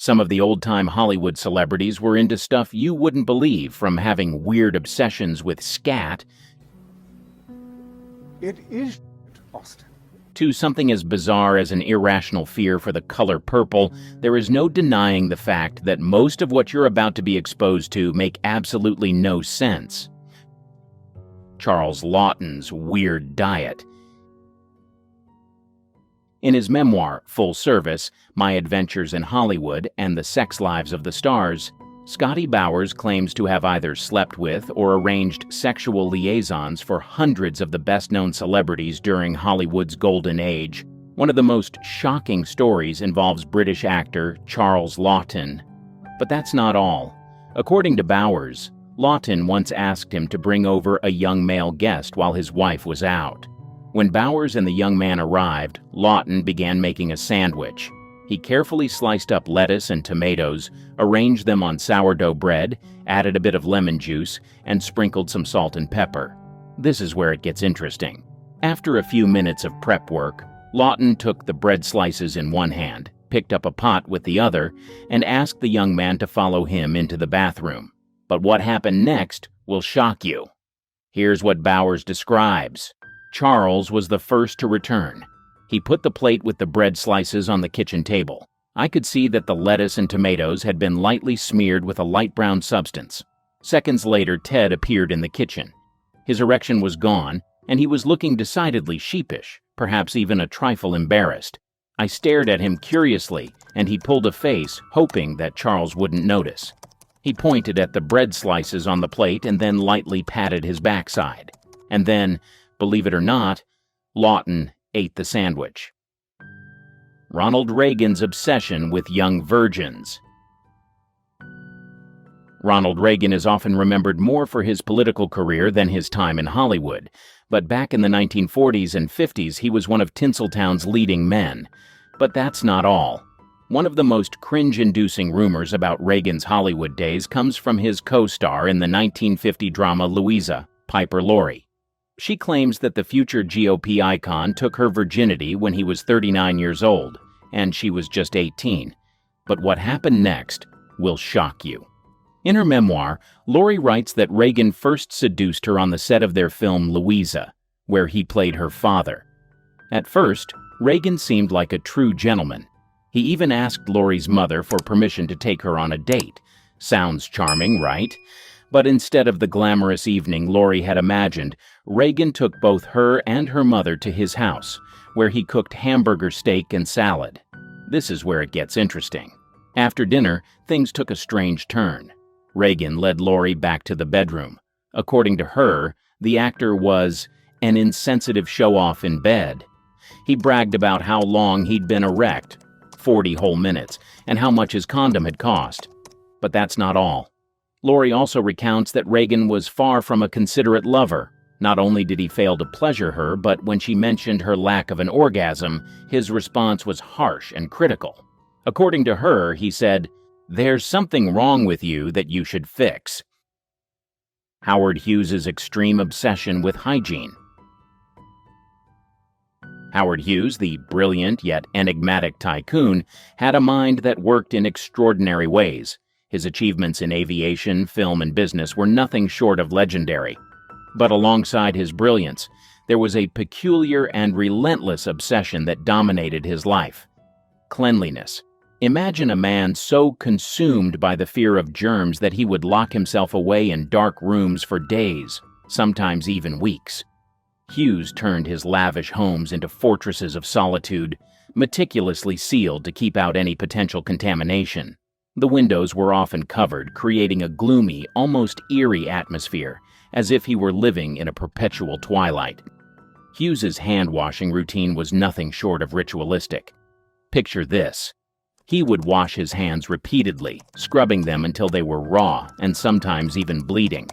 Some of the old-time Hollywood celebrities were into stuff you wouldn't believe, from having weird obsessions with scat It is Austin. to something as bizarre as an irrational fear for the color purple. There is no denying the fact that most of what you're about to be exposed to make absolutely no sense. Charles Laughton's weird diet. In his memoir, Full Service, My Adventures in Hollywood and the Sex Lives of the Stars, Scotty Bowers claims to have either slept with or arranged sexual liaisons for hundreds of the best-known celebrities during Hollywood's golden age. One of the most shocking stories involves British actor Charles Laughton. But that's not all. According to Bowers, Laughton once asked him to bring over a young male guest while his wife was out. When Bowers and the young man arrived, Laughton began making a sandwich. He carefully sliced up lettuce and tomatoes, arranged them on sourdough bread, added a bit of lemon juice, and sprinkled some salt and pepper. This is where it gets interesting. After a few minutes of prep work, Laughton took the bread slices in one hand, picked up a pot with the other, and asked the young man to follow him into the bathroom. But what happened next will shock you. Here's what Bowers describes. Charles was the first to return. He put the plate with the bread slices on the kitchen table. I could see that the lettuce and tomatoes had been lightly smeared with a light brown substance. Seconds later, Ted appeared in the kitchen. His erection was gone, and he was looking decidedly sheepish, perhaps even a trifle embarrassed. I stared at him curiously, and he pulled a face, hoping that Charles wouldn't notice. He pointed at the bread slices on the plate and then lightly patted his backside. And then, believe it or not, Laughton ate the sandwich. Ronald Reagan's obsession with young virgins. Ronald Reagan is often remembered more for his political career than his time in Hollywood, but back in the 1940s and 50s he was one of Tinseltown's leading men. But that's not all. One of the most cringe-inducing rumors about Reagan's Hollywood days comes from his co-star in the 1950 drama Louisa, Piper Laurie. She claims that the future GOP icon took her virginity when he was 39 years old, and she was just 18. But what happened next will shock you. In her memoir, Laurie writes that Reagan first seduced her on the set of their film Louisa, where he played her father. At first, Reagan seemed like a true gentleman. He even asked Laurie's mother for permission to take her on a date. Sounds charming, right? But instead of the glamorous evening Laurie had imagined, Reagan took both her and her mother to his house, where he cooked hamburger steak and salad. This is where it gets interesting. After dinner, things took a strange turn. Reagan led Laurie back to the bedroom. According to her, the actor was an insensitive show-off in bed. He bragged about how long he'd been erect, 40 whole minutes, and how much his condom had cost. But that's not all. Laurie also recounts that Reagan was far from a considerate lover. Not only did he fail to pleasure her, but when she mentioned her lack of an orgasm, his response was harsh and critical. According to her, he said, "There's something wrong with you that you should fix." Howard Hughes's extreme obsession with hygiene. Howard Hughes, the brilliant yet enigmatic tycoon, had a mind that worked in extraordinary ways. His achievements in aviation, film, and business were nothing short of legendary. But alongside his brilliance, there was a peculiar and relentless obsession that dominated his life: cleanliness. Imagine a man so consumed by the fear of germs that he would lock himself away in dark rooms for days, sometimes even weeks. Hughes turned his lavish homes into fortresses of solitude, meticulously sealed to keep out any potential contamination. The windows were often covered, creating a gloomy, almost eerie atmosphere, as if he were living in a perpetual twilight. Hughes's hand-washing routine was nothing short of ritualistic. Picture this. He would wash his hands repeatedly, scrubbing them until they were raw and sometimes even bleeding.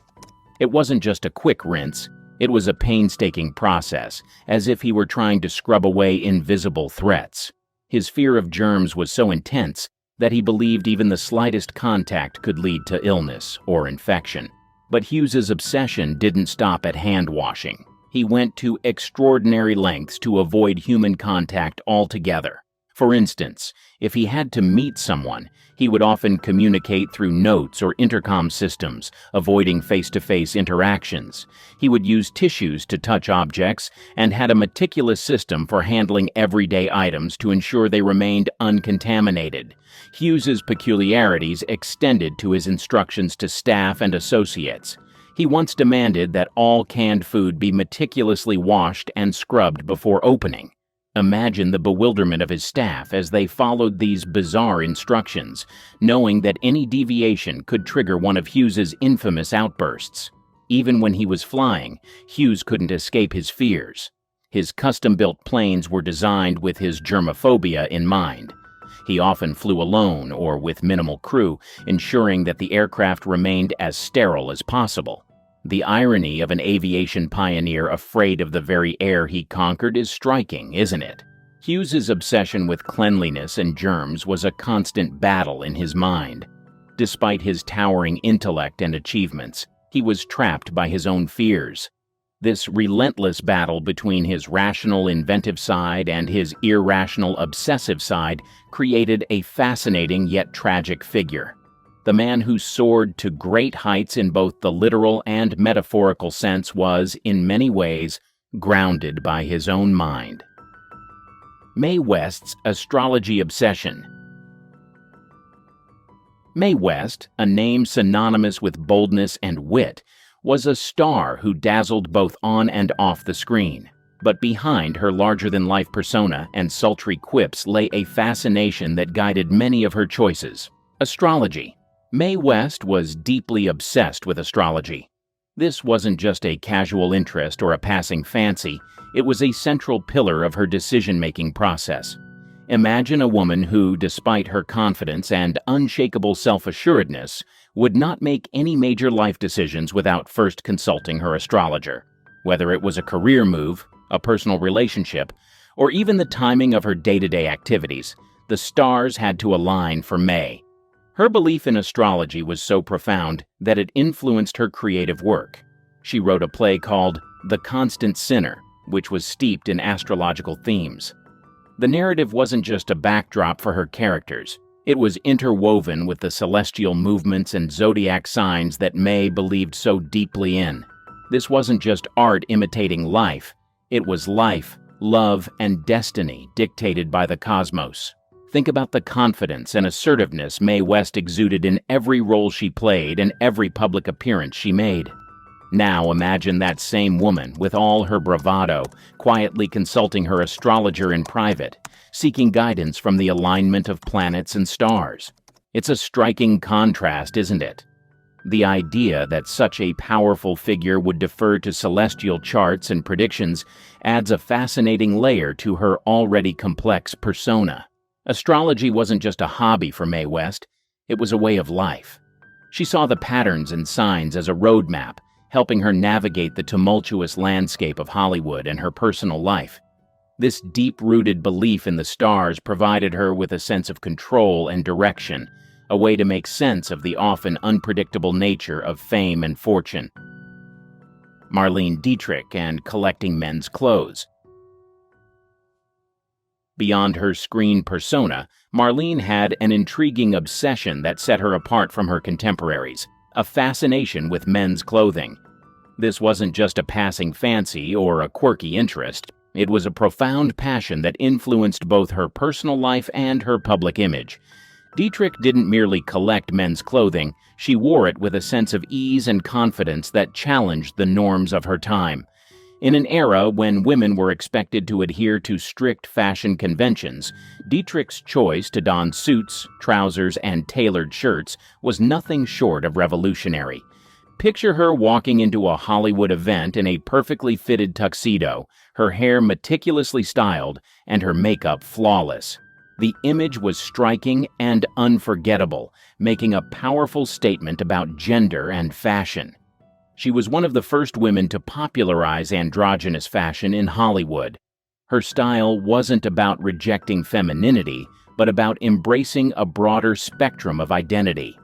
It wasn't just a quick rinse, it was a painstaking process, as if he were trying to scrub away invisible threats. His fear of germs was so intense that he believed even the slightest contact could lead to illness or infection. But Hughes's obsession didn't stop at hand-washing. He went to extraordinary lengths to avoid human contact altogether. For instance, if he had to meet someone, He would often communicate through notes or intercom systems, avoiding face-to-face interactions. He would use tissues to touch objects and had a meticulous system for handling everyday items to ensure they remained uncontaminated. Hughes's peculiarities extended to his instructions to staff and associates. He once demanded that all canned food be meticulously washed and scrubbed before opening. Imagine the bewilderment of his staff as they followed these bizarre instructions, knowing that any deviation could trigger one of Hughes's infamous outbursts. Even when he was flying, Hughes couldn't escape his fears. His custom-built planes were designed with his germophobia in mind. He often flew alone or with minimal crew, ensuring that the aircraft remained as sterile as possible. The irony of an aviation pioneer afraid of the very air he conquered is striking, isn't it? Hughes's obsession with cleanliness and germs was a constant battle in his mind. Despite his towering intellect and achievements, he was trapped by his own fears. This relentless battle between his rational, inventive side and his irrational, obsessive side created a fascinating yet tragic figure. The man who soared to great heights in both the literal and metaphorical sense was, in many ways, grounded by his own mind. Mae West's astrology obsession. Mae West, a name synonymous with boldness and wit, was a star who dazzled both on and off the screen. But behind her larger-than-life persona and sultry quips lay a fascination that guided many of her choices: astrology. Mae West was deeply obsessed with astrology. This wasn't just a casual interest or a passing fancy, it was a central pillar of her decision-making process. Imagine a woman who, despite her confidence and unshakable self-assuredness, would not make any major life decisions without first consulting her astrologer. Whether it was a career move, a personal relationship, or even the timing of her day-to-day activities, the stars had to align for Mae. Her belief in astrology was so profound that it influenced her creative work. She wrote a play called The Constant Sinner, which was steeped in astrological themes. The narrative wasn't just a backdrop for her characters. It was interwoven with the celestial movements and zodiac signs that Mae believed so deeply in. This wasn't just art imitating life. It was life, love, and destiny dictated by the cosmos. Think about the confidence and assertiveness Mae West exuded in every role she played and every public appearance she made. Now imagine that same woman, with all her bravado, quietly consulting her astrologer in private, seeking guidance from the alignment of planets and stars. It's a striking contrast, isn't it? The idea that such a powerful figure would defer to celestial charts and predictions adds a fascinating layer to her already complex persona. Astrology wasn't just a hobby for Mae West, it was a way of life. She saw the patterns and signs as a roadmap, helping her navigate the tumultuous landscape of Hollywood and her personal life. This deep-rooted belief in the stars provided her with a sense of control and direction, a way to make sense of the often unpredictable nature of fame and fortune. Marlene Dietrich and collecting men's clothes. Beyond her screen persona, Marlene had an intriguing obsession that set her apart from her contemporaries, a fascination with men's clothing. This wasn't just a passing fancy or a quirky interest. It was a profound passion that influenced both her personal life and her public image. Dietrich didn't merely collect men's clothing, she wore it with a sense of ease and confidence that challenged the norms of her time. In an era when women were expected to adhere to strict fashion conventions, Dietrich's choice to don suits, trousers, and tailored shirts was nothing short of revolutionary. Picture her walking into a Hollywood event in a perfectly fitted tuxedo, her hair meticulously styled, and her makeup flawless. The image was striking and unforgettable, making a powerful statement about gender and fashion. She was one of the first women to popularize androgynous fashion in Hollywood. Her style wasn't about rejecting femininity, but about embracing a broader spectrum of identity.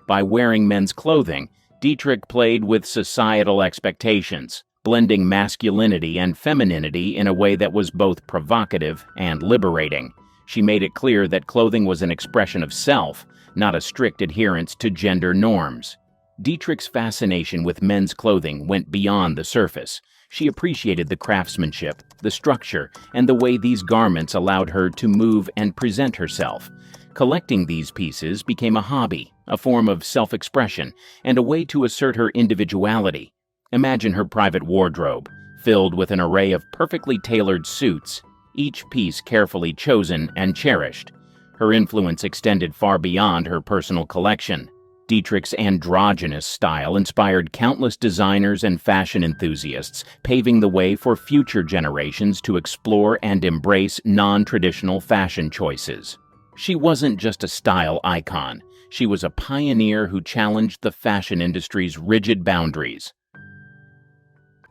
By wearing men's clothing, Dietrich played with societal expectations, blending masculinity and femininity in a way that was both provocative and liberating. She made it clear that clothing was an expression of self, not a strict adherence to gender norms. Dietrich's fascination with men's clothing went beyond the surface. She appreciated the craftsmanship, the structure, and the way these garments allowed her to move and present herself. Collecting these pieces became a hobby, a form of self-expression, and a way to assert her individuality. Imagine her private wardrobe, filled with an array of perfectly tailored suits, each piece carefully chosen and cherished. Her influence extended far beyond her personal collection. Dietrich's androgynous style inspired countless designers and fashion enthusiasts, paving the way for future generations to explore and embrace non-traditional fashion choices. She wasn't just a style icon. She was a pioneer who challenged the fashion industry's rigid boundaries.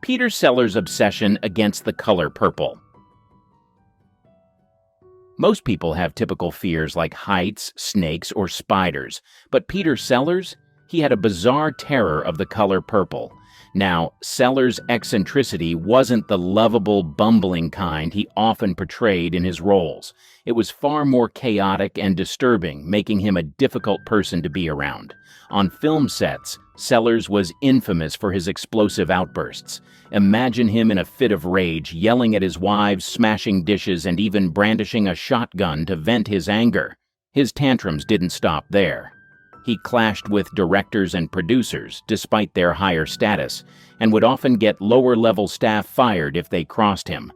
Peter Sellers' obsession against the color purple. Most people have typical fears like heights, snakes, or spiders, but Peter Sellers, he had a bizarre terror of the color purple. Now, Sellers' eccentricity wasn't the lovable, bumbling kind he often portrayed in his roles. It was far more chaotic and disturbing, making him a difficult person to be around. On film sets, Sellers was infamous for his explosive outbursts. Imagine him in a fit of rage, yelling at his wives, smashing dishes, and even brandishing a shotgun to vent his anger. His tantrums didn't stop there. He clashed with directors and producers, despite their higher status, and would often get lower-level staff fired if they crossed him.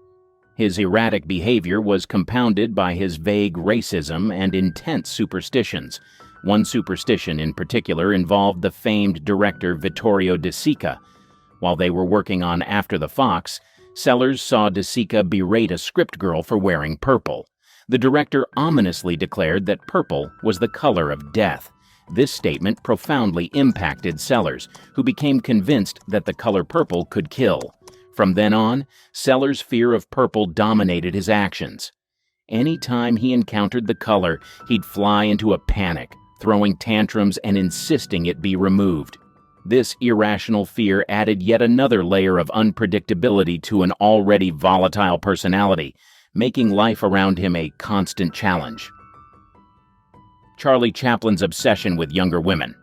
His erratic behavior was compounded by his vague racism and intense superstitions. One superstition in particular involved the famed director Vittorio De Sica. While they were working on After the Fox, Sellers saw De Sica berate a script girl for wearing purple. The director ominously declared that purple was the color of death. This statement profoundly impacted Sellers, who became convinced that the color purple could kill. From then on, Sellers' fear of purple dominated his actions. Any time he encountered the color, he'd fly into a panic, throwing tantrums and insisting it be removed. This irrational fear added yet another layer of unpredictability to an already volatile personality, making life around him a constant challenge. Charlie Chaplin's obsession with younger women.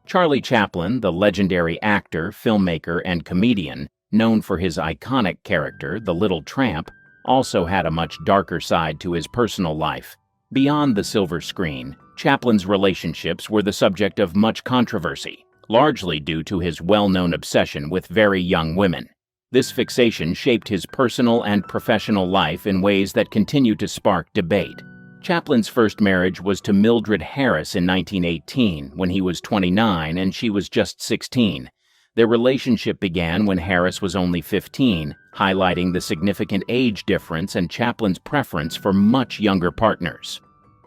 Charlie Chaplin, the legendary actor, filmmaker, and comedian, known for his iconic character, the Little Tramp, also had a much darker side to his personal life. Beyond the silver screen, Chaplin's relationships were the subject of much controversy, largely due to his well-known obsession with very young women. This fixation shaped his personal and professional life in ways that continue to spark debate. Chaplin's first marriage was to Mildred Harris in 1918, when he was 29 and she was just 16. Their relationship began when Harris was only 15, highlighting the significant age difference and Chaplin's preference for much younger partners.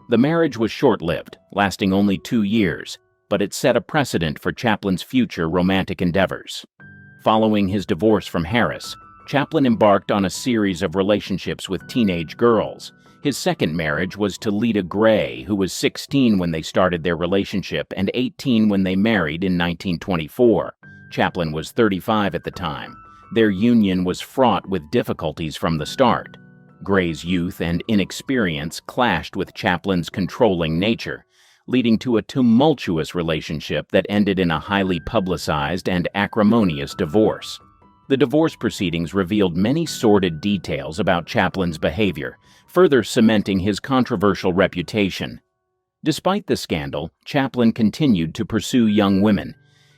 The marriage was short-lived, lasting only 2 years, but it set a precedent for Chaplin's future romantic endeavors. Following his divorce from Harris, Chaplin embarked on a series of relationships with teenage girls. His second marriage was to Lita Gray, who was 16 when they started their relationship and 18 when they married in 1924. Chaplin was 35 at the time. Their union was fraught with difficulties from the start. Gray's youth and inexperience clashed with Chaplin's controlling nature, leading to a tumultuous relationship that ended in a highly publicized and acrimonious divorce. The divorce proceedings revealed many sordid details about Chaplin's behavior, further cementing his controversial reputation. Despite the scandal, Chaplin continued to pursue young women.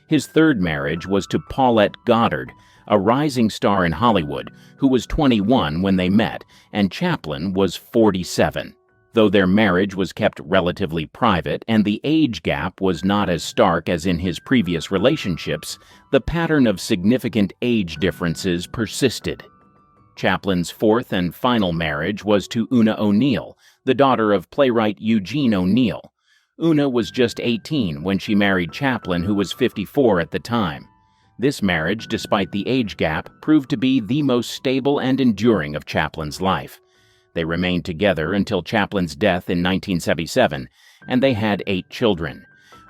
His third marriage was to Paulette Goddard, a rising star in Hollywood, who was 21 when they met, and Chaplin was 47. Though their marriage was kept relatively private and the age gap was not as stark as in his previous relationships, the pattern of significant age differences persisted. Chaplin's fourth and final marriage was to Una O'Neill, the daughter of playwright Eugene O'Neill. Una was just 18 when she married Chaplin, who was 54 at the time. This marriage, despite the age gap, proved to be the most stable and enduring of Chaplin's life. They remained together until Chaplin's death in 1977, and they had 8 children.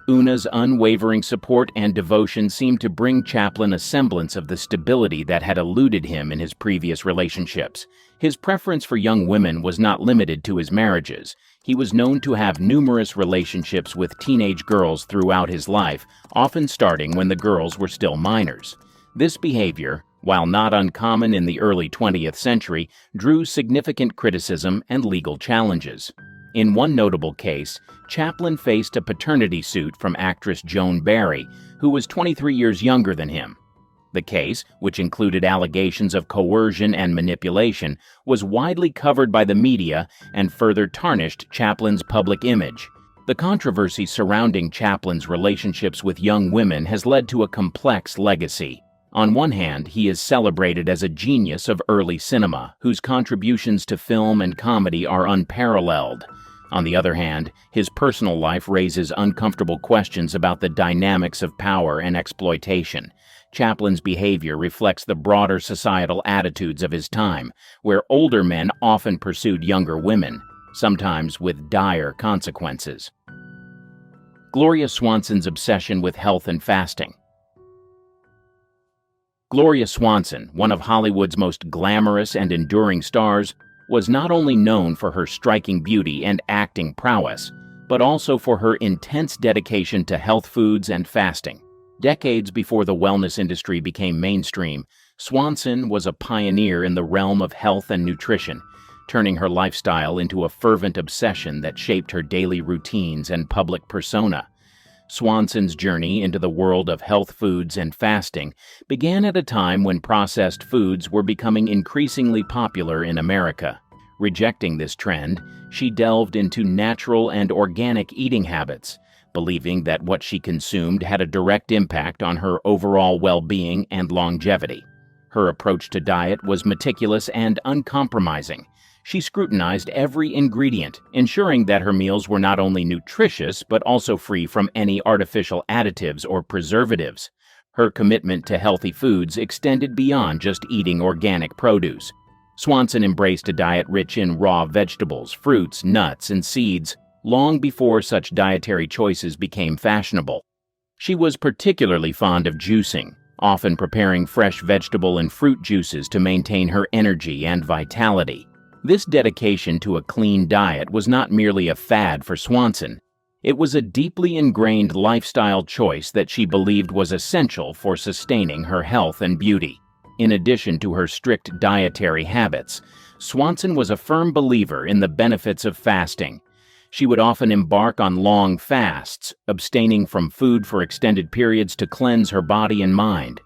Una's unwavering support and devotion seemed to bring Chaplin a semblance of the stability that had eluded him in his previous relationships. His preference for young women was not limited to his marriages. He was known to have numerous relationships with teenage girls throughout his life, often starting when the girls were still minors. This behavior, while not uncommon in the early 20th century, drew significant criticism and legal challenges. In one notable case, Chaplin faced a paternity suit from actress Joan Barry, who was 23 years younger than him. The case, which included allegations of coercion and manipulation, was widely covered by the media and further tarnished Chaplin's public image. The controversy surrounding Chaplin's relationships with young women has led to a complex legacy. On one hand, he is celebrated as a genius of early cinema, whose contributions to film and comedy are unparalleled. On the other hand, his personal life raises uncomfortable questions about the dynamics of power and exploitation. Chaplin's behavior reflects the broader societal attitudes of his time, where older men often pursued younger women, sometimes with dire consequences. Gloria Swanson's obsession with health and fasting. Gloria Swanson, one of Hollywood's most glamorous and enduring stars, was not only known for her striking beauty and acting prowess, but also for her intense dedication to health foods and fasting. Decades before the wellness industry became mainstream, Swanson was a pioneer in the realm of health and nutrition, turning her lifestyle into a fervent obsession that shaped her daily routines and public persona. Swanson's journey into the world of health foods and fasting began at a time when processed foods were becoming increasingly popular in America. Rejecting this trend, she delved into natural and organic eating habits, believing that what she consumed had a direct impact on her overall well-being and longevity. Her approach to diet was meticulous and uncompromising. She scrutinized every ingredient, ensuring that her meals were not only nutritious but also free from any artificial additives or preservatives. Her commitment to healthy foods extended beyond just eating organic produce. Swanson embraced a diet rich in raw vegetables, fruits, nuts, and seeds, long before such dietary choices became fashionable. She was particularly fond of juicing, often preparing fresh vegetable and fruit juices to maintain her energy and vitality. This dedication to a clean diet was not merely a fad for Swanson. It was a deeply ingrained lifestyle choice that she believed was essential for sustaining her health and beauty. In addition to her strict dietary habits, Swanson was a firm believer in the benefits of fasting. She would often embark on long fasts, abstaining from food for extended periods to cleanse her body and mind.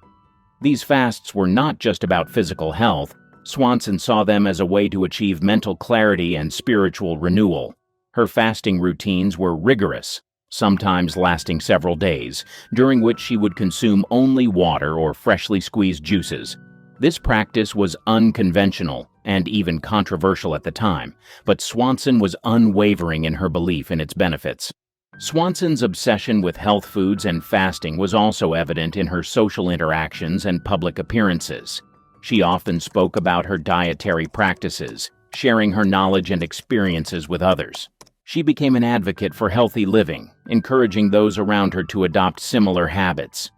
These fasts were not just about physical health. Swanson saw them as a way to achieve mental clarity and spiritual renewal. Her fasting routines were rigorous, sometimes lasting several days, during which she would consume only water or freshly squeezed juices. This practice was unconventional and even controversial at the time, but Swanson was unwavering in her belief in its benefits. Swanson's obsession with health foods and fasting was also evident in her social interactions and public appearances. She often spoke about her dietary practices, sharing her knowledge and experiences with others. She became an advocate for healthy living, encouraging those around her to adopt similar habits.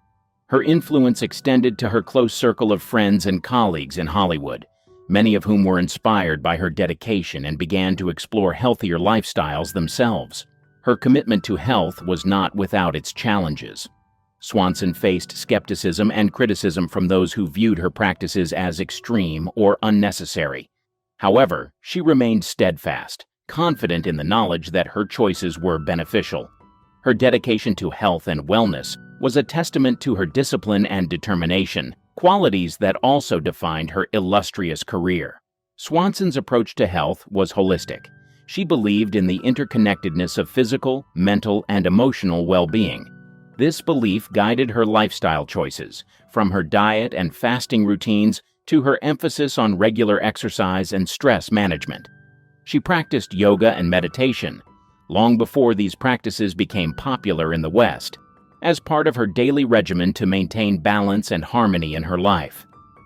Her influence extended to her close circle of friends and colleagues in Hollywood, many of whom were inspired by her dedication and began to explore healthier lifestyles themselves. Her commitment to health was not without its challenges. Swanson faced skepticism and criticism from those who viewed her practices as extreme or unnecessary. However, she remained steadfast, confident in the knowledge that her choices were beneficial. Her dedication to health and wellness was a testament to her discipline and determination, qualities that also defined her illustrious career. Swanson's approach to health was holistic. She believed in the interconnectedness of physical, mental, and emotional well-being. This belief guided her lifestyle choices, from her diet and fasting routines to her emphasis on regular exercise and stress management. She practiced yoga and meditation, long before these practices became popular in the West, as part of her daily regimen to maintain balance and harmony in her life.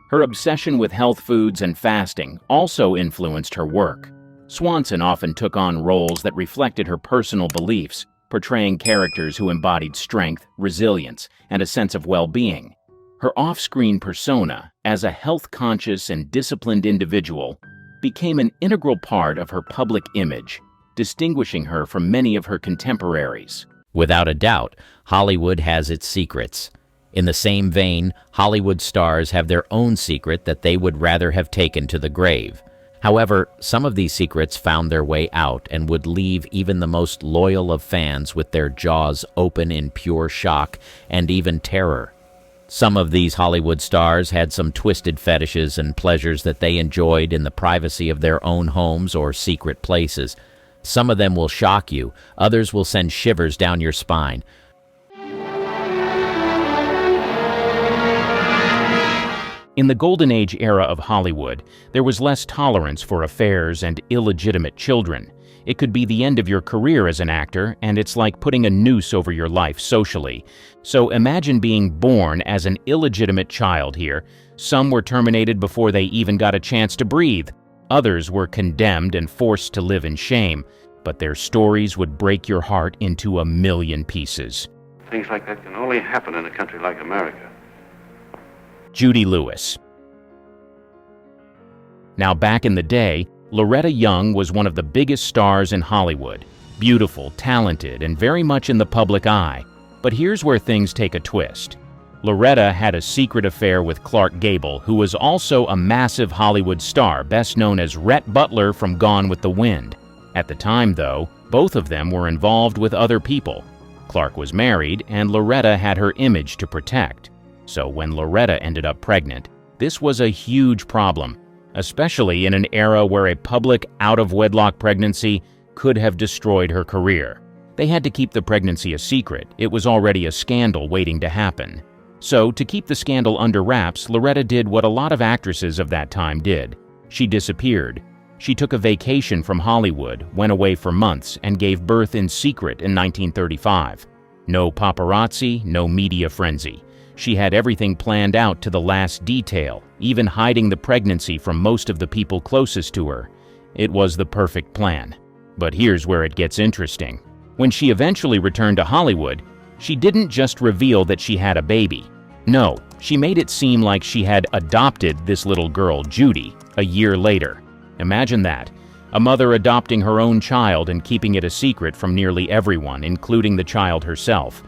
Her obsession with health foods and fasting also influenced her work. Swanson often took on roles that reflected her personal beliefs, portraying characters who embodied strength, resilience, and a sense of well-being. Her off-screen persona, as a health-conscious and disciplined individual, became an integral part of her public image. distinguishing her from many of her contemporaries. Without a doubt, Hollywood has its secrets. In the same vein, Hollywood stars have their own secret that they would rather have taken to the grave. However, some of these secrets found their way out and would leave even the most loyal of fans with their jaws open in pure shock and even terror. Some of these Hollywood stars had some twisted fetishes and pleasures that they enjoyed in the privacy of their own homes or secret places. Some of them will shock you, others will send shivers down your spine. In the Golden Age era of Hollywood, there was less tolerance for affairs and illegitimate children. It could be the end of your career as an actor, and it's like putting a noose over your life socially. So imagine being born as an illegitimate child here. Some were terminated before they even got a chance to breathe. Others were condemned and forced to live in shame. But their stories would break your heart into a million pieces. Things like that can only happen in a country like America. Judy Lewis. Now, back in the day, Loretta Young was one of the biggest stars in Hollywood. Beautiful, talented, and very much in the public eye. But here's where things take a twist. Loretta had a secret affair with Clark Gable, who was also a massive Hollywood star, best known as Rhett Butler from Gone with the Wind. At the time, though, both of them were involved with other people. Clark was married, and Loretta had her image to protect. So when Loretta ended up pregnant, this was a huge problem, especially in an era where a public out-of-wedlock pregnancy could have destroyed her career. They had to keep the pregnancy a secret. It was already a scandal waiting to happen. So, to keep the scandal under wraps, Loretta did what a lot of actresses of that time did. She disappeared. She took a vacation from Hollywood, went away for months, and gave birth in secret in 1935. No paparazzi, no media frenzy. She had everything planned out to the last detail, even hiding the pregnancy from most of the people closest to her. It was the perfect plan. But here's where it gets interesting. When she eventually returned to Hollywood, she didn't just reveal that she had a baby. No, she made it seem like she had adopted this little girl, Judy, a year later. Imagine that. A mother adopting her own child and keeping it a secret from nearly everyone, including the child herself.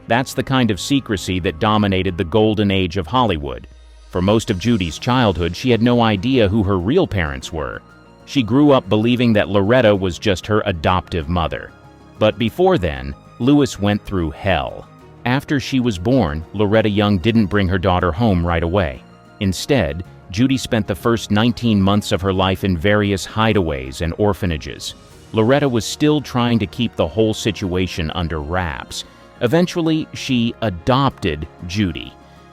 That's the kind of secrecy that dominated the golden age of Hollywood. For most of Judy's childhood, she had no idea who her real parents were. She grew up believing that Loretta was just her adoptive mother. But before then, Lewis went through hell. After she was born, Loretta Young didn't bring her daughter home right away. Instead, Judy spent the first 19 months of her life in various hideaways and orphanages. Loretta was still trying to keep the whole situation under wraps. Eventually, she adopted Judy,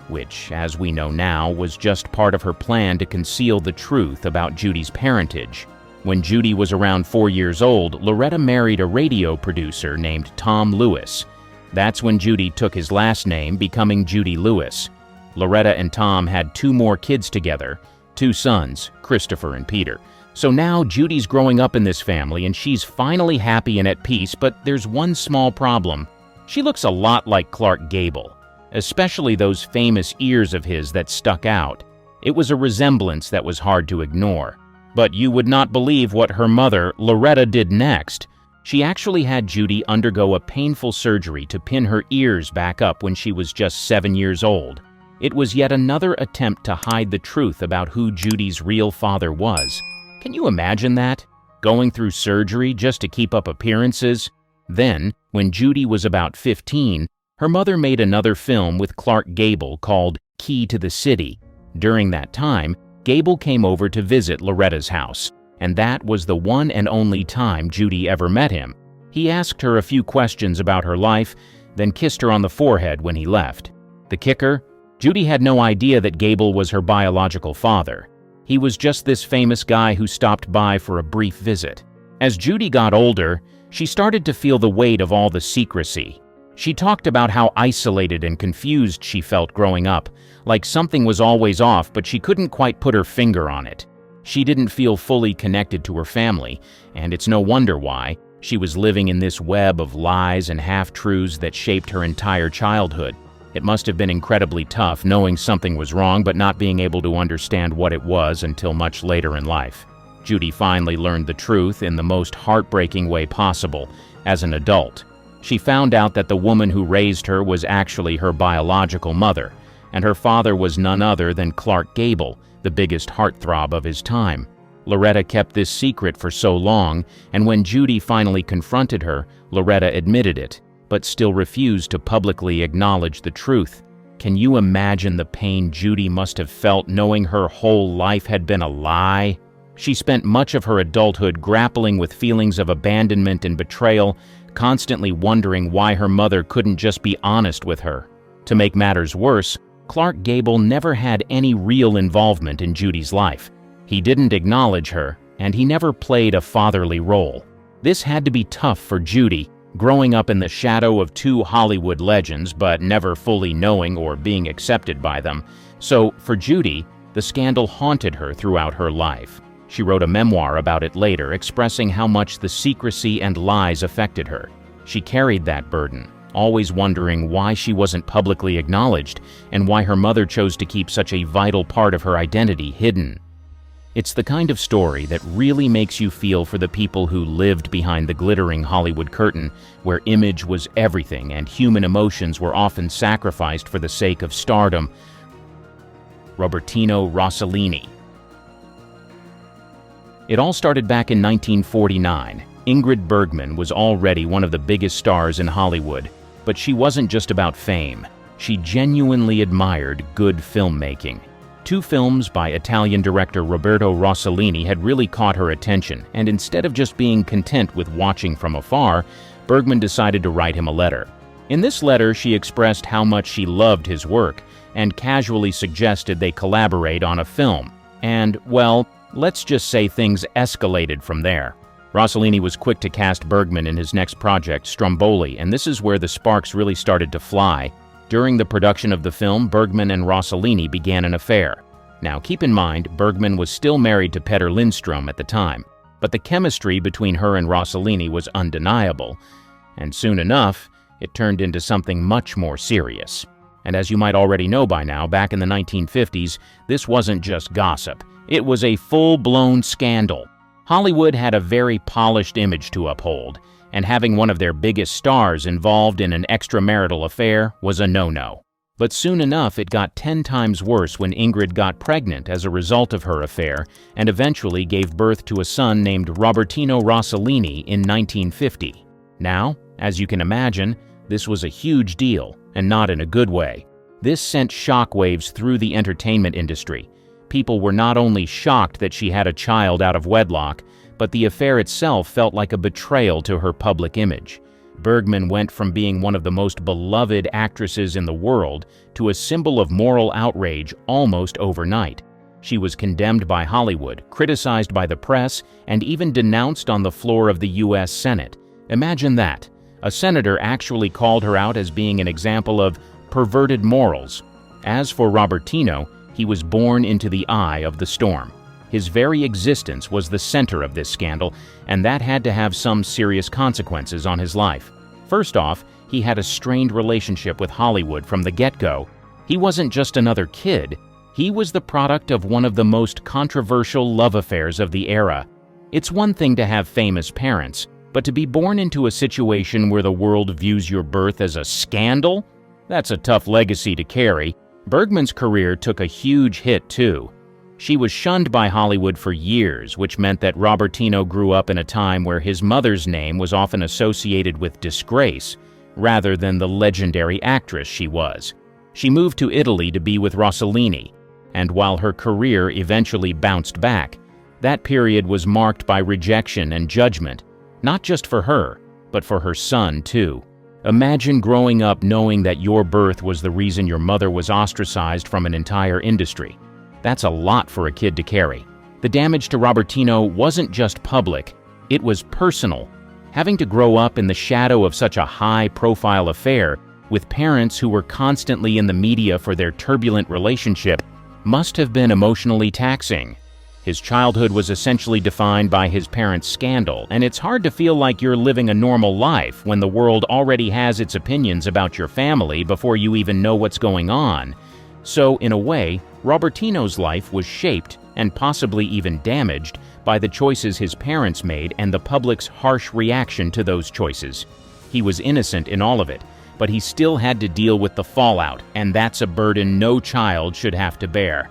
which, as we know now, was just part of her plan to conceal the truth about Judy's parentage. When Judy was around 4 years old, Loretta married a radio producer named Tom Lewis. That's when Judy took his last name, becoming Judy Lewis. Loretta and Tom had 2 more kids together, 2 sons, Christopher and Peter. So now Judy's growing up in this family and she's finally happy and at peace, but there's one small problem. She looks a lot like Clark Gable, especially those famous ears of his that stuck out. It was a resemblance that was hard to ignore. But you would not believe what her mother, Loretta, did next. She actually had Judy undergo a painful surgery to pin her ears back up when she was just 7 years old. It was yet another attempt to hide the truth about who Judy's real father was. Can you imagine that? Going through surgery just to keep up appearances? Then, when Judy was about 15, her mother made another film with Clark Gable called Key to the City. During that time, Gable came over to visit Loretta's house, and that was the one and only time Judy ever met him. He asked her a few questions about her life, then kissed her on the forehead when he left. The kicker? Judy had no idea that Gable was her biological father. He was just this famous guy who stopped by for a brief visit. As Judy got older, she started to feel the weight of all the secrecy. She talked about how isolated and confused she felt growing up, like something was always off, but she couldn't quite put her finger on it. She didn't feel fully connected to her family, and it's no wonder why. She was living in this web of lies and half-truths that shaped her entire childhood. It must have been incredibly tough knowing something was wrong but not being able to understand what it was until much later in life. Judy finally learned the truth in the most heartbreaking way possible as an adult. She found out that the woman who raised her was actually her biological mother, and her father was none other than Clark Gable, the biggest heartthrob of his time. Loretta kept this secret for so long, and when Judy finally confronted her, Loretta admitted it, but still refused to publicly acknowledge the truth. Can you imagine the pain Judy must have felt knowing her whole life had been a lie? She spent much of her adulthood grappling with feelings of abandonment and betrayal, constantly wondering why her mother couldn't just be honest with her. To make matters worse, Clark Gable never had any real involvement in Judy's life. He didn't acknowledge her, and he never played a fatherly role. This had to be tough for Judy, growing up in the shadow of two Hollywood legends but never fully knowing or being accepted by them. So, for Judy, the scandal haunted her throughout her life. She wrote a memoir about it later, expressing how much the secrecy and lies affected her. She carried that burden, always wondering why she wasn't publicly acknowledged and why her mother chose to keep such a vital part of her identity hidden. It's the kind of story that really makes you feel for the people who lived behind the glittering Hollywood curtain, where image was everything and human emotions were often sacrificed for the sake of stardom. Roberto Rosolini. It all started back in 1949. Ingrid Bergman was already one of the biggest stars in Hollywood, but she wasn't just about fame. She genuinely admired good filmmaking. Two films by Italian director Roberto Rosolini had really caught her attention, and instead of just being content with watching from afar, Bergman decided to write him a letter. In this letter, she expressed how much she loved his work and casually suggested they collaborate on a film. And, well, let's just say things escalated from there. Rosolini was quick to cast Bergman in his next project, Stromboli, and this is where the sparks really started to fly. During the production of the film, Bergman and Rosolini began an affair. Now, keep in mind, Bergman was still married to Petter Lindstrom at the time, but the chemistry between her and Rosolini was undeniable, and soon enough, it turned into something much more serious. And as you might already know by now, back in the 1950s, this wasn't just gossip. It was a full-blown scandal. Hollywood had a very polished image to uphold, and having one of their biggest stars involved in an extramarital affair was a no-no. But soon enough, it got 10 times worse when Ingrid got pregnant as a result of her affair and eventually gave birth to a son named Roberto Rosolini in 1950. Now, as you can imagine, this was a huge deal, and not in a good way. This sent shockwaves through the entertainment industry. People were not only shocked that she had a child out of wedlock, but the affair itself felt like a betrayal to her public image. Bergman went from being one of the most beloved actresses in the world to a symbol of moral outrage almost overnight. She was condemned by Hollywood, criticized by the press, and even denounced on the floor of the U.S. Senate. Imagine that. A senator actually called her out as being an example of perverted morals. As for Roberto, he was born into the eye of the storm. His very existence was the center of this scandal, and that had to have some serious consequences on his life. First off, he had a strained relationship with Hollywood from the get-go. He wasn't just another kid. He was the product of one of the most controversial love affairs of the era. It's one thing to have famous parents, but to be born into a situation where the world views your birth as a scandal? That's a tough legacy to carry. Bergman's career took a huge hit, too. She was shunned by Hollywood for years, which meant that Roberto grew up in a time where his mother's name was often associated with disgrace, rather than the legendary actress she was. She moved to Italy to be with Rosolini, and while her career eventually bounced back, that period was marked by rejection and judgment, not just for her, but for her son, too. Imagine growing up knowing that your birth was the reason your mother was ostracized from an entire industry. That's a lot for a kid to carry. The damage to Roberto wasn't just public, it was personal. Having to grow up in the shadow of such a high-profile affair with parents who were constantly in the media for their turbulent relationship must have been emotionally taxing. His childhood was essentially defined by his parents' scandal, and it's hard to feel like you're living a normal life when the world already has its opinions about your family before you even know what's going on. So, in a way, Roberto's life was shaped and possibly even damaged by the choices his parents made and the public's harsh reaction to those choices. He was innocent in all of it, but he still had to deal with the fallout, and that's a burden no child should have to bear.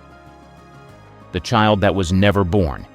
The child that was never born.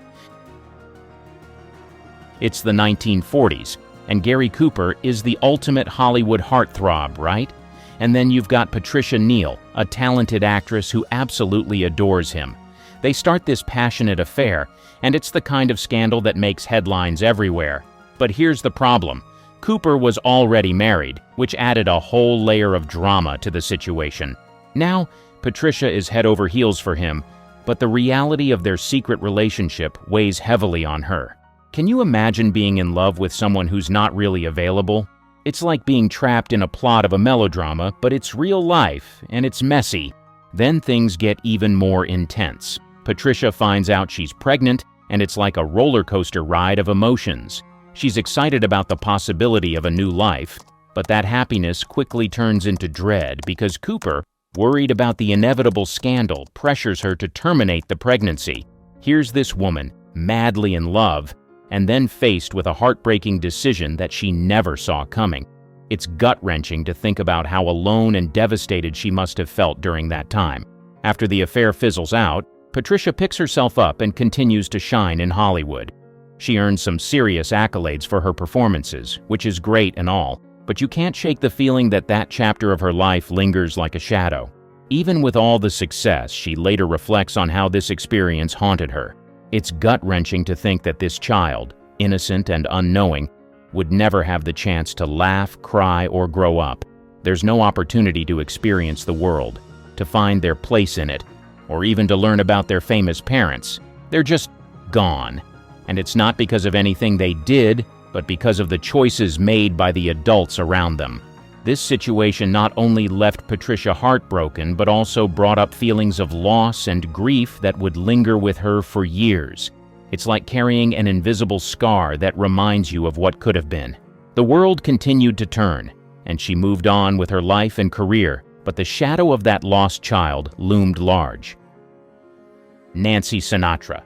It's the 1940s, and Gary Cooper is the ultimate Hollywood heartthrob, right? And then you've got Patricia Neil, a talented actress who absolutely adores him. They start this passionate affair, and it's the kind of scandal that makes headlines everywhere. But here's the problem. Cooper was already married, which added a whole layer of drama to the situation. Now, Patricia is head over heels for him, but the reality of their secret relationship weighs heavily on her. Can you imagine being in love with someone who's not really available? It's like being trapped in a plot of a melodrama, but it's real life, and it's messy. Then things get even more intense. Patricia finds out she's pregnant, and it's like a roller coaster ride of emotions. She's excited about the possibility of a new life, but that happiness quickly turns into dread because Cooper, worried about the inevitable scandal, pressures her to terminate the pregnancy. Here's this woman, madly in love, and then faced with a heartbreaking decision that she never saw coming. It's gut-wrenching to think about how alone and devastated she must have felt during that time. After the affair fizzles out, Patricia picks herself up and continues to shine in Hollywood. She earns some serious accolades for her performances, which is great and all, but you can't shake the feeling that that chapter of her life lingers like a shadow. Even with all the success, she later reflects on how this experience haunted her. It's gut-wrenching to think that this child, innocent and unknowing, would never have the chance to laugh, cry, or grow up. There's no opportunity to experience the world, to find their place in it, or even to learn about their famous parents. They're just gone. And it's not because of anything they did, but because of the choices made by the adults around them. This situation not only left Patricia heartbroken, but also brought up feelings of loss and grief that would linger with her for years. It's like carrying an invisible scar that reminds you of what could have been. The world continued to turn, and she moved on with her life and career, but the shadow of that lost child loomed large. Nancy Sinatra.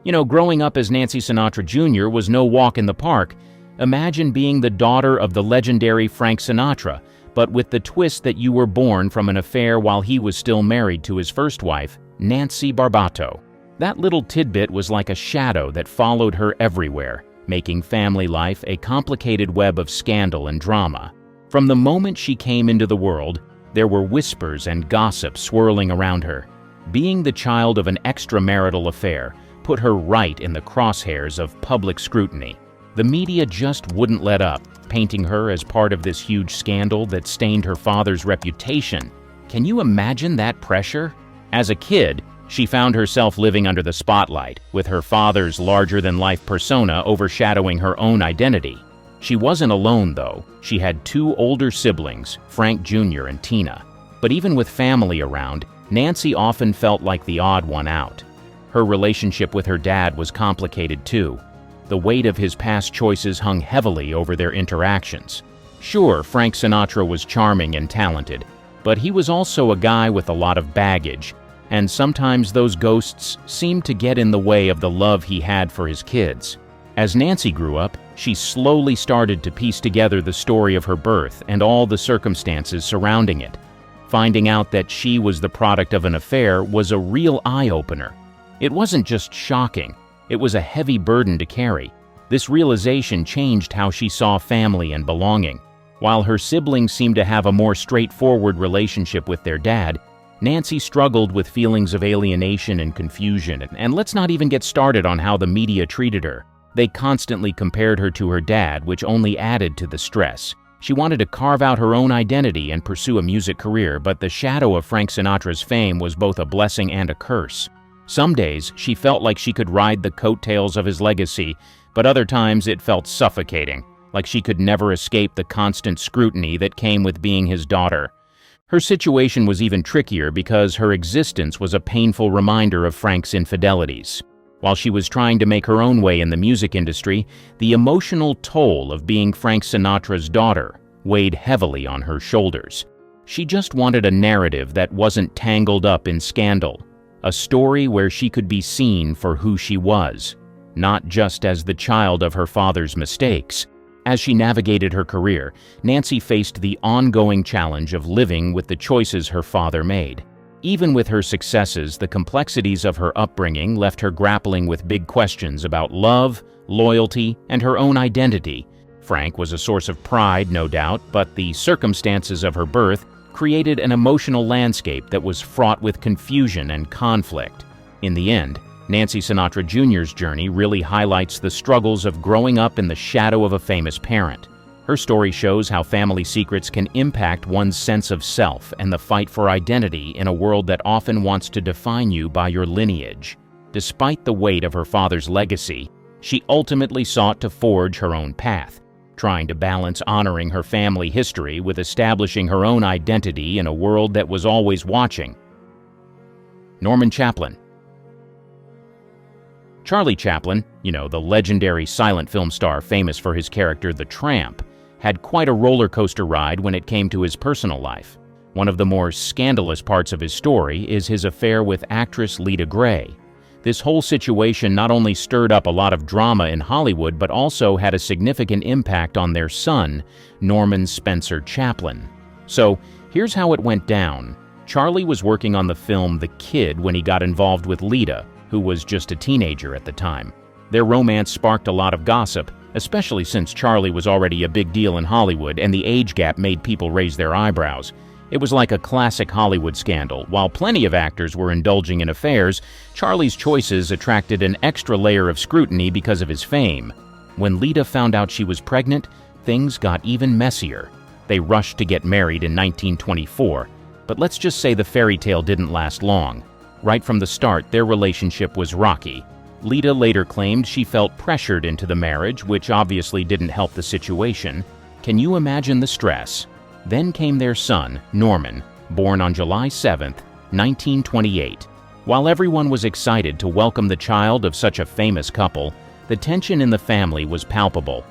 You know, growing up as Nancy Sinatra Jr. was no walk in the park. Imagine being the daughter of the legendary Frank Sinatra, but with the twist that you were born from an affair while he was still married to his first wife, Nancy Barbato. That little tidbit was like a shadow that followed her everywhere, making family life a complicated web of scandal and drama. From the moment she came into the world, there were whispers and gossip swirling around her. Being the child of an extramarital affair put her right in the crosshairs of public scrutiny. The media just wouldn't let up, painting her as part of this huge scandal that stained her father's reputation. Can you imagine that pressure? As a kid, she found herself living under the spotlight, with her father's larger-than-life persona overshadowing her own identity. She wasn't alone, though. She had two older siblings, Frank Jr. and Tina. But even with family around, Nancy often felt like the odd one out. Her relationship with her dad was complicated, too. The weight of his past choices hung heavily over their interactions. Sure, Frank Sinatra was charming and talented, but he was also a guy with a lot of baggage, and sometimes those ghosts seemed to get in the way of the love he had for his kids. As Nancy grew up, she slowly started to piece together the story of her birth and all the circumstances surrounding it. Finding out that she was the product of an affair was a real eye-opener. It wasn't just shocking. It was a heavy burden to carry. This realization changed how she saw family and belonging. While her siblings seemed to have a more straightforward relationship with their dad, Nancy struggled with feelings of alienation and confusion, and let's not even get started on how the media treated her. They constantly compared her to her dad, which only added to the stress. She wanted to carve out her own identity and pursue a music career, but the shadow of Frank Sinatra's fame was both a blessing and a curse. Some days, she felt like she could ride the coattails of his legacy, but other times it felt suffocating, like she could never escape the constant scrutiny that came with being his daughter. Her situation was even trickier because her existence was a painful reminder of Frank's infidelities. While she was trying to make her own way in the music industry, the emotional toll of being Frank Sinatra's daughter weighed heavily on her shoulders. She just wanted a narrative that wasn't tangled up in scandal. a story where she could be seen for who she was, not just as the child of her father's mistakes. As she navigated her career, Nancy faced the ongoing challenge of living with the choices her father made. Even with her successes, the complexities of her upbringing left her grappling with big questions about love, loyalty, and her own identity. Frank was a source of pride, no doubt, but the circumstances of her birth created an emotional landscape that was fraught with confusion and conflict. In the end, Nancy Sinatra Jr.'s journey really highlights the struggles of growing up in the shadow of a famous parent. Her story shows how family secrets can impact one's sense of self and the fight for identity in a world that often wants to define you by your lineage. Despite the weight of her father's legacy, she ultimately sought to forge her own path, trying to balance honoring her family history with establishing her own identity in a world that was always watching. Norman Chaplin. Charlie Chaplin, the legendary silent film star famous for his character the Tramp, had quite a roller coaster ride when it came to his personal life. One of the more scandalous parts of his story is his affair with actress Lita Grey. This whole situation not only stirred up a lot of drama in Hollywood, but also had a significant impact on their son, Norman Spencer Chaplin. So, here's how it went down. Charlie was working on the film The Kid when he got involved with Lita, who was just a teenager at the time. Their romance sparked a lot of gossip, especially since Charlie was already a big deal in Hollywood and the age gap made people raise their eyebrows. It was like a classic Hollywood scandal. While plenty of actors were indulging in affairs, Charlie's choices attracted an extra layer of scrutiny because of his fame. When Lita found out she was pregnant, things got even messier. They rushed to get married in 1924, but let's just say the fairy tale didn't last long. Right from the start, their relationship was rocky. Lita later claimed she felt pressured into the marriage, which obviously didn't help the situation. Can you imagine the stress? Then came their son, Norman, born on July 7, 1928. While everyone was excited to welcome the child of such a famous couple, the tension in the family was palpable.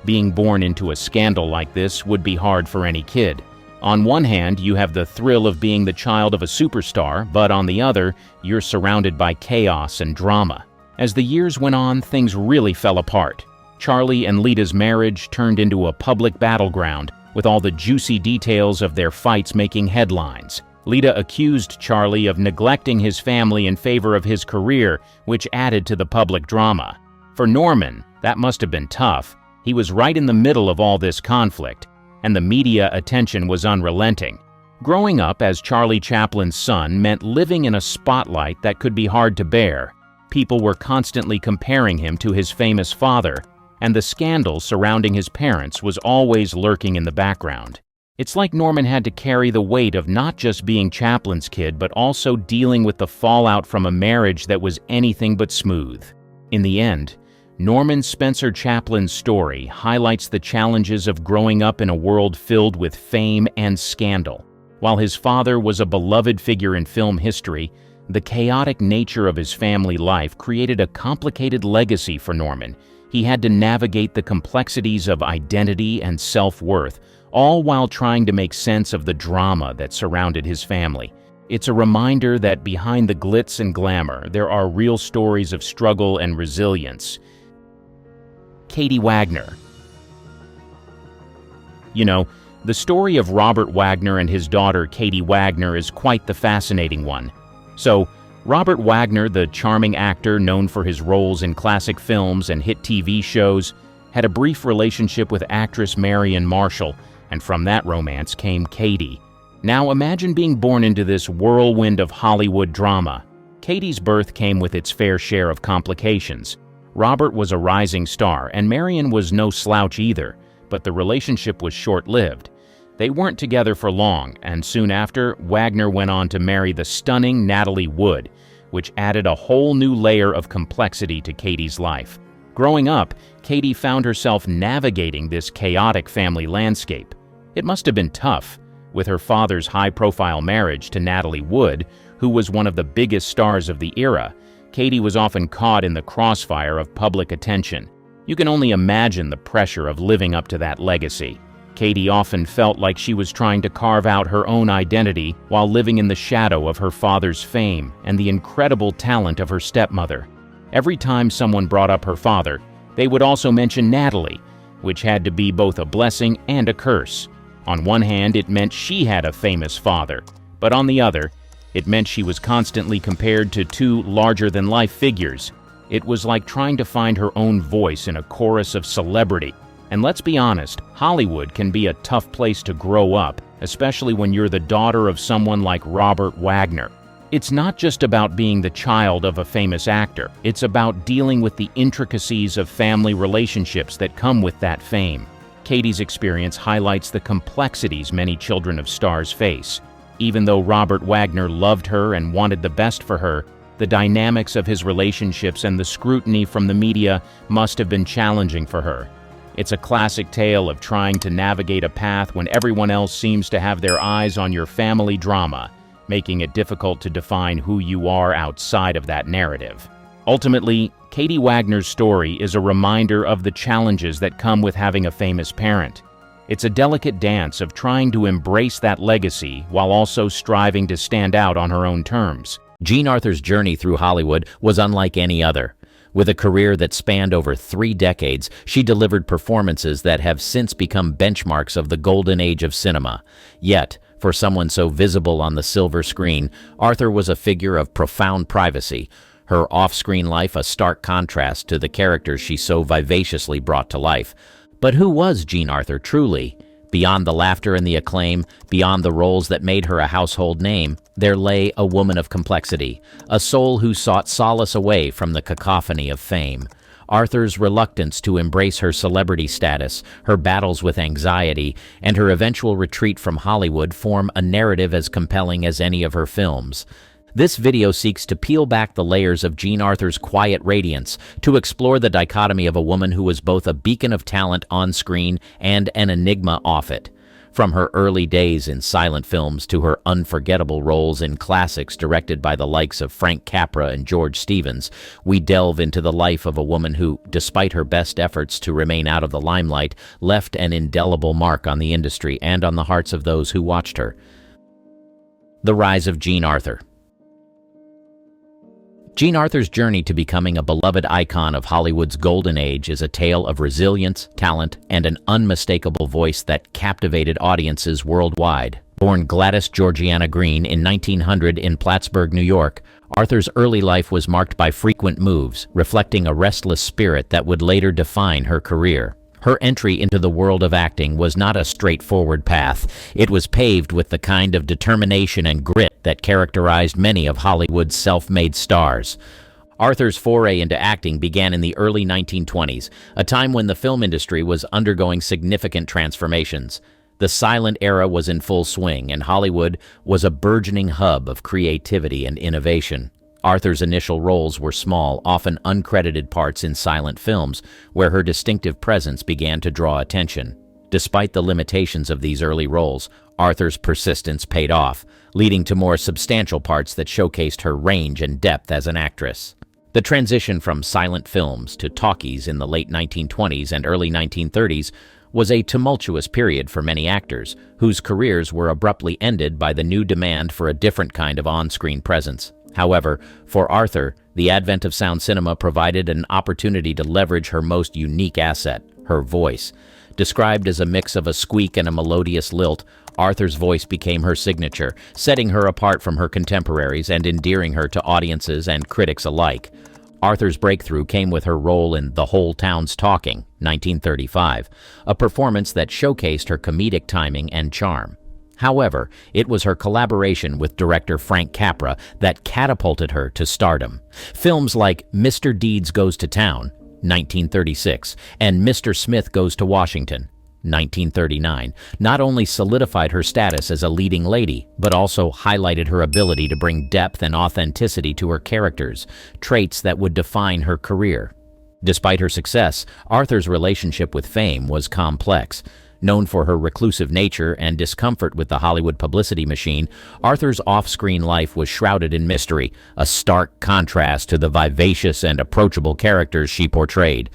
Being born into a scandal like this would be hard for any kid. On one hand, you have the thrill of being the child of a superstar, but on the other, you're surrounded by chaos and drama. As the years went on, things really fell apart. Charlie and Lita's marriage turned into a public battleground, with all the juicy details of their fights making headlines. Lita accused Charlie of neglecting his family in favor of his career, which added to the public drama. For Norman, that must have been tough. He was right in the middle of all this conflict, and the media attention was unrelenting. Growing up as Charlie Chaplin's son meant living in a spotlight that could be hard to bear. People were constantly comparing him to his famous father, and the scandal surrounding his parents was always lurking in the background. It's like Norman had to carry the weight of not just being Chaplin's kid, but also dealing with the fallout from a marriage that was anything but smooth. In the end, Norman Spencer Chaplin's story highlights the challenges of growing up in a world filled with fame and scandal. While his father was a beloved figure in film history, the chaotic nature of his family life created a complicated legacy for Norman. He had to navigate the complexities of identity and self-worth, all while trying to make sense of the drama that surrounded his family. It's a reminder that behind the glitz and glamour, there are real stories of struggle and resilience. Katie Wagner. The story of Robert Wagner and his daughter Katie Wagner is quite the fascinating one. So, Robert Wagner, the charming actor known for his roles in classic films and hit TV shows, had a brief relationship with actress Marion Marshall, and from that romance came Katie. Now imagine being born into this whirlwind of Hollywood drama. Katie's birth came with its fair share of complications. Robert was a rising star, and Marion was no slouch either, but the relationship was short-lived. They weren't together for long, and soon after, Wagner went on to marry the stunning Natalie Wood, which added a whole new layer of complexity to Katie's life. Growing up, Katie found herself navigating this chaotic family landscape. It must have been tough, with her father's high-profile marriage to Natalie Wood, who was one of the biggest stars of the era. Katie was often caught in the crossfire of public attention. You can only imagine the pressure of living up to that legacy. Katie often felt like she was trying to carve out her own identity while living in the shadow of her father's fame and the incredible talent of her stepmother. Every time someone brought up her father, they would also mention Natalie, which had to be both a blessing and a curse. On one hand, it meant she had a famous father, but on the other, it meant she was constantly compared to two larger-than-life figures. It was like trying to find her own voice in a chorus of celebrity. And let's be honest, Hollywood can be a tough place to grow up, especially when you're the daughter of someone like Robert Wagner. It's not just about being the child of a famous actor. It's about dealing with the intricacies of family relationships that come with that fame. Katie's experience highlights the complexities many children of stars face. Even though Robert Wagner loved her and wanted the best for her, the dynamics of his relationships and the scrutiny from the media must have been challenging for her. It's a classic tale of trying to navigate a path when everyone else seems to have their eyes on your family drama, making it difficult to define who you are outside of that narrative. Ultimately, Katie Wagner's story is a reminder of the challenges that come with having a famous parent. It's a delicate dance of trying to embrace that legacy while also striving to stand out on her own terms. Jean Arthur's journey through Hollywood was unlike any other. With a career that spanned over 3 decades, she delivered performances that have since become benchmarks of the golden age of cinema. Yet, for someone so visible on the silver screen, Arthur was a figure of profound privacy, her off-screen life a stark contrast to the characters she so vivaciously brought to life. But who was Jean Arthur truly? Beyond the laughter and the acclaim, beyond the roles that made her a household name, there lay a woman of complexity, a soul who sought solace away from the cacophony of fame. Arthur's reluctance to embrace her celebrity status, her battles with anxiety, and her eventual retreat from Hollywood form a narrative as compelling as any of her films. This video seeks to peel back the layers of Jean Arthur's quiet radiance, to explore the dichotomy of a woman who was both a beacon of talent on screen and an enigma off it. From her early days in silent films to her unforgettable roles in classics directed by the likes of Frank Capra and George Stevens, we delve into the life of a woman who, despite her best efforts to remain out of the limelight, left an indelible mark on the industry and on the hearts of those who watched her. The rise of Jean Arthur. Jean Arthur's journey to becoming a beloved icon of Hollywood's golden age is a tale of resilience, talent, and an unmistakable voice that captivated audiences worldwide. Born Gladys Georgiana Green in 1900 in Plattsburgh, New York, Arthur's early life was marked by frequent moves, reflecting a restless spirit that would later define her career. Her entry into the world of acting was not a straightforward path. It was paved with the kind of determination and grit that characterized many of Hollywood's self-made stars. Arthur's foray into acting began in the early 1920s, a time when the film industry was undergoing significant transformations. The silent era was in full swing, and Hollywood was a burgeoning hub of creativity and innovation. Arthur's initial roles were small, often uncredited parts in silent films, where her distinctive presence began to draw attention. Despite the limitations of these early roles, Arthur's persistence paid off, leading to more substantial parts that showcased her range and depth as an actress. The transition from silent films to talkies in the late 1920s and early 1930s was a tumultuous period for many actors, whose careers were abruptly ended by the new demand for a different kind of on-screen presence. However, for Arthur, the advent of sound cinema provided an opportunity to leverage her most unique asset, her voice. Described as a mix of a squeak and a melodious lilt, Arthur's voice became her signature, setting her apart from her contemporaries and endearing her to audiences and critics alike. Arthur's breakthrough came with her role in The Whole Town's Talking, 1935, a performance that showcased her comedic timing and charm. However, it was her collaboration with director Frank Capra that catapulted her to stardom. Films like Mr. Deeds Goes to Town, 1936, and Mr. Smith Goes to Washington, 1939, not only solidified her status as a leading lady, but also highlighted her ability to bring depth and authenticity to her characters, traits that would define her career. Despite her success, Arthur's relationship with fame was complex. Known for her reclusive nature and discomfort with the Hollywood publicity machine, Arthur's off-screen life was shrouded in mystery, a stark contrast to the vivacious and approachable characters she portrayed.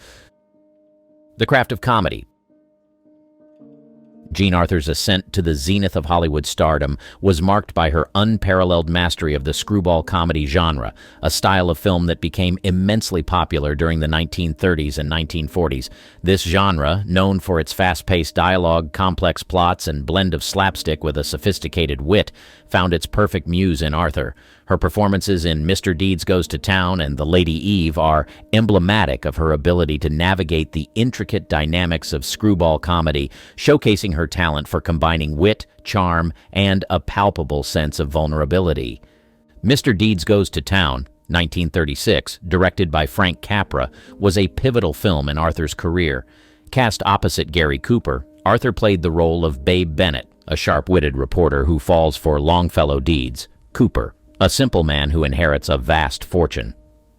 The craft of comedy. Jean Arthur's ascent to the zenith of Hollywood stardom was marked by her unparalleled mastery of the screwball comedy genre, a style of film that became immensely popular during the 1930s and 1940s. This genre, known for its fast-paced dialogue, complex plots, and blend of slapstick with a sophisticated wit, found its perfect muse in Arthur. Her performances in Mr. Deeds Goes to Town and The Lady Eve are emblematic of her ability to navigate the intricate dynamics of screwball comedy, showcasing her talent for combining wit, charm, and a palpable sense of vulnerability. Mr. Deeds Goes to Town, 1936, directed by Frank Capra, was a pivotal film in Arthur's career. Cast opposite Gary Cooper, Arthur played the role of Babe Bennett, a sharp-witted reporter who falls for Longfellow deeds. Cooper, a simple man who inherits a vast fortune.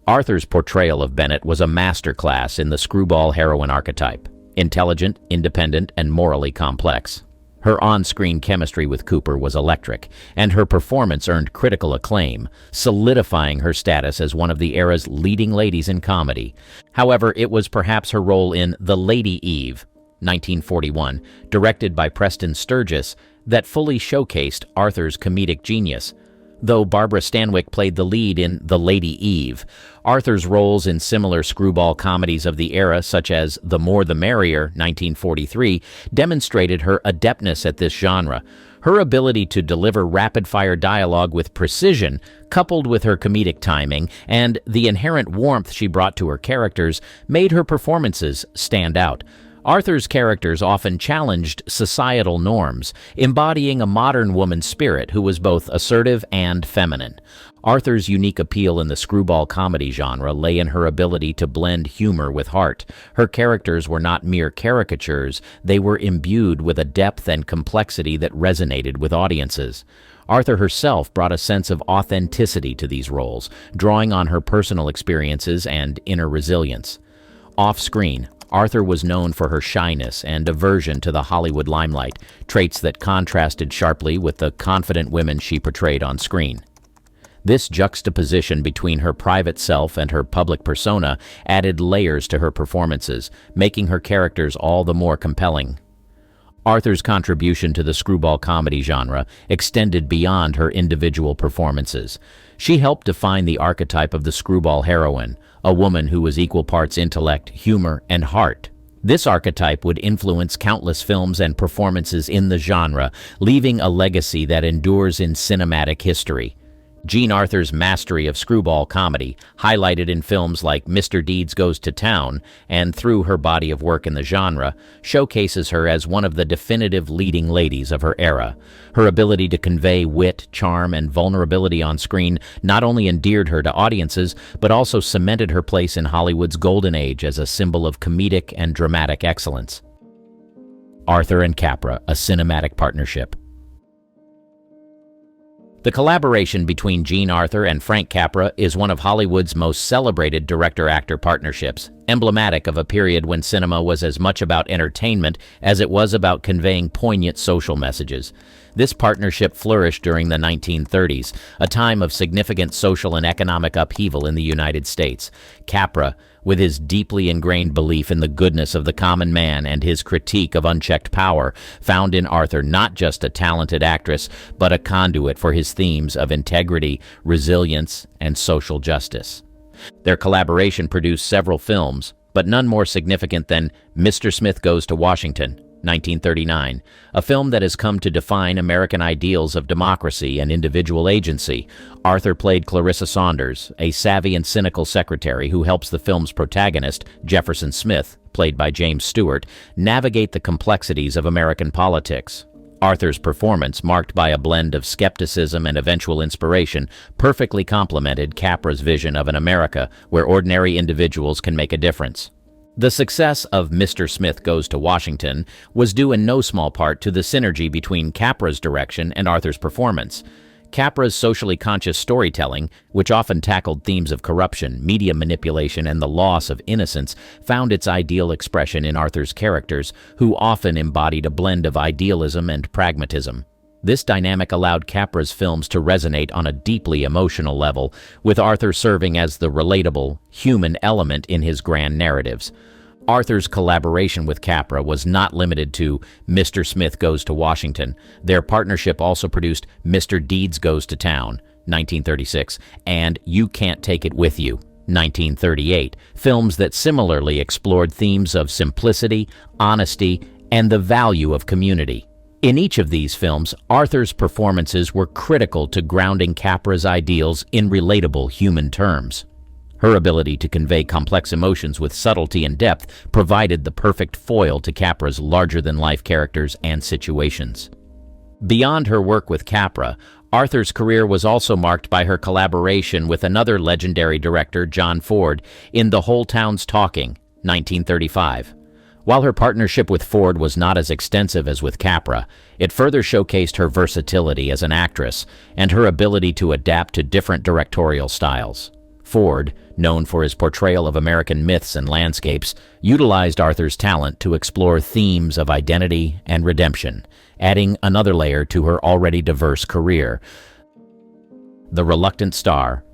Arthur's portrayal of Bennett was a masterclass in the screwball heroine archetype, intelligent, independent, and morally complex. Her on-screen chemistry with Cooper was electric, and her performance earned critical acclaim, solidifying her status as one of the era's leading ladies in comedy. However, it was perhaps her role in The Lady Eve, 1941, directed by Preston Sturges, that fully showcased Arthur's comedic genius. Though Barbara Stanwyck played the lead in The Lady Eve, Arthur's roles in similar screwball comedies of the era, such as The More the Merrier, 1943, demonstrated her adeptness at this genre. Her ability to deliver rapid-fire dialogue with precision, coupled with her comedic timing and the inherent warmth she brought to her characters, made her performances stand out. Arthur's characters often challenged societal norms, embodying a modern woman's spirit who was both assertive and feminine. Arthur's unique appeal in the screwball comedy genre lay in her ability to blend humor with heart. Her characters were not mere caricatures, they were imbued with a depth and complexity that resonated with audiences. Arthur herself brought a sense of authenticity to these roles, drawing on her personal experiences and inner resilience. Off-screen, Arthur was known for her shyness and aversion to the Hollywood limelight, traits that contrasted sharply with the confident women she portrayed on screen. This juxtaposition between her private self and her public persona added layers to her performances, making her characters all the more compelling. Arthur's contribution to the screwball comedy genre extended beyond her individual performances. She helped define the archetype of the screwball heroine, a woman who was equal parts intellect, humor, and heart. This archetype would influence countless films and performances in the genre, leaving a legacy that endures in cinematic history. Jean Arthur's mastery of screwball comedy, highlighted in films like Mr. Deeds Goes to Town and through her body of work in the genre, showcases her as one of the definitive leading ladies of her era. Her ability to convey wit, charm, and vulnerability on screen not only endeared her to audiences, but also cemented her place in Hollywood's golden age as a symbol of comedic and dramatic excellence. Arthur and Capra, a cinematic partnership. The collaboration between Jean Arthur and Frank Capra is one of Hollywood's most celebrated director-actor partnerships, emblematic of a period when cinema was as much about entertainment as it was about conveying poignant social messages. This partnership flourished during the 1930s, a time of significant social and economic upheaval in the United States. Capra, with his deeply ingrained belief in the goodness of the common man and his critique of unchecked power, found in Arthur not just a talented actress, but a conduit for his themes of integrity, resilience, and social justice. Their collaboration produced several films, but none more significant than Mr. Smith Goes to Washington, 1939, a film that has come to define American ideals of democracy and individual agency. Arthur played Clarissa Saunders, a savvy and cynical secretary who helps the film's protagonist, Jefferson Smith, played by James Stewart, navigate the complexities of American politics. Arthur's performance, marked by a blend of skepticism and eventual inspiration, perfectly complemented Capra's vision of an America where ordinary individuals can make a difference. The success of Mr. Smith Goes to Washington was due in no small part to the synergy between Capra's direction and Arthur's performance. Capra's socially conscious storytelling, which often tackled themes of corruption, media manipulation, and the loss of innocence, found its ideal expression in Arthur's characters, who often embodied a blend of idealism and pragmatism. This dynamic allowed Capra's films to resonate on a deeply emotional level, with Arthur serving as the relatable, human element in his grand narratives. Arthur's collaboration with Capra was not limited to Mr. Smith Goes to Washington. Their partnership also produced Mr. Deeds Goes to Town, 1936, and You Can't Take It With You, 1938, films that similarly explored themes of simplicity, honesty, and the value of community. In each of these films, Arthur's performances were critical to grounding Capra's ideals in relatable human terms. Her ability to convey complex emotions with subtlety and depth provided the perfect foil to Capra's larger-than-life characters and situations. Beyond her work with Capra, Arthur's career was also marked by her collaboration with another legendary director, John Ford, in The Whole Town's Talking, 1935. While her partnership with Ford was not as extensive as with Capra, it further showcased her versatility as an actress and her ability to adapt to different directorial styles. Ford, known for his portrayal of American myths and landscapes, utilized Arthur's talent to explore themes of identity and redemption, adding another layer to her already diverse career. The Reluctant Star.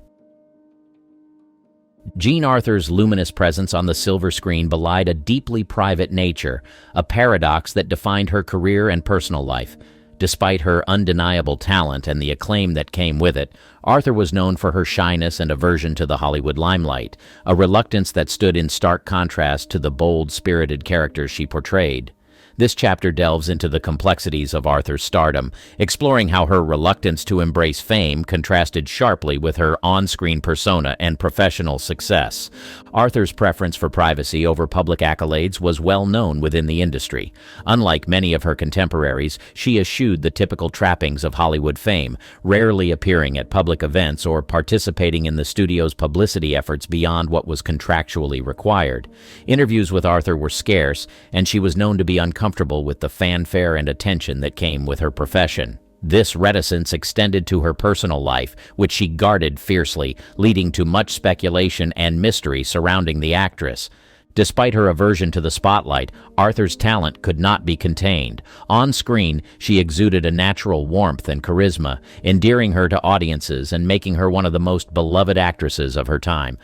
Jean Arthur's luminous presence on the silver screen belied a deeply private nature, a paradox that defined her career and personal life. Despite her undeniable talent and the acclaim that came with it, Arthur was known for her shyness and aversion to the Hollywood limelight, a reluctance that stood in stark contrast to the bold, spirited characters she portrayed. This chapter delves into the complexities of Arthur's stardom, exploring how her reluctance to embrace fame contrasted sharply with her on-screen persona and professional success. Arthur's preference for privacy over public accolades was well known within the industry. Unlike many of her contemporaries, she eschewed the typical trappings of Hollywood fame, rarely appearing at public events or participating in the studio's publicity efforts beyond what was contractually required. Interviews with Arthur were scarce, and she was known to be uncomfortable with the fanfare and attention that came with her profession. This reticence extended to her personal life, which she guarded fiercely, leading to much speculation and mystery surrounding the actress. Despite her aversion to the spotlight, Arthur's talent could not be contained. On screen, she exuded a natural warmth and charisma, endearing her to audiences and making her one of the most beloved actresses of her time.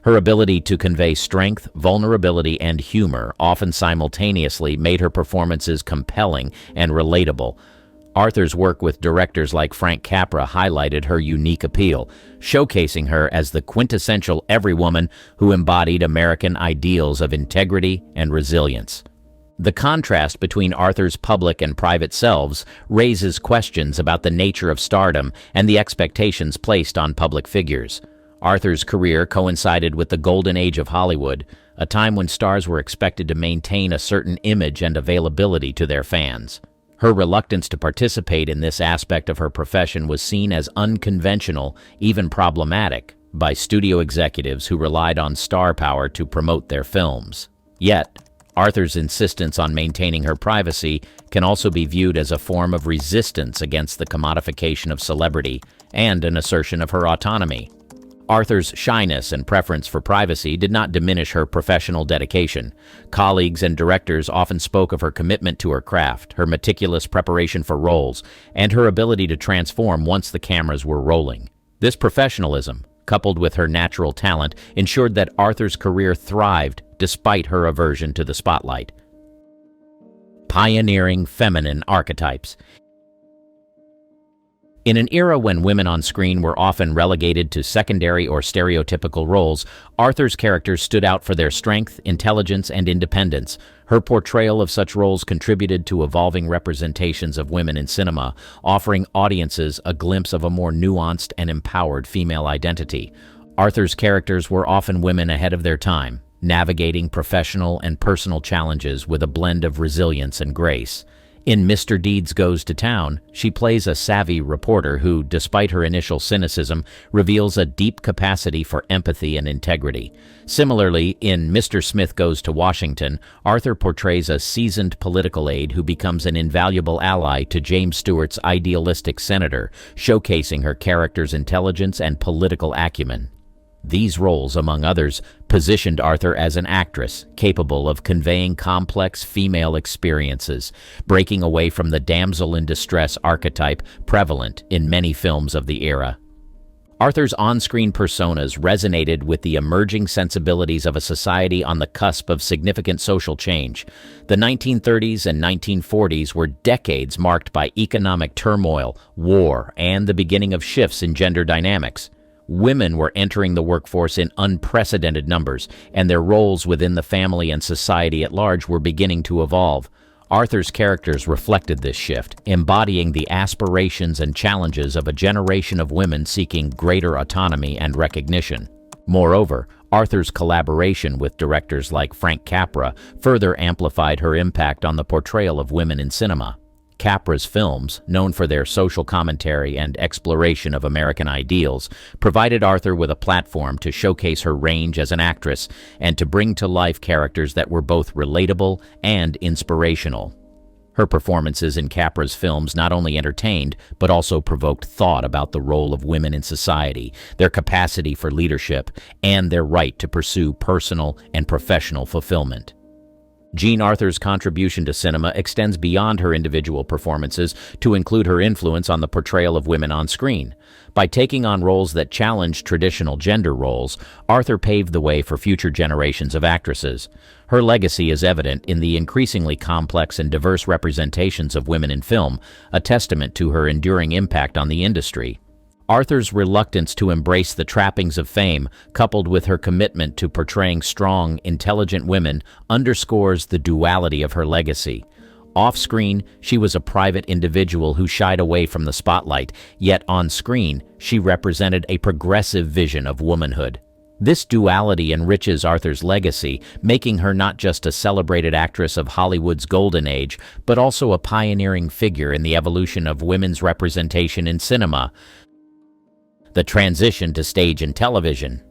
Her ability to convey strength, vulnerability, and humor, often simultaneously, made her performances compelling and relatable. Arthur's work with directors like Frank Capra highlighted her unique appeal, showcasing her as the quintessential everywoman who embodied American ideals of integrity and resilience. The contrast between Arthur's public and private selves raises questions about the nature of stardom and the expectations placed on public figures. Arthur's career coincided with the golden age of Hollywood, a time when stars were expected to maintain a certain image and availability to their fans. Her reluctance to participate in this aspect of her profession was seen as unconventional, even problematic, by studio executives who relied on star power to promote their films. Yet, Arthur's insistence on maintaining her privacy can also be viewed as a form of resistance against the commodification of celebrity and an assertion of her autonomy. Arthur's shyness and preference for privacy did not diminish her professional dedication. Colleagues and directors often spoke of her commitment to her craft, her meticulous preparation for roles, and her ability to transform once the cameras were rolling. This professionalism, coupled with her natural talent, ensured that Arthur's career thrived despite her aversion to the spotlight. Pioneering feminine archetypes. In an era when women on screen were often relegated to secondary or stereotypical roles, Arthur's characters stood out for their strength, intelligence, and independence. Her portrayal of such roles contributed to evolving representations of women in cinema, offering audiences a glimpse of a more nuanced and empowered female identity. Arthur's characters were often women ahead of their time, navigating professional and personal challenges with a blend of resilience and grace. In Mr. Deeds Goes to Town, she plays a savvy reporter who, despite her initial cynicism, reveals a deep capacity for empathy and integrity. Similarly, in Mr. Smith Goes to Washington, Arthur portrays a seasoned political aide who becomes an invaluable ally to James Stewart's idealistic senator, showcasing her character's intelligence and political acumen. These roles, among others, positioned Arthur as an actress capable of conveying complex female experiences, breaking away from the damsel in distress archetype prevalent in many films of the era. Arthur's on-screen personas resonated with the emerging sensibilities of a society on the cusp of significant social change. The 1930s and 1940s were decades marked by economic turmoil, war, and the beginning of shifts in gender dynamics. Women were entering the workforce in unprecedented numbers, and their roles within the family and society at large were beginning to evolve. Arthur's characters reflected this shift, embodying the aspirations and challenges of a generation of women seeking greater autonomy and recognition. Moreover, Arthur's collaboration with directors like Frank Capra further amplified her impact on the portrayal of women in cinema. Capra's films, known for their social commentary and exploration of American ideals, provided Arthur with a platform to showcase her range as an actress and to bring to life characters that were both relatable and inspirational. Her performances in Capra's films not only entertained, but also provoked thought about the role of women in society, their capacity for leadership, and their right to pursue personal and professional fulfillment. Jean Arthur's contribution to cinema extends beyond her individual performances to include her influence on the portrayal of women on screen. By taking on roles that challenged traditional gender roles, Arthur paved the way for future generations of actresses. Her legacy is evident in the increasingly complex and diverse representations of women in film, a testament to her enduring impact on the industry. Arthur's reluctance to embrace the trappings of fame, coupled with her commitment to portraying strong, intelligent women, underscores the duality of her legacy. Off-screen, she was a private individual who shied away from the spotlight, yet on-screen, she represented a progressive vision of womanhood. This duality enriches Arthur's legacy, making her not just a celebrated actress of Hollywood's golden age, but also a pioneering figure in the evolution of women's representation in cinema. The transition to stage and television.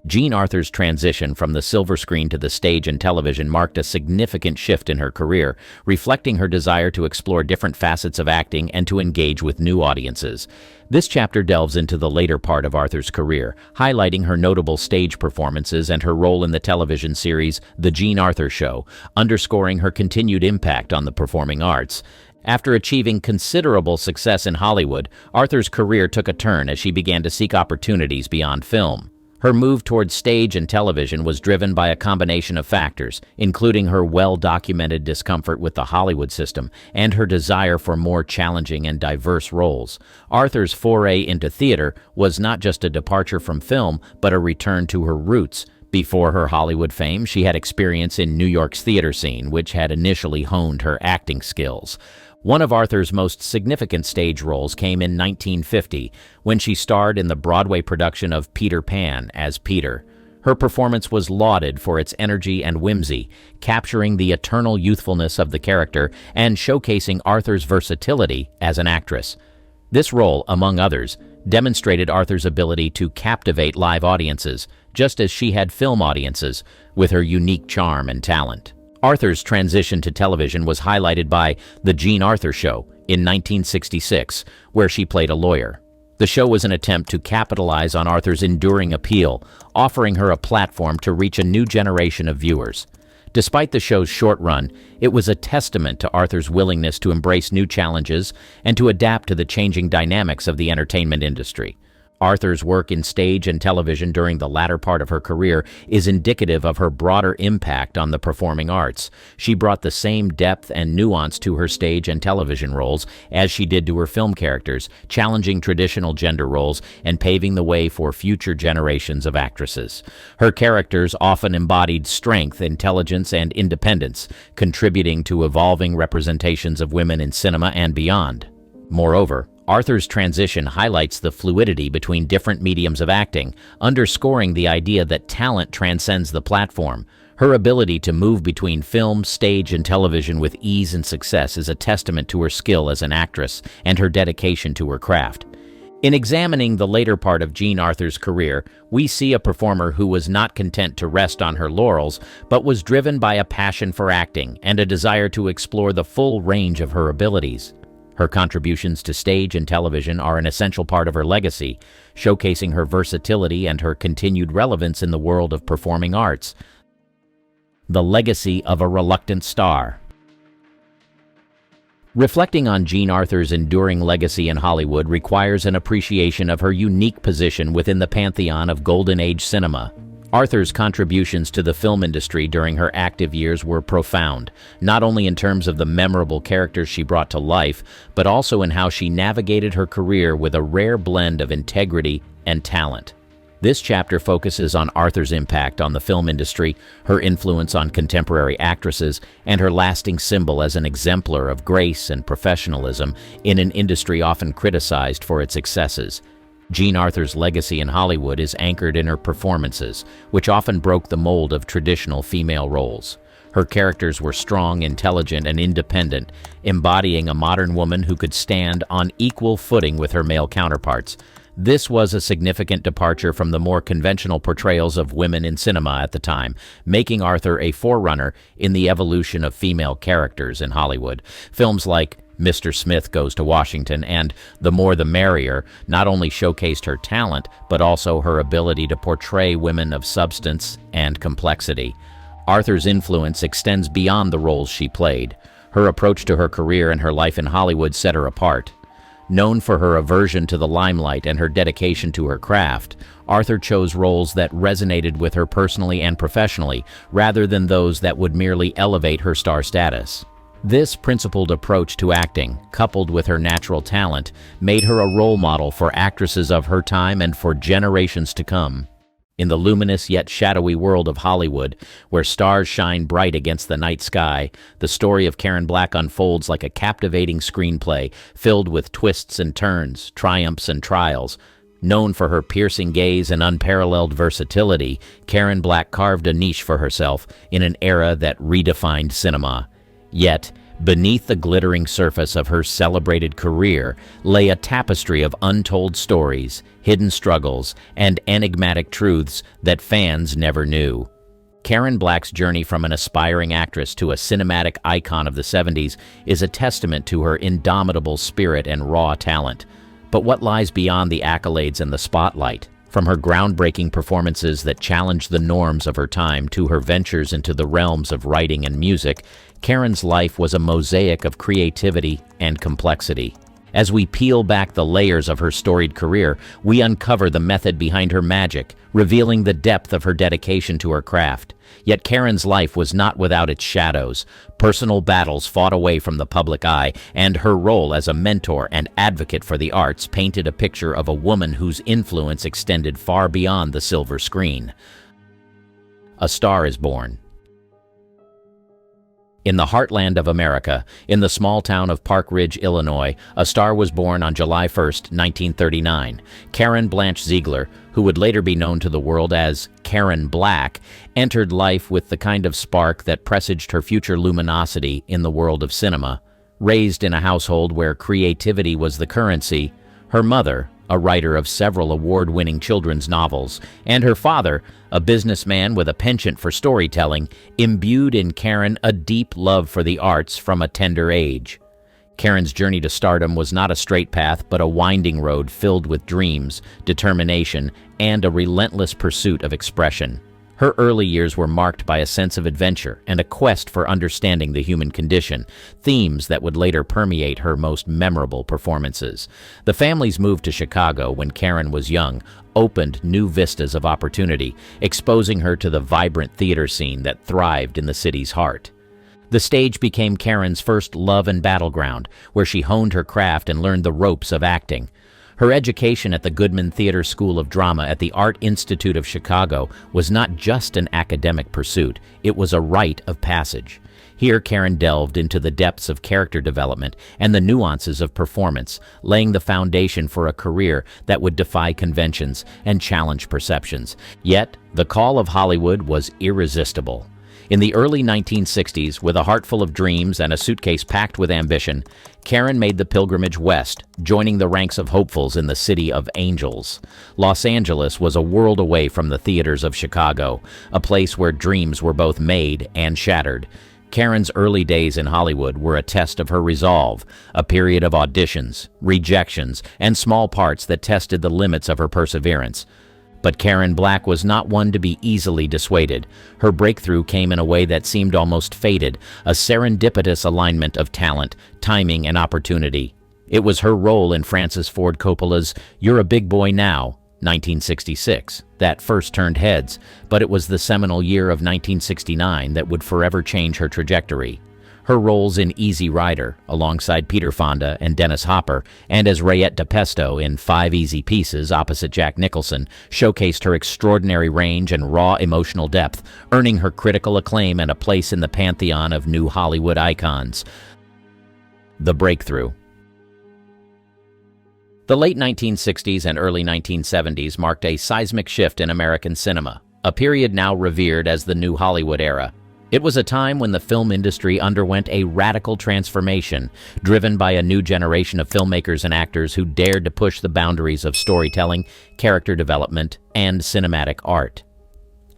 Jean Arthur's transition from the silver screen to the stage and television marked a significant shift in her career, reflecting her desire to explore different facets of acting and to engage with new audiences. This chapter delves into the later part of Arthur's career, highlighting her notable stage performances and her role in the television series The Jean Arthur Show, underscoring her continued impact on the performing arts. After achieving considerable success in Hollywood, Arthur's career took a turn as she began to seek opportunities beyond film. Her move towards stage and television was driven by a combination of factors, including her well-documented discomfort with the Hollywood system and her desire for more challenging and diverse roles. Arthur's foray into theater was not just a departure from film, but a return to her roots. Before her Hollywood fame, she had experience in New York's theater scene, which had initially honed her acting skills. One of Arthur's most significant stage roles came in 1950, when she starred in the Broadway production of Peter Pan as Peter. Her performance was lauded for its energy and whimsy, capturing the eternal youthfulness of the character and showcasing Arthur's versatility as an actress. This role, among others, demonstrated Arthur's ability to captivate live audiences, just as she had film audiences, with her unique charm and talent. Arthur's transition to television was highlighted by The Jean Arthur Show in 1966, where she played a lawyer. The show was an attempt to capitalize on Arthur's enduring appeal, offering her a platform to reach a new generation of viewers. Despite the show's short run, it was a testament to Arthur's willingness to embrace new challenges and to adapt to the changing dynamics of the entertainment industry. Arthur's work in stage and television during the latter part of her career is indicative of her broader impact on the performing arts. She brought the same depth and nuance to her stage and television roles as she did to her film characters, challenging traditional gender roles and paving the way for future generations of actresses. Her characters often embodied strength, intelligence, and independence, contributing to evolving representations of women in cinema and beyond. Moreover, Arthur's transition highlights the fluidity between different mediums of acting, underscoring the idea that talent transcends the platform. Her ability to move between film, stage, and television with ease and success is a testament to her skill as an actress and her dedication to her craft. In examining the later part of Jean Arthur's career, we see a performer who was not content to rest on her laurels, but was driven by a passion for acting and a desire to explore the full range of her abilities. Her contributions to stage and television are an essential part of her legacy, showcasing her versatility and her continued relevance in the world of performing arts. The legacy of a reluctant star. Reflecting on Jean Arthur's enduring legacy in Hollywood requires an appreciation of her unique position within the pantheon of Golden Age cinema. Arthur's contributions to the film industry during her active years were profound, not only in terms of the memorable characters she brought to life, but also in how she navigated her career with a rare blend of integrity and talent. This chapter focuses on Arthur's impact on the film industry, her influence on contemporary actresses, and her lasting symbol as an exemplar of grace and professionalism in an industry often criticized for its excesses. Jean Arthur's legacy in Hollywood is anchored in her performances, which often broke the mold of traditional female roles. Her characters were strong, intelligent, and independent, embodying a modern woman who could stand on equal footing with her male counterparts. This was a significant departure from the more conventional portrayals of women in cinema at the time, making Arthur a forerunner in the evolution of female characters in Hollywood. Films like Mr. Smith Goes to Washington and The More the Merrier not only showcased her talent, but also her ability to portray women of substance and complexity. Arthur's influence extends beyond the roles she played. Her approach to her career and her life in Hollywood set her apart. Known for her aversion to the limelight and her dedication to her craft, Arthur chose roles that resonated with her personally and professionally, rather than those that would merely elevate her star status. This principled approach to acting, coupled with her natural talent, made her a role model for actresses of her time and for generations to come. In the luminous yet shadowy world of Hollywood, where stars shine bright against the night sky, the story of Karen Black unfolds like a captivating screenplay filled with twists and turns, triumphs and trials. Known for her piercing gaze and unparalleled versatility, Karen Black carved a niche for herself in an era that redefined cinema. Yet, beneath the glittering surface of her celebrated career lay a tapestry of untold stories, hidden struggles, and enigmatic truths that fans never knew. Karen Black's journey from an aspiring actress to a cinematic icon of the 70s is a testament to her indomitable spirit and raw talent. But what lies beyond the accolades and the spotlight? From her groundbreaking performances that challenged the norms of her time to her ventures into the realms of writing and music, Karen's life was a mosaic of creativity and complexity. As we peel back the layers of her storied career, we uncover the method behind her magic, revealing the depth of her dedication to her craft. Yet Karen's life was not without its shadows. Personal battles fought away from the public eye, and her role as a mentor and advocate for the arts painted a picture of a woman whose influence extended far beyond the silver screen. A Star is Born. In the heartland of America, in the small town of Park Ridge, Illinois, a star was born on July 1, 1939. Karen Blanche Ziegler, who would later be known to the world as Karen Black, entered life with the kind of spark that presaged her future luminosity in the world of cinema. Raised in a household where creativity was the currency, her mother, a writer of several award-winning children's novels, and her father, a businessman with a penchant for storytelling, imbued in Karen a deep love for the arts from a tender age. Karen's journey to stardom was not a straight path, but a winding road filled with dreams, determination, and a relentless pursuit of expression. Her early years were marked by a sense of adventure and a quest for understanding the human condition, themes that would later permeate her most memorable performances. The family's move to Chicago when Karen was young opened new vistas of opportunity, exposing her to the vibrant theater scene that thrived in the city's heart. The stage became Karen's first love and battleground, where she honed her craft and learned the ropes of acting. Her education at the Goodman Theater School of Drama at the Art Institute of Chicago was not just an academic pursuit, it was a rite of passage. Here, Karen delved into the depths of character development and the nuances of performance, laying the foundation for a career that would defy conventions and challenge perceptions. Yet, the call of Hollywood was irresistible. In the early 1960s, with a heart full of dreams and a suitcase packed with ambition, Karen made the pilgrimage west, joining the ranks of hopefuls in the city of angels. Los Angeles was a world away from the theaters of Chicago, a place where dreams were both made and shattered. Karen's early days in Hollywood were a test of her resolve, a period of auditions, rejections, and small parts that tested the limits of her perseverance. But Karen Black was not one to be easily dissuaded. Her breakthrough came in a way that seemed almost fated, a serendipitous alignment of talent, timing, and opportunity. It was her role in Francis Ford Coppola's You're a Big Boy Now, 1966, that first turned heads, but it was the seminal year of 1969 that would forever change her trajectory. Her roles in Easy Rider, alongside Peter Fonda and Dennis Hopper, and as Rayette DePesto in 5 Easy Pieces opposite Jack Nicholson, showcased her extraordinary range and raw emotional depth, earning her critical acclaim and a place in the pantheon of new Hollywood icons. The breakthrough. The late 1960s and early 1970s marked a seismic shift in American cinema, a period now revered as the New Hollywood era. It was a time when the film industry underwent a radical transformation, driven by a new generation of filmmakers and actors who dared to push the boundaries of storytelling, character development, and cinematic art.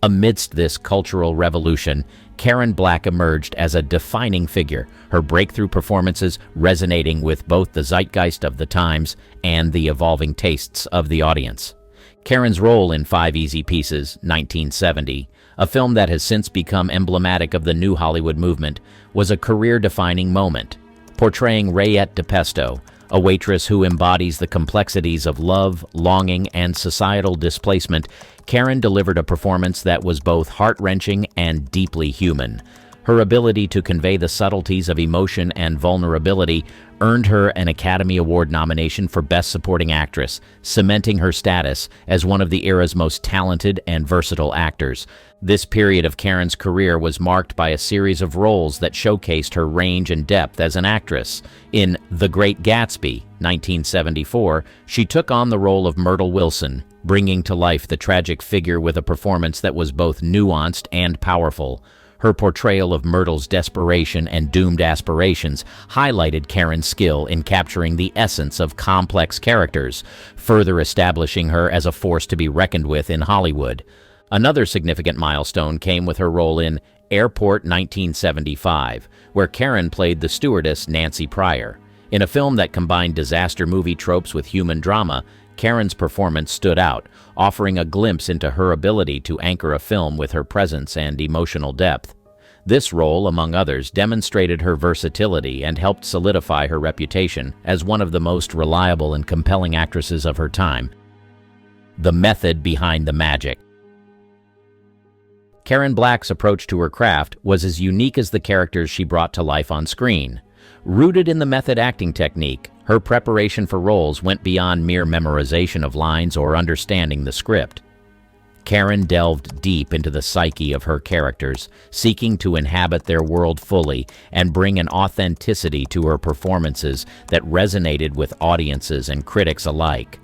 Amidst this cultural revolution, Karen Black emerged as a defining figure, her breakthrough performances resonating with both the zeitgeist of the times and the evolving tastes of the audience. Karen's role in 5 Easy Pieces, 1970, a film that has since become emblematic of the New Hollywood movement, was a career-defining moment. Portraying Rayette DePesto, a waitress who embodies the complexities of love, longing, and societal displacement, Karen delivered a performance that was both heart-wrenching and deeply human. Her ability to convey the subtleties of emotion and vulnerability earned her an Academy Award nomination for Best Supporting Actress, cementing her status as one of the era's most talented and versatile actors. This period of Karen's career was marked by a series of roles that showcased her range and depth as an actress. In The Great Gatsby, 1974, she took on the role of Myrtle Wilson, bringing to life the tragic figure with a performance that was both nuanced and powerful. Her portrayal of Myrtle's desperation and doomed aspirations highlighted Karen's skill in capturing the essence of complex characters, further establishing her as a force to be reckoned with in Hollywood. Another significant milestone came with her role in Airport 1975, where Karen played the stewardess Nancy Pryor. In a film that combined disaster movie tropes with human drama, Karen's performance stood out, offering a glimpse into her ability to anchor a film with her presence and emotional depth. This role, among others, demonstrated her versatility and helped solidify her reputation as one of the most reliable and compelling actresses of her time. The method behind the magic. Karen Black's approach to her craft was as unique as the characters she brought to life on screen. Rooted in the method acting technique, her preparation for roles went beyond mere memorization of lines or understanding the script. Karen delved deep into the psyche of her characters, seeking to inhabit their world fully and bring an authenticity to her performances that resonated with audiences and critics alike.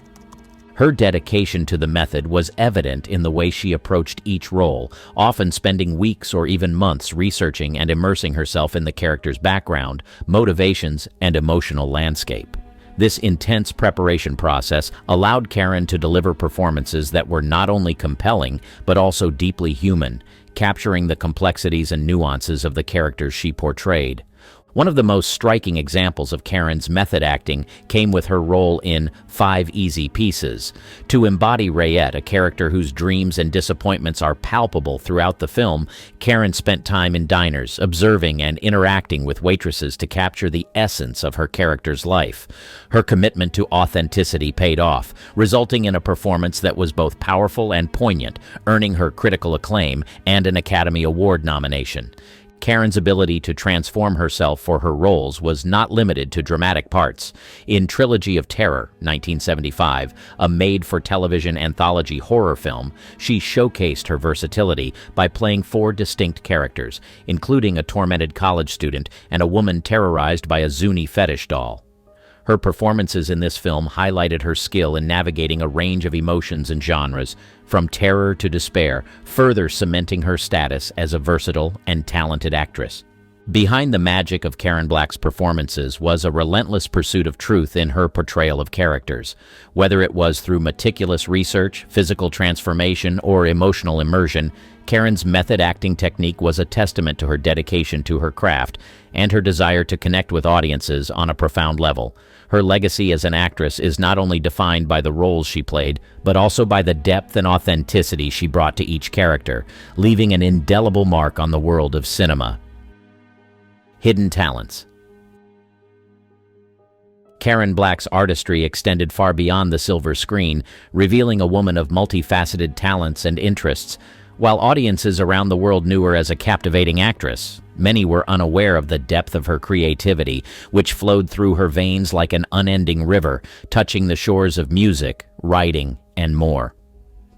Her dedication to the method was evident in the way she approached each role, often spending weeks or even months researching and immersing herself in the character's background, motivations, and emotional landscape. This intense preparation process allowed Karen to deliver performances that were not only compelling, but also deeply human, capturing the complexities and nuances of the characters she portrayed. One of the most striking examples of Karen's method acting came with her role in 5 Easy Pieces. To embody Rayette, a character whose dreams and disappointments are palpable throughout the film, Karen spent time in diners, observing and interacting with waitresses to capture the essence of her character's life. Her commitment to authenticity paid off, resulting in a performance that was both powerful and poignant, earning her critical acclaim and an Academy Award nomination. Karen's ability to transform herself for her roles was not limited to dramatic parts. In Trilogy of Terror, 1975, a made-for-television anthology horror film, she showcased her versatility by playing 4 distinct characters, including a tormented college student and a woman terrorized by a Zuni fetish doll. Her performances in this film highlighted her skill in navigating a range of emotions and genres, from terror to despair, further cementing her status as a versatile and talented actress. Behind the magic of Karen Black's performances was a relentless pursuit of truth in her portrayal of characters. Whether it was through meticulous research, physical transformation, or emotional immersion, Karen's method acting technique was a testament to her dedication to her craft and her desire to connect with audiences on a profound level. Her legacy as an actress is not only defined by the roles she played, but also by the depth and authenticity she brought to each character, leaving an indelible mark on the world of cinema. Hidden talents. Karen Black's artistry extended far beyond the silver screen, revealing a woman of multifaceted talents and interests. While audiences around the world knew her as a captivating actress, many were unaware of the depth of her creativity, which flowed through her veins like an unending river, touching the shores of music, writing, and more.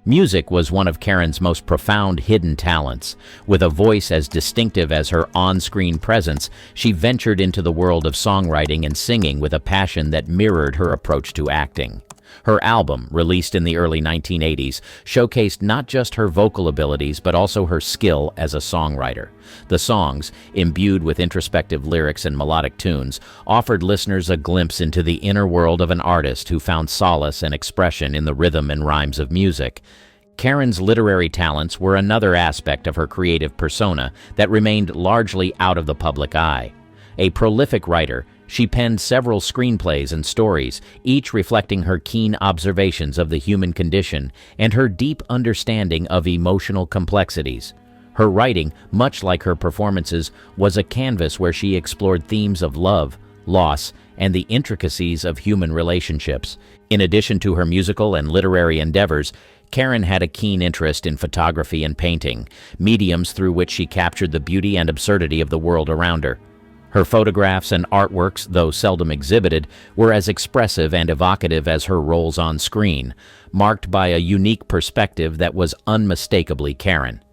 Music was one of Karen's most profound hidden talents. With a voice as distinctive as her on-screen presence, she ventured into the world of songwriting and singing with a passion that mirrored her approach to acting. Her album, released in the early 1980s, showcased not just her vocal abilities but also her skill as a songwriter. The songs, imbued with introspective lyrics and melodic tunes, offered listeners a glimpse into the inner world of an artist who found solace and expression in the rhythm and rhymes of music. Karen's literary talents were another aspect of her creative persona that remained largely out of the public eye. A prolific writer, she penned several screenplays and stories, each reflecting her keen observations of the human condition and her deep understanding of emotional complexities. Her writing, much like her performances, was a canvas where she explored themes of love, loss, and the intricacies of human relationships. In addition to her musical and literary endeavors, Karen had a keen interest in photography and painting, mediums through which she captured the beauty and absurdity of the world around her. Her photographs and artworks, though seldom exhibited, were as expressive and evocative as her roles on screen, marked by a unique perspective that was unmistakably Karen.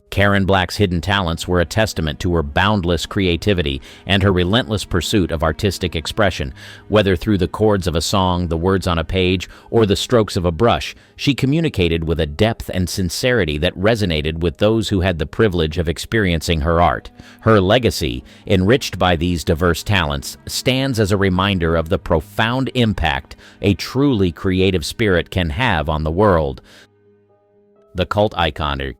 Karen Black's hidden talents were a testament to her boundless creativity and her relentless pursuit of artistic expression. Whether through the chords of a song, the words on a page, or the strokes of a brush, she communicated with a depth and sincerity that resonated with those who had the privilege of experiencing her art. Her legacy, enriched by these diverse talents, stands as a reminder of the profound impact a truly creative spirit can have on the world. The cult icon.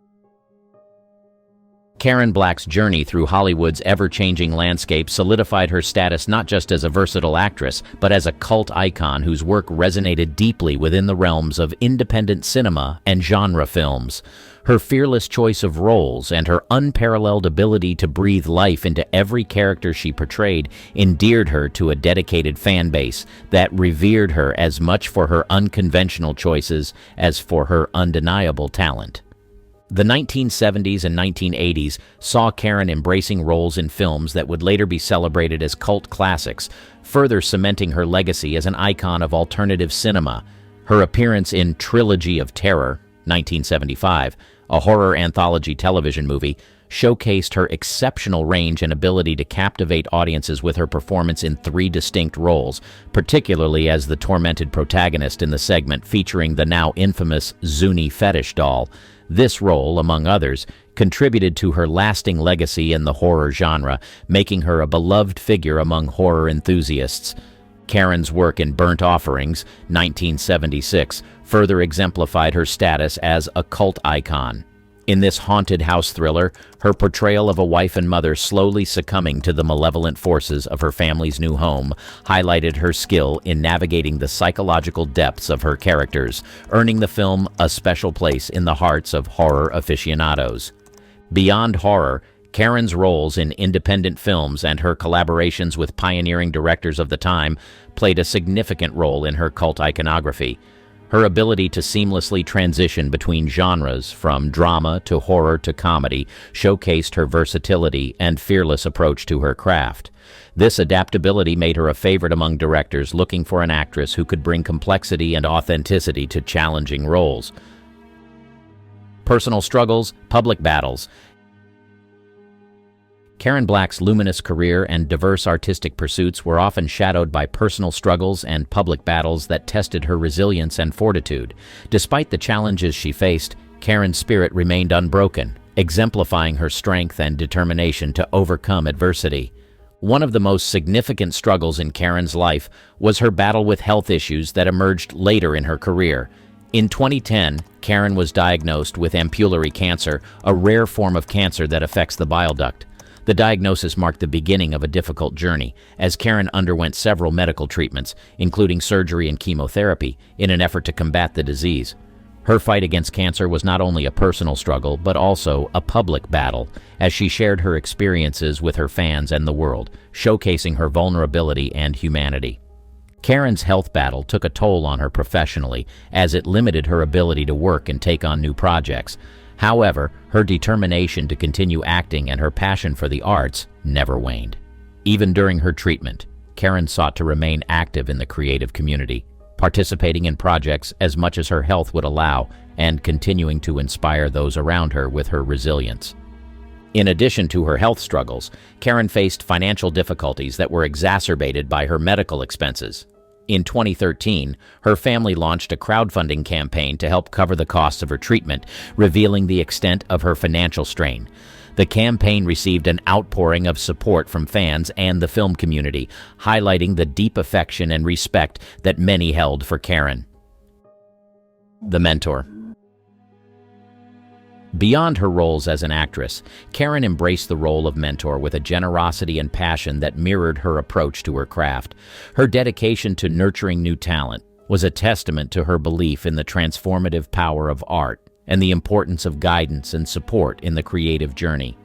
Karen Black's journey through Hollywood's ever-changing landscape solidified her status not just as a versatile actress, but as a cult icon whose work resonated deeply within the realms of independent cinema and genre films. Her fearless choice of roles and her unparalleled ability to breathe life into every character she portrayed endeared her to a dedicated fan base that revered her as much for her unconventional choices as for her undeniable talent. The 1970s and 1980s saw Karen embracing roles in films that would later be celebrated as cult classics, further cementing her legacy as an icon of alternative cinema. Her appearance in Trilogy of Terror, 1975, a horror anthology television movie, showcased her exceptional range and ability to captivate audiences with her performance in 3 distinct roles, particularly as the tormented protagonist in the segment featuring the now infamous Zuni fetish doll. This role, among others, contributed to her lasting legacy in the horror genre, making her a beloved figure among horror enthusiasts. Karen's work in Burnt Offerings, 1976, further exemplified her status as a cult icon. In this haunted house thriller, her portrayal of a wife and mother slowly succumbing to the malevolent forces of her family's new home highlighted her skill in navigating the psychological depths of her characters, earning the film a special place in the hearts of horror aficionados. Beyond horror, Karen's roles in independent films and her collaborations with pioneering directors of the time played a significant role in her cult iconography. Her ability to seamlessly transition between genres, from drama to horror to comedy, showcased her versatility and fearless approach to her craft. This adaptability made her a favorite among directors looking for an actress who could bring complexity and authenticity to challenging roles. Personal struggles, public battles. Karen Black's luminous career and diverse artistic pursuits were often shadowed by personal struggles and public battles that tested her resilience and fortitude. Despite the challenges she faced, Karen's spirit remained unbroken. exemplifying her strength and determination to overcome adversity. One of the most significant struggles in Karen's life was her battle with health issues that emerged later in her career. In 2010, Karen was diagnosed with ampullary cancer, a rare form of cancer that affects the bile duct. The diagnosis marked the beginning of a difficult journey, as Karen underwent several medical treatments, including surgery and chemotherapy, in an effort to combat the disease. Her fight against cancer was not only a personal struggle, but also a public battle, as she shared her experiences with her fans and the world, showcasing her vulnerability and humanity. Karen's health battle took a toll on her professionally, as it limited her ability to work and take on new projects. However, her determination to continue acting and her passion for the arts never waned. Even during her treatment, Karen sought to remain active in the creative community, participating in projects as much as her health would allow and continuing to inspire those around her with her resilience. In addition to her health struggles, Karen faced financial difficulties that were exacerbated by her medical expenses. In 2013, her family launched a crowdfunding campaign to help cover the costs of her treatment, revealing the extent of her financial strain. The campaign received an outpouring of support from fans and the film community, highlighting the deep affection and respect that many held for Karen. The mentor. Beyond her roles as an actress, Karen embraced the role of mentor with a generosity and passion that mirrored her approach to her craft. Her dedication to nurturing new talent was a testament to her belief in the transformative power of art and the importance of guidance and support in the creative journey.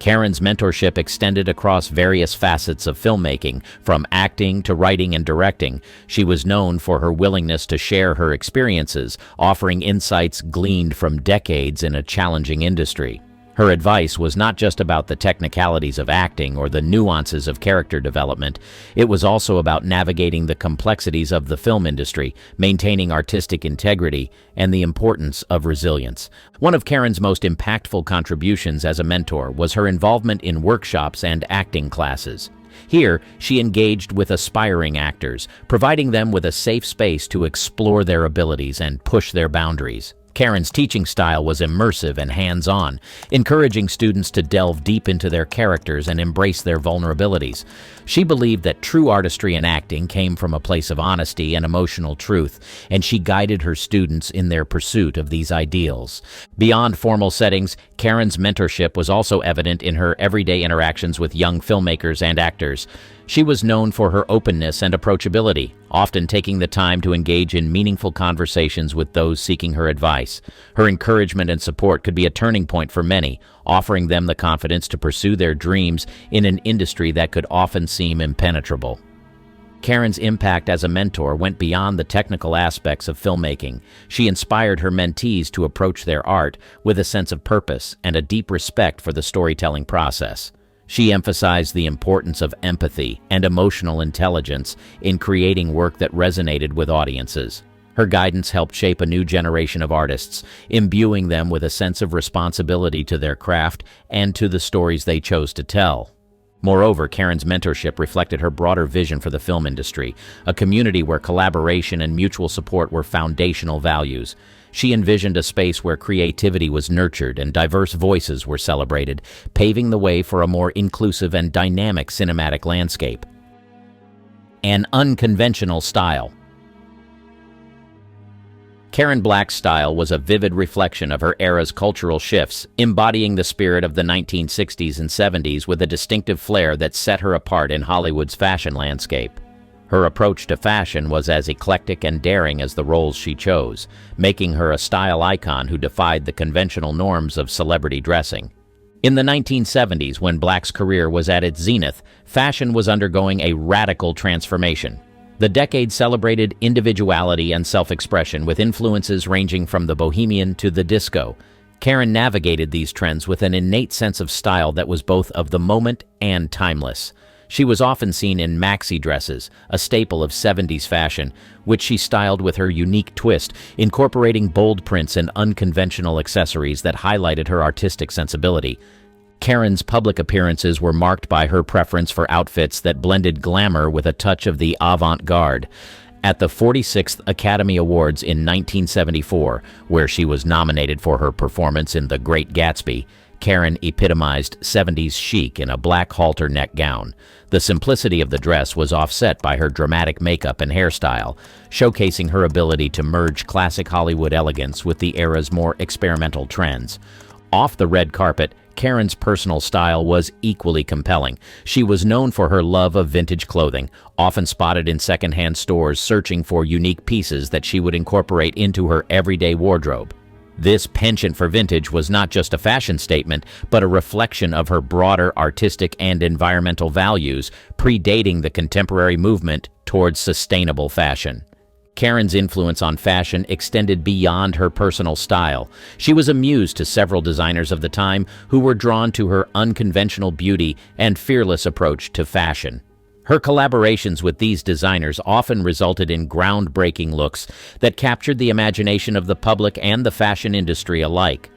Karen's mentorship extended across various facets of filmmaking, from acting to writing and directing. She was known for her willingness to share her experiences, offering insights gleaned from decades in a challenging industry. Her advice was not just about the technicalities of acting or the nuances of character development. It was also about navigating the complexities of the film industry, maintaining artistic integrity, and the importance of resilience. One of Karen's most impactful contributions as a mentor was her involvement in workshops and acting classes. Here, she engaged with aspiring actors, providing them with a safe space to explore their abilities and push their boundaries. Karen's teaching style was immersive and hands-on, encouraging students to delve deep into their characters and embrace their vulnerabilities. She believed that true artistry in acting came from a place of honesty and emotional truth, and she guided her students in their pursuit of these ideals. Beyond formal settings, Karen's mentorship was also evident in her everyday interactions with young filmmakers and actors. She was known for her openness and approachability, often taking the time to engage in meaningful conversations with those seeking her advice. Her encouragement and support could be a turning point for many, offering them the confidence to pursue their dreams in an industry that could often seem impenetrable. Karen's impact as a mentor went beyond the technical aspects of filmmaking. She inspired her mentees to approach their art with a sense of purpose and a deep respect for the storytelling process. She emphasized the importance of empathy and emotional intelligence in creating work that resonated with audiences. Her guidance helped shape a new generation of artists, imbuing them with a sense of responsibility to their craft and to the stories they chose to tell. Moreover, Karen's mentorship reflected her broader vision for the film industry, a community where collaboration and mutual support were foundational values. She envisioned a space where creativity was nurtured and diverse voices were celebrated, paving the way for a more inclusive and dynamic cinematic landscape. An unconventional style. Karen Black's style was a vivid reflection of her era's cultural shifts, embodying the spirit of the 1960s and 70s with a distinctive flair that set her apart in Hollywood's fashion landscape. Her approach to fashion was as eclectic and daring as the roles she chose, making her a style icon who defied the conventional norms of celebrity dressing. In the 1970s, when Black's career was at its zenith, fashion was undergoing a radical transformation. The decade celebrated individuality and self-expression with influences ranging from the bohemian to the disco. Karen navigated these trends with an innate sense of style that was both of the moment and timeless. She was often seen in maxi dresses, a staple of 70s fashion, which she styled with her unique twist, incorporating bold prints and unconventional accessories that highlighted her artistic sensibility. Karen's public appearances were marked by her preference for outfits that blended glamour with a touch of the avant-garde. At the 46th Academy Awards in 1974, where she was nominated for her performance in The Great Gatsby, Karen epitomized 70s chic in a black halter neck gown. The simplicity of the dress was offset by her dramatic makeup and hairstyle, showcasing her ability to merge classic Hollywood elegance with the era's more experimental trends. Off the red carpet, Karen's personal style was equally compelling. She was known for her love of vintage clothing, often spotted in secondhand stores searching for unique pieces that she would incorporate into her everyday wardrobe. This penchant for vintage was not just a fashion statement, but a reflection of her broader artistic and environmental values, predating the contemporary movement towards sustainable fashion. Karen's influence on fashion extended beyond her personal style. She was a muse to several designers of the time who were drawn to her unconventional beauty and fearless approach to fashion. Her collaborations with these designers often resulted in groundbreaking looks that captured the imagination of the public and the fashion industry alike.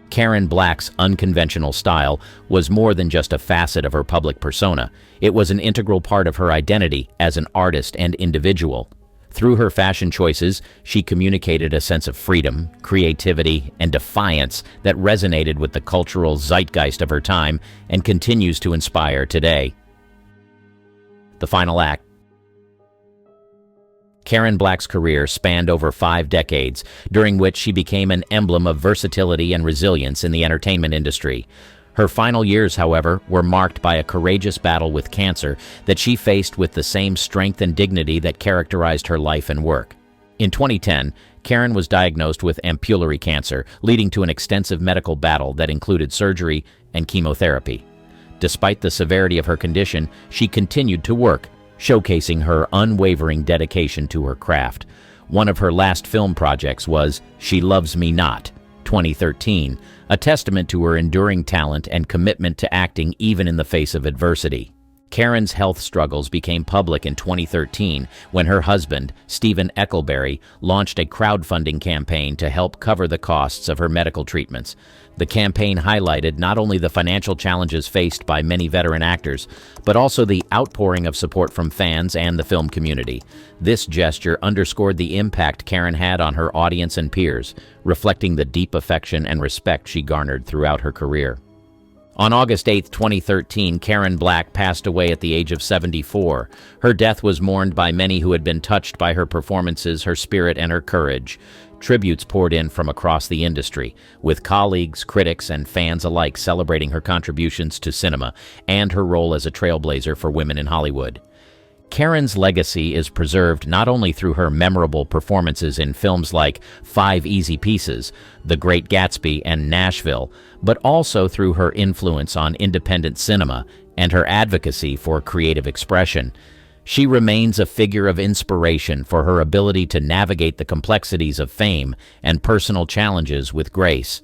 Karen Black's unconventional style was more than just a facet of her public persona. It was an integral part of her identity as an artist and individual. Through her fashion choices, she communicated a sense of freedom, creativity, and defiance that resonated with the cultural zeitgeist of her time and continues to inspire today. The final act. Karen Black's career spanned over 5 decades, during which she became an emblem of versatility and resilience in the entertainment industry. Her final years, however, were marked by a courageous battle with cancer that she faced with the same strength and dignity that characterized her life and work. In 2010, Karen was diagnosed with ampullary cancer, leading to an extensive medical battle that included surgery and chemotherapy. Despite the severity of her condition, she continued to work, showcasing her unwavering dedication to her craft. One of her last film projects was She Loves Me Not, 2013, a testament to her enduring talent and commitment to acting even in the face of adversity. Karen's health struggles became public in 2013 when her husband, Stephen Eckelberry, launched a crowdfunding campaign to help cover the costs of her medical treatments. The campaign highlighted not only the financial challenges faced by many veteran actors, but also the outpouring of support from fans and the film community. This gesture underscored the impact Karen had on her audience and peers, reflecting the deep affection and respect she garnered throughout her career. On August 8, 2013, Karen Black passed away at the age of 74. Her death was mourned by many who had been touched by her performances, her spirit, and her courage. Tributes poured in from across the industry, with colleagues, critics, and fans alike celebrating her contributions to cinema and her role as a trailblazer for women in Hollywood. Karen's legacy is preserved not only through her memorable performances in films like 5 Easy Pieces, The Great Gatsby, and Nashville, but also through her influence on independent cinema and her advocacy for creative expression. She remains a figure of inspiration for her ability to navigate the complexities of fame and personal challenges with grace.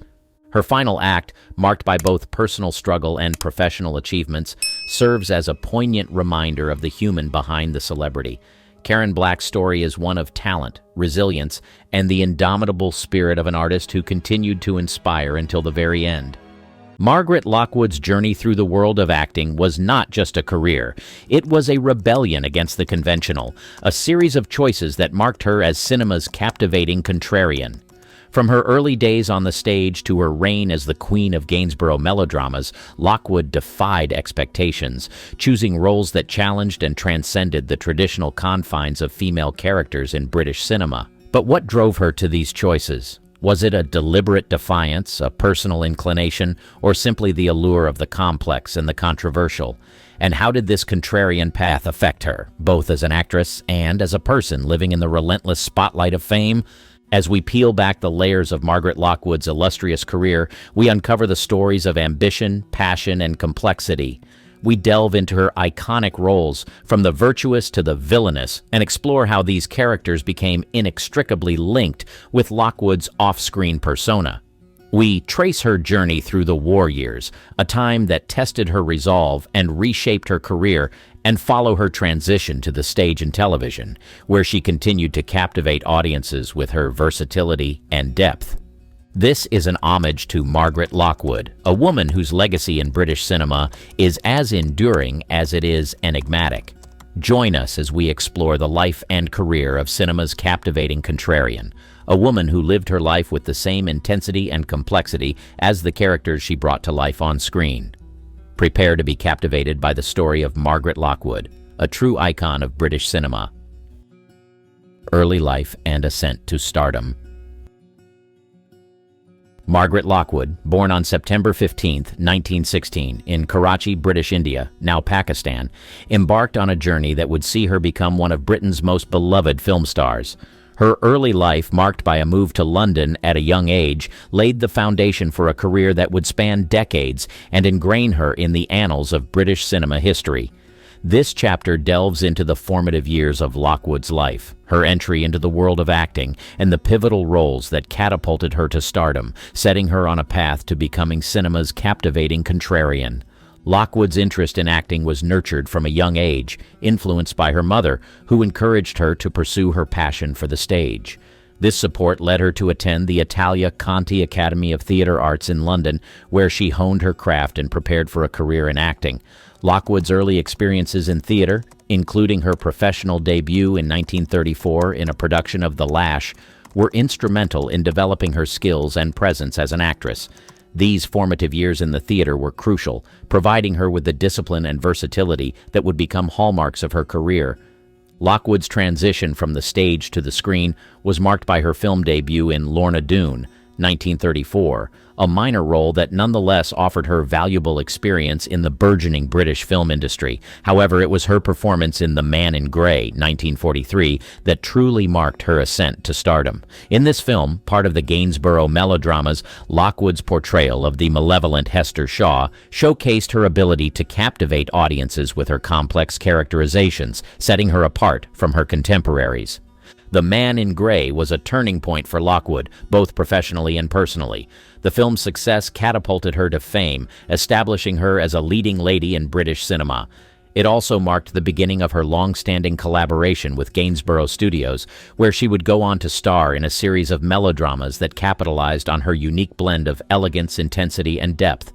Her final act, marked by both personal struggle and professional achievements, serves as a poignant reminder of the human behind the celebrity. Karen Black's story is one of talent, resilience, and the indomitable spirit of an artist who continued to inspire until the very end. Margaret Lockwood's journey through the world of acting was not just a career. It was a rebellion against the conventional, a series of choices that marked her as cinema's captivating contrarian. From her early days on the stage to her reign as the queen of Gainsborough melodramas, Lockwood defied expectations, choosing roles that challenged and transcended the traditional confines of female characters in British cinema. But what drove her to these choices? Was it a deliberate defiance, a personal inclination, or simply the allure of the complex and the controversial? And how did this contrarian path affect her, both as an actress and as a person living in the relentless spotlight of fame? As we peel back the layers of Margaret Lockwood's illustrious career, we uncover the stories of ambition, passion, and complexity. We delve into her iconic roles, from the virtuous to the villainous, and explore how these characters became inextricably linked with Lockwood's off-screen persona. We trace her journey through the war years, a time that tested her resolve and reshaped her career, and follow her transition to the stage and television, where she continued to captivate audiences with her versatility and depth. This is an homage to Margaret Lockwood, a woman whose legacy in British cinema is as enduring as it is enigmatic. Join us as we explore the life and career of cinema's captivating contrarian, a woman who lived her life with the same intensity and complexity as the characters she brought to life on screen. Prepare to be captivated by the story of Margaret Lockwood, a true icon of British cinema. Early life and ascent to stardom. Margaret Lockwood, born on September 15, 1916, in Karachi, British India, now Pakistan, embarked on a journey that would see her become one of Britain's most beloved film stars. Her early life, marked by a move to London at a young age, laid the foundation for a career that would span decades and ingrain her in the annals of British cinema history. This chapter delves into the formative years of Lockwood's life, her entry into the world of acting, and the pivotal roles that catapulted her to stardom, setting her on a path to becoming cinema's captivating contrarian. Lockwood's interest in acting was nurtured from a young age, influenced by her mother, who encouraged her to pursue her passion for the stage. This support led her to attend the Italia Conti Academy of Theatre Arts in London, where she honed her craft and prepared for a career in acting. Lockwood's early experiences in theater, including her professional debut in 1934 in a production of The Lash, were instrumental in developing her skills and presence as an actress. These formative years in the theater were crucial, providing her with the discipline and versatility that would become hallmarks of her career. Lockwood's transition from the stage to the screen was marked by her film debut in Lorna Doone, 1934, a minor role that nonetheless offered her valuable experience in the burgeoning British film industry. However, it was her performance in The Man in Grey, 1943, that truly marked her ascent to stardom. In this film, part of the Gainsborough melodramas, Lockwood's portrayal of the malevolent Hester Shaw showcased her ability to captivate audiences with her complex characterizations, setting her apart from her contemporaries. The Man in Grey was a turning point for Lockwood, both professionally and personally. The film's success catapulted her to fame, establishing her as a leading lady in British cinema. It also marked the beginning of her long-standing collaboration with Gainsborough Studios, where she would go on to star in a series of melodramas that capitalized on her unique blend of elegance, intensity, and depth.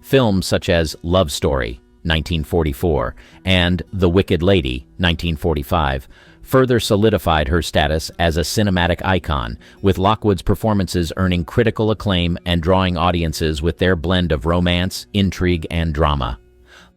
Films such as Love Story, 1944, and The Wicked Lady, 1945, further solidified her status as a cinematic icon, with Lockwood's performances earning critical acclaim and drawing audiences with their blend of romance, intrigue, and drama.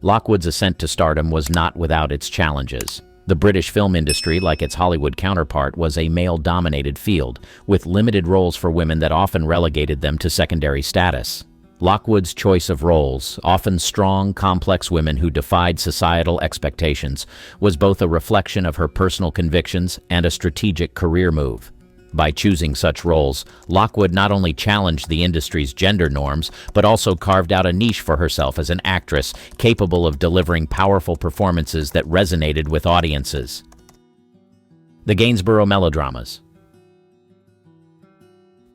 Lockwood's ascent to stardom was not without its challenges. The British film industry, like its Hollywood counterpart, was a male-dominated field, with limited roles for women that often relegated them to secondary status. Lockwood's choice of roles, often strong, complex women who defied societal expectations, was both a reflection of her personal convictions and a strategic career move. By choosing such roles, Lockwood not only challenged the industry's gender norms, but also carved out a niche for herself as an actress capable of delivering powerful performances that resonated with audiences. The Gainsborough melodramas.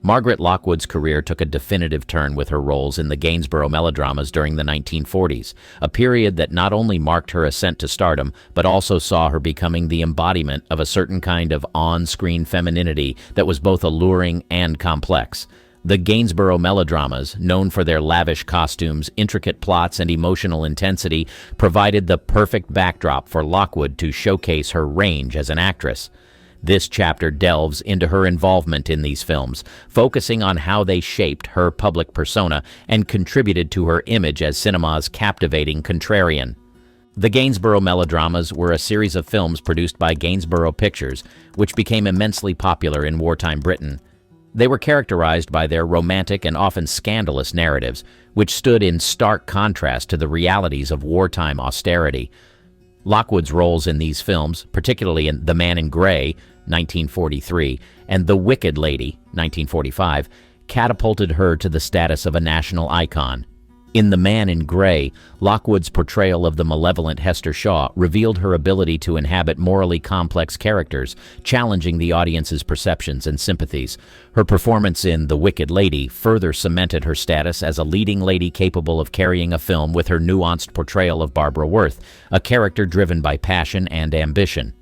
Margaret Lockwood's career took a definitive turn with her roles in the Gainsborough melodramas during the 1940s, a period that not only marked her ascent to stardom, but also saw her becoming the embodiment of a certain kind of on-screen femininity that was both alluring and complex. The Gainsborough melodramas, known for their lavish costumes, intricate plots, and emotional intensity, provided the perfect backdrop for Lockwood to showcase her range as an actress. This chapter delves into her involvement in these films, focusing on how they shaped her public persona and contributed to her image as cinema's captivating contrarian. The Gainsborough melodramas were a series of films produced by Gainsborough Pictures, which became immensely popular in wartime Britain. They were characterized by their romantic and often scandalous narratives, which stood in stark contrast to the realities of wartime austerity. Lockwood's roles in these films, particularly in The Man in Grey, 1943, and The Wicked Lady, 1945, catapulted her to the status of a national icon. In The Man in Grey, Lockwood's portrayal of the malevolent Hester Shaw revealed her ability to inhabit morally complex characters, challenging the audience's perceptions and sympathies. Her performance in The Wicked Lady further cemented her status as a leading lady capable of carrying a film with her nuanced portrayal of Barbara Worth, a character driven by passion and ambition.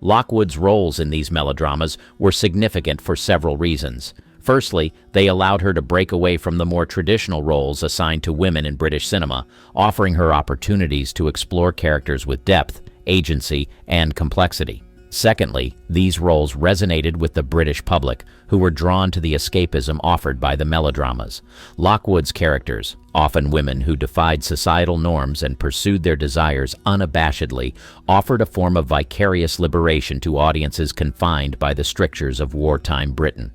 Lockwood's roles in these melodramas were significant for several reasons. Firstly, they allowed her to break away from the more traditional roles assigned to women in British cinema, offering her opportunities to explore characters with depth, agency, and complexity. Secondly, these roles resonated with the British public, who were drawn to the escapism offered by the melodramas. Lockwood's characters, often women who defied societal norms and pursued their desires unabashedly, offered a form of vicarious liberation to audiences confined by the strictures of wartime Britain.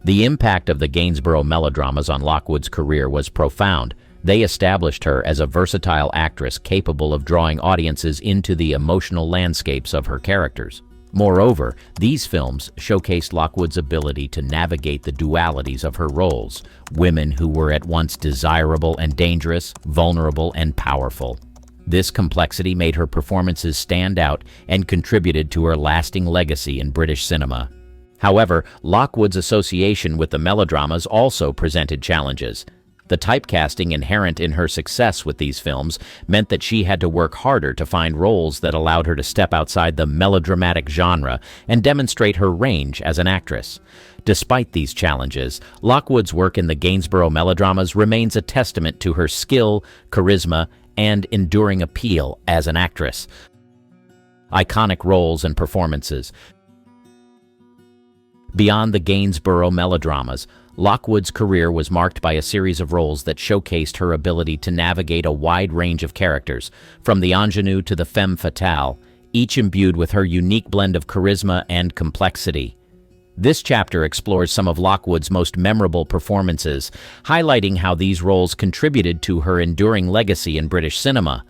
The impact of the Gainsborough melodramas on Lockwood's career was profound. They established her as a versatile actress capable of drawing audiences into the emotional landscapes of her characters. Moreover, these films showcased Lockwood's ability to navigate the dualities of her roles, women who were at once desirable and dangerous, vulnerable and powerful. This complexity made her performances stand out and contributed to her lasting legacy in British cinema. However, Lockwood's association with the melodramas also presented challenges. The typecasting inherent in her success with these films meant that she had to work harder to find roles that allowed her to step outside the melodramatic genre and demonstrate her range as an actress. Despite these challenges, Lockwood's work in the Gainsborough melodramas remains a testament to her skill, charisma, and enduring appeal as an actress. Iconic roles and performances. Beyond the Gainsborough melodramas, Lockwood's career was marked by a series of roles that showcased her ability to navigate a wide range of characters, from the ingenue to the femme fatale, each imbued with her unique blend of charisma and complexity. This chapter explores some of Lockwood's most memorable performances, highlighting how these roles contributed to her enduring legacy in British cinema.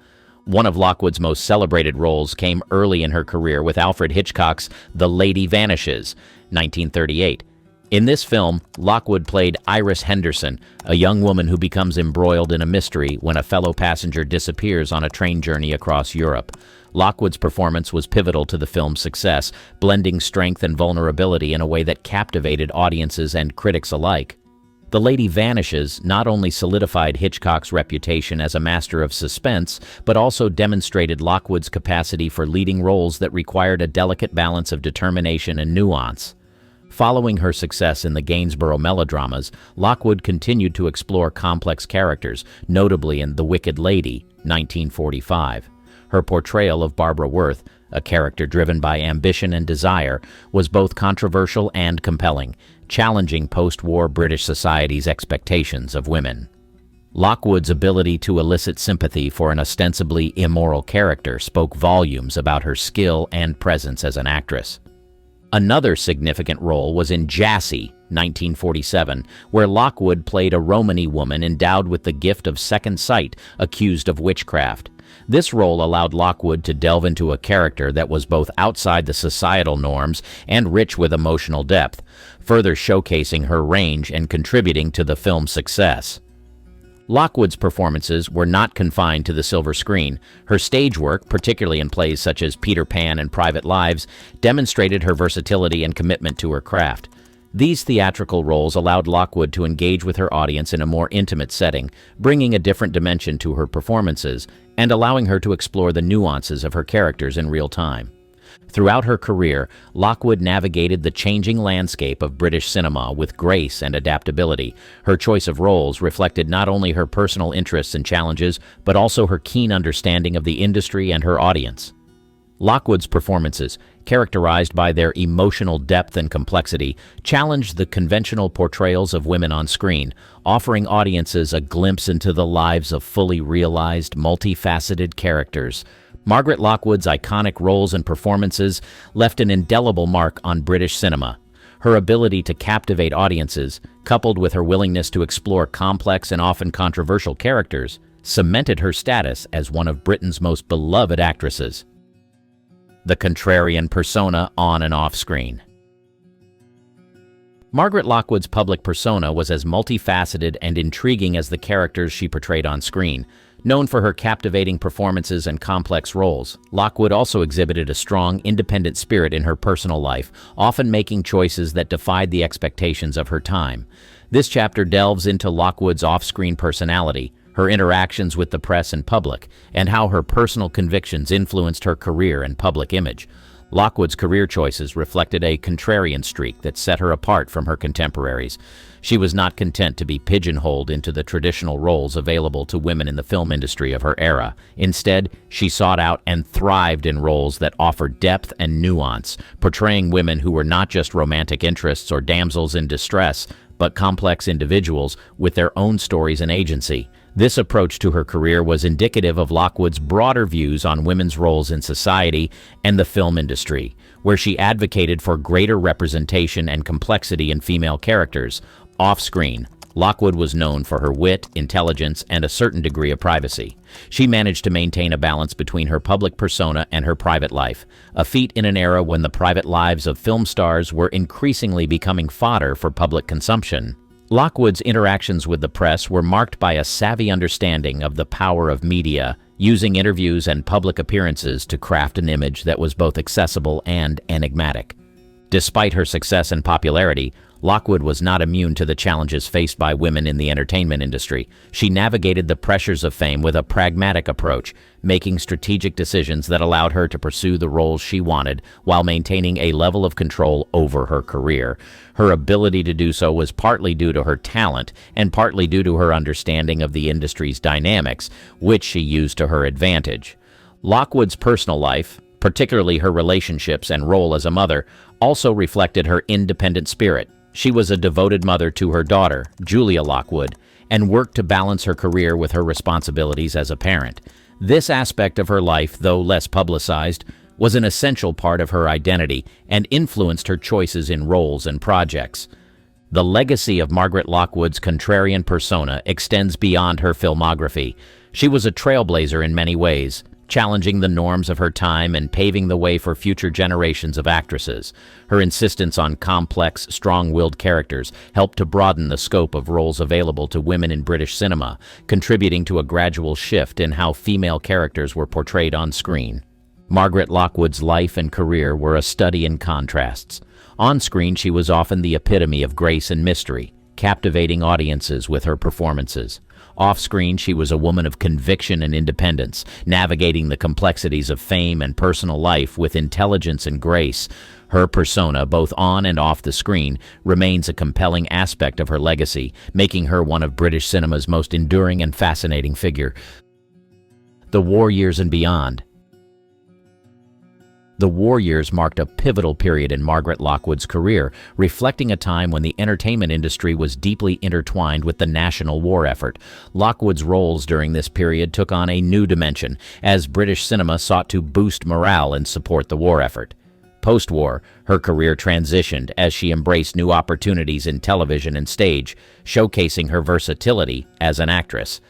One of Lockwood's most celebrated roles came early in her career with Alfred Hitchcock's The Lady Vanishes, 1938. In this film, Lockwood played Iris Henderson, a young woman who becomes embroiled in a mystery when a fellow passenger disappears on a train journey across Europe. Lockwood's performance was pivotal to the film's success, blending strength and vulnerability in a way that captivated audiences and critics alike. The Lady Vanishes not only solidified Hitchcock's reputation as a master of suspense, but also demonstrated Lockwood's capacity for leading roles that required a delicate balance of determination and nuance. Following her success in the Gainsborough melodramas, Lockwood continued to explore complex characters, notably in The Wicked Lady, 1945. Her portrayal of Barbara Worth, a character driven by ambition and desire, was both controversial and compelling, challenging post-war British society's expectations of women. Lockwood's ability to elicit sympathy for an ostensibly immoral character spoke volumes about her skill and presence as an actress. Another significant role was in Jassy, 1947, where Lockwood played a Romany woman endowed with the gift of second sight, accused of witchcraft. This role allowed Lockwood to delve into a character that was both outside the societal norms and rich with emotional depth, further showcasing her range and contributing to the film's success. Lockwood's performances were not confined to the silver screen. Her stage work, particularly in plays such as Peter Pan and Private Lives, demonstrated her versatility and commitment to her craft. These theatrical roles allowed Lockwood to engage with her audience in a more intimate setting, bringing a different dimension to her performances and allowing her to explore the nuances of her characters in real time. Throughout her career, Lockwood navigated the changing landscape of British cinema with grace and adaptability. Her choice of roles reflected not only her personal interests and challenges, but also her keen understanding of the industry and her audience. Lockwood's performances, characterized by their emotional depth and complexity, challenged the conventional portrayals of women on screen, offering audiences a glimpse into the lives of fully realized, multifaceted characters. Margaret Lockwood's iconic roles and performances left an indelible mark on British cinema. Her ability to captivate audiences, coupled with her willingness to explore complex and often controversial characters, cemented her status as one of Britain's most beloved actresses. The contrarian persona on and off screen. Margaret Lockwood's public persona was as multifaceted and intriguing as the characters she portrayed on screen. Known for her captivating performances and complex roles, Lockwood also exhibited a strong, independent spirit in her personal life, often making choices that defied the expectations of her time. This chapter delves into Lockwood's off-screen personality, her interactions with the press and public, and how her personal convictions influenced her career and public image. Lockwood's career choices reflected a contrarian streak that set her apart from her contemporaries. She was not content to be pigeonholed into the traditional roles available to women in the film industry of her era. Instead, she sought out and thrived in roles that offered depth and nuance, portraying women who were not just romantic interests or damsels in distress, but complex individuals with their own stories and agency. This approach to her career was indicative of Lockwood's broader views on women's roles in society and the film industry, where she advocated for greater representation and complexity in female characters. Off-screen, Lockwood was known for her wit, intelligence, and a certain degree of privacy. She managed to maintain a balance between her public persona and her private life, a feat in an era when the private lives of film stars were increasingly becoming fodder for public consumption. Lockwood's interactions with the press were marked by a savvy understanding of the power of media, using interviews and public appearances to craft an image that was both accessible and enigmatic. Despite her success and popularity, Lockwood was not immune to the challenges faced by women in the entertainment industry. She navigated the pressures of fame with a pragmatic approach, making strategic decisions that allowed her to pursue the roles she wanted while maintaining a level of control over her career. Her ability to do so was partly due to her talent and partly due to her understanding of the industry's dynamics, which she used to her advantage. Lockwood's personal life, particularly her relationships and role as a mother, also reflected her independent spirit. She was a devoted mother to her daughter, Julia Lockwood, and worked to balance her career with her responsibilities as a parent. This aspect of her life, though less publicized, was an essential part of her identity and influenced her choices in roles and projects. The legacy of Margaret Lockwood's contrarian persona extends beyond her filmography. She was a trailblazer in many ways, challenging the norms of her time and paving the way for future generations of actresses. Her insistence on complex, strong-willed characters helped to broaden the scope of roles available to women in British cinema, contributing to a gradual shift in how female characters were portrayed on screen. Margaret Lockwood's life and career were a study in contrasts. On screen, she was often the epitome of grace and mystery, captivating audiences with her performances. Off-screen, she was a woman of conviction and independence, navigating the complexities of fame and personal life with intelligence and grace. Her persona, both on and off the screen, remains a compelling aspect of her legacy, making her one of British cinema's most enduring and fascinating figures. The war years and beyond. The war years marked a pivotal period in Margaret Lockwood's career, reflecting a time when the entertainment industry was deeply intertwined with the national war effort. Lockwood's roles during this period took on a new dimension, as British cinema sought to boost morale and support the war effort. Post-war, her career transitioned as she embraced new opportunities in television and stage, showcasing her versatility as an actress.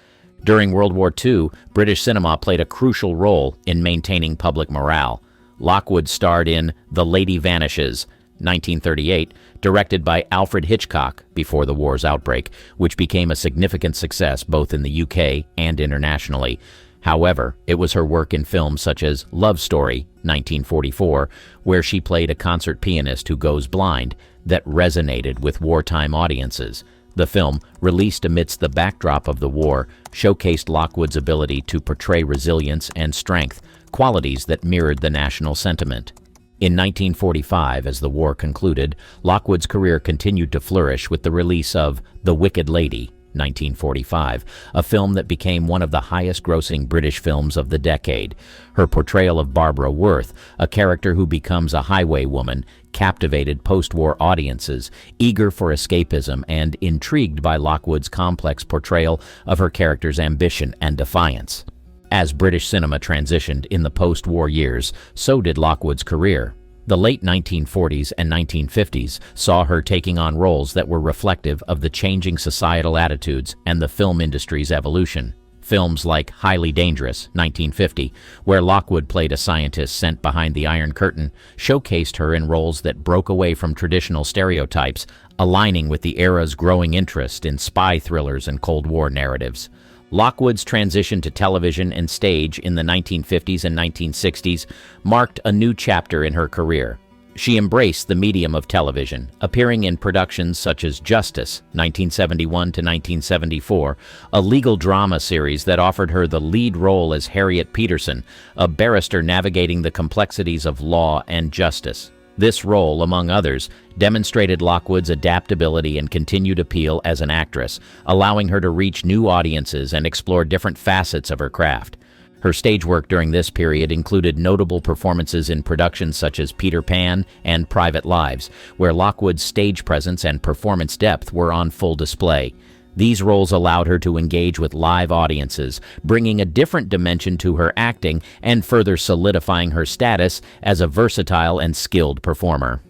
During World War II, British cinema played a crucial role in maintaining public morale. Lockwood starred in The Lady Vanishes, 1938, directed by Alfred Hitchcock before the war's outbreak, which became a significant success both in the UK and internationally. However, it was her work in films such as Love Story, 1944, where she played a concert pianist who goes blind, that resonated with wartime audiences. The film, released amidst the backdrop of the war, showcased Lockwood's ability to portray resilience and strength, qualities that mirrored the national sentiment. In 1945, as the war concluded, Lockwood's career continued to flourish with the release of The Wicked Lady, 1945, a film that became one of the highest-grossing British films of the decade. Her portrayal of Barbara Worth, a character who becomes a highwaywoman, captivated post-war audiences, eager for escapism and intrigued by Lockwood's complex portrayal of her character's ambition and defiance. As British cinema transitioned in the post-war years, so did Lockwood's career. The late 1940s and 1950s saw her taking on roles that were reflective of the changing societal attitudes and the film industry's evolution. Films like Highly Dangerous, 1950, where Lockwood played a scientist sent behind the Iron Curtain, showcased her in roles that broke away from traditional stereotypes, aligning with the era's growing interest in spy thrillers and Cold War narratives. Lockwood's transition to television and stage in the 1950s and 1960s marked a new chapter in her career. She embraced the medium of television, appearing in productions such as Justice, 1971 to 1974, a legal drama series that offered her the lead role as Harriet Peterson, a barrister navigating the complexities of law and justice. This role, among others, demonstrated Lockwood's adaptability and continued appeal as an actress, allowing her to reach new audiences and explore different facets of her craft. Her stage work during this period included notable performances in productions such as Peter Pan and Private Lives, where Lockwood's stage presence and performance depth were on full display. These roles allowed her to engage with live audiences, bringing a different dimension to her acting and further solidifying her status as a versatile and skilled performer.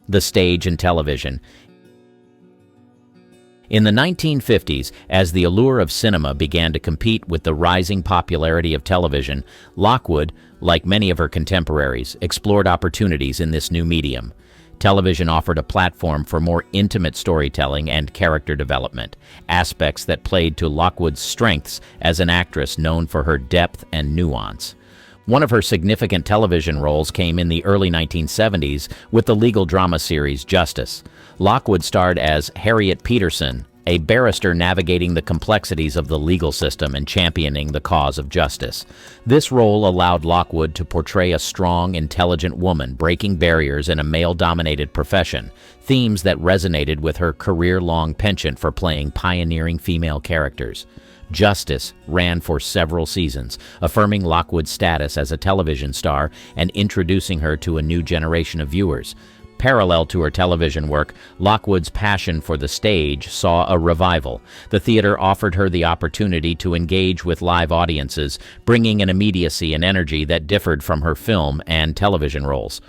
The stage and television. In the 1950s, as the allure of cinema began to compete with the rising popularity of television, Lockwood, like many of her contemporaries, explored opportunities in this new medium. Television offered a platform for more intimate storytelling and character development, aspects that played to Lockwood's strengths as an actress known for her depth and nuance. One of her significant television roles came in the early 1970s with the legal drama series Justice. Lockwood starred as Harriet Peterson, a barrister navigating the complexities of the legal system and championing the cause of justice. This role allowed Lockwood to portray a strong, intelligent woman breaking barriers in a male-dominated profession, themes that resonated with her career-long penchant for playing pioneering female characters. Justice ran for several seasons, affirming Lockwood's status as a television star and introducing her to a new generation of viewers. Parallel to her television work, Lockwood's passion for the stage saw a revival. The theater offered her the opportunity to engage with live audiences, bringing an immediacy and energy that differed from her film and television roles.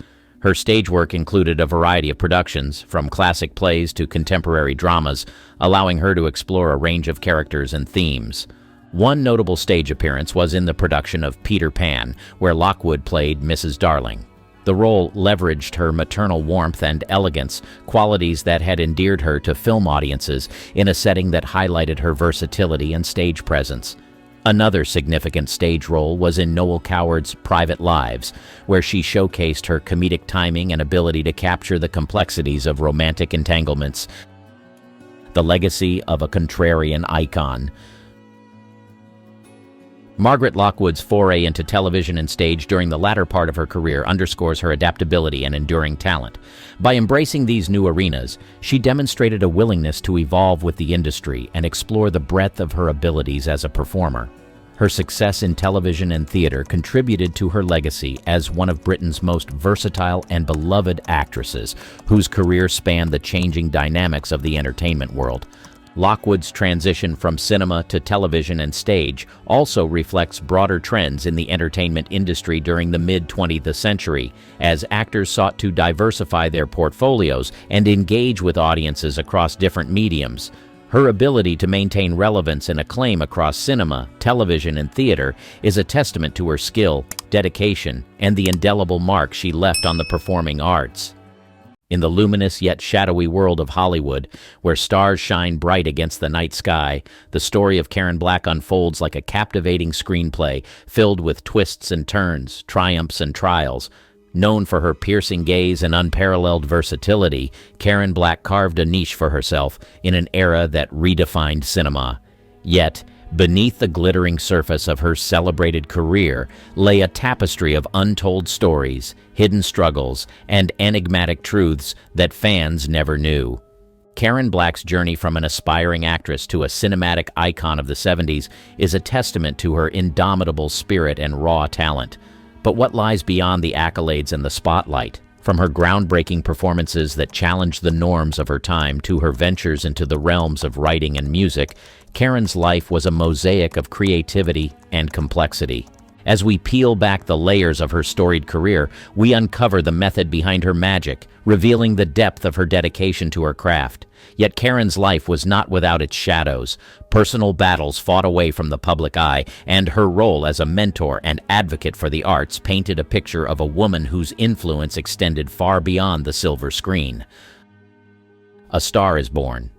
Her stage work included a variety of productions, from classic plays to contemporary dramas, allowing her to explore a range of characters and themes. One notable stage appearance was in the production of Peter Pan, where Lockwood played Mrs. Darling. The role leveraged her maternal warmth and elegance, qualities that had endeared her to film audiences in a setting that highlighted her versatility and stage presence. Another significant stage role was in Noel Coward's Private Lives, where she showcased her comedic timing and ability to capture the complexities of romantic entanglements. The legacy of a contrarian icon. Margaret Lockwood's foray into television and stage during the latter part of her career underscores her adaptability and enduring talent. By embracing these new arenas, she demonstrated a willingness to evolve with the industry and explore the breadth of her abilities as a performer. Her success in television and theater contributed to her legacy as one of Britain's most versatile and beloved actresses, whose career spanned the changing dynamics of the entertainment world. Lockwood's transition from cinema to television and stage also reflects broader trends in the entertainment industry during the mid-20th century, as actors sought to diversify their portfolios and engage with audiences across different mediums. Her ability to maintain relevance and acclaim across cinema, television, and theater is a testament to her skill, dedication, and the indelible mark she left on the performing arts. In the luminous yet shadowy world of Hollywood, where stars shine bright against the night sky, the story of Karen Black unfolds like a captivating screenplay filled with twists and turns, triumphs and trials. Known for her piercing gaze and unparalleled versatility, Karen Black carved a niche for herself in an era that redefined cinema. Yet, beneath the glittering surface of her celebrated career lay a tapestry of untold stories, hidden struggles, and enigmatic truths that fans never knew. Karen Black's journey from an aspiring actress to a cinematic icon of the 70s is a testament to her indomitable spirit and raw talent. But what lies beyond the accolades and the spotlight? From her groundbreaking performances that challenged the norms of her time to her ventures into the realms of writing and music, Karen's life was a mosaic of creativity and complexity. As we peel back the layers of her storied career, we uncover the method behind her magic, revealing the depth of her dedication to her craft. Yet Karen's life was not without its shadows. Personal battles fought away from the public eye, and her role as a mentor and advocate for the arts painted a picture of a woman whose influence extended far beyond the silver screen. A Star is Born.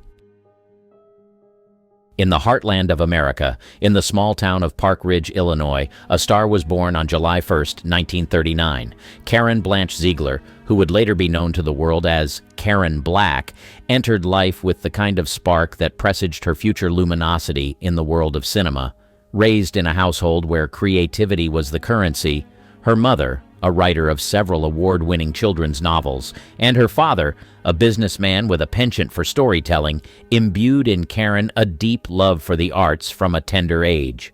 In the heartland of America, in the small town of Park Ridge, Illinois, a star was born on July 1st, 1939. Karen Blanche Ziegler, who would later be known to the world as Karen Black, entered life with the kind of spark that presaged her future luminosity in the world of cinema. Raised in a household where creativity was the currency, her mother, a writer of several award-winning children's novels, and her father, a businessman with a penchant for storytelling, imbued in Karen a deep love for the arts from a tender age.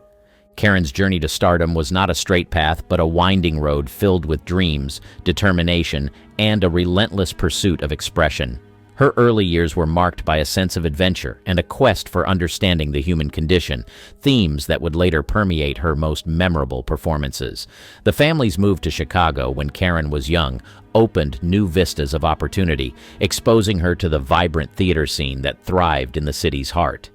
Karen's journey to stardom was not a straight path, but a winding road filled with dreams, determination, and a relentless pursuit of expression. Her early years were marked by a sense of adventure and a quest for understanding the human condition, themes that would later permeate her most memorable performances. The family's move to Chicago when Karen was young opened new vistas of opportunity, exposing her to the vibrant theater scene that thrived in the city's heart.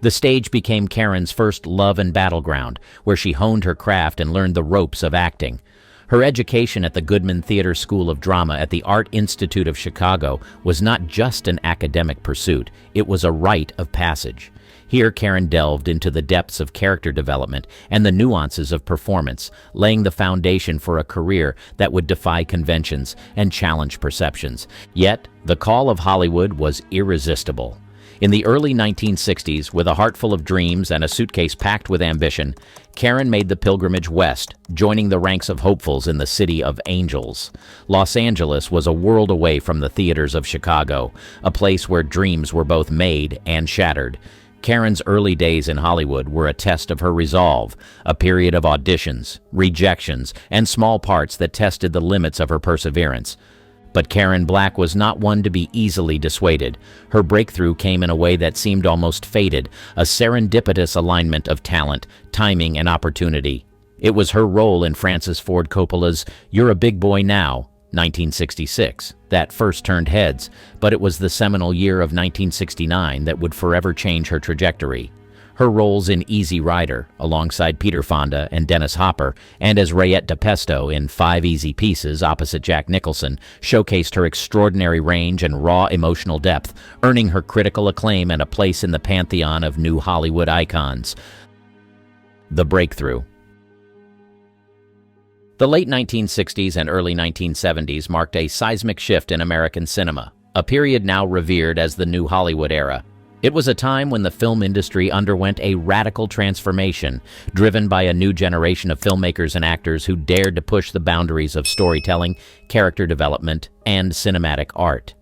The stage became Karen's first love and battleground, where she honed her craft and learned the ropes of acting. Her education at the Goodman Theater School of Drama at the Art Institute of Chicago was not just an academic pursuit, it was a rite of passage. Here Karen delved into the depths of character development and the nuances of performance, laying the foundation for a career that would defy conventions and challenge perceptions. Yet, the call of Hollywood was irresistible. In the early 1960s, with a heart full of dreams and a suitcase packed with ambition, Karen made the pilgrimage west, joining the ranks of hopefuls in the city of angels. Los Angeles was a world away from the theaters of Chicago, a place where dreams were both made and shattered. Karen's early days in Hollywood were a test of her resolve, a period of auditions, rejections, and small parts that tested the limits of her perseverance. But Karen Black was not one to be easily dissuaded. Her breakthrough came in a way that seemed almost fated, a serendipitous alignment of talent, timing, and opportunity. It was her role in Francis Ford Coppola's You're a Big Boy Now, 1966, that first turned heads, but it was the seminal year of 1969 that would forever change her trajectory. Her roles in Easy Rider, alongside Peter Fonda and Dennis Hopper, and as Rayette DePesto in 5 Easy Pieces opposite Jack Nicholson, showcased her extraordinary range and raw emotional depth, earning her critical acclaim and a place in the pantheon of new Hollywood icons. The breakthrough. The late 1960s and early 1970s marked a seismic shift in American cinema, a period now revered as the New Hollywood era. It was a time when the film industry underwent a radical transformation, driven by a new generation of filmmakers and actors who dared to push the boundaries of storytelling, character development, and cinematic art.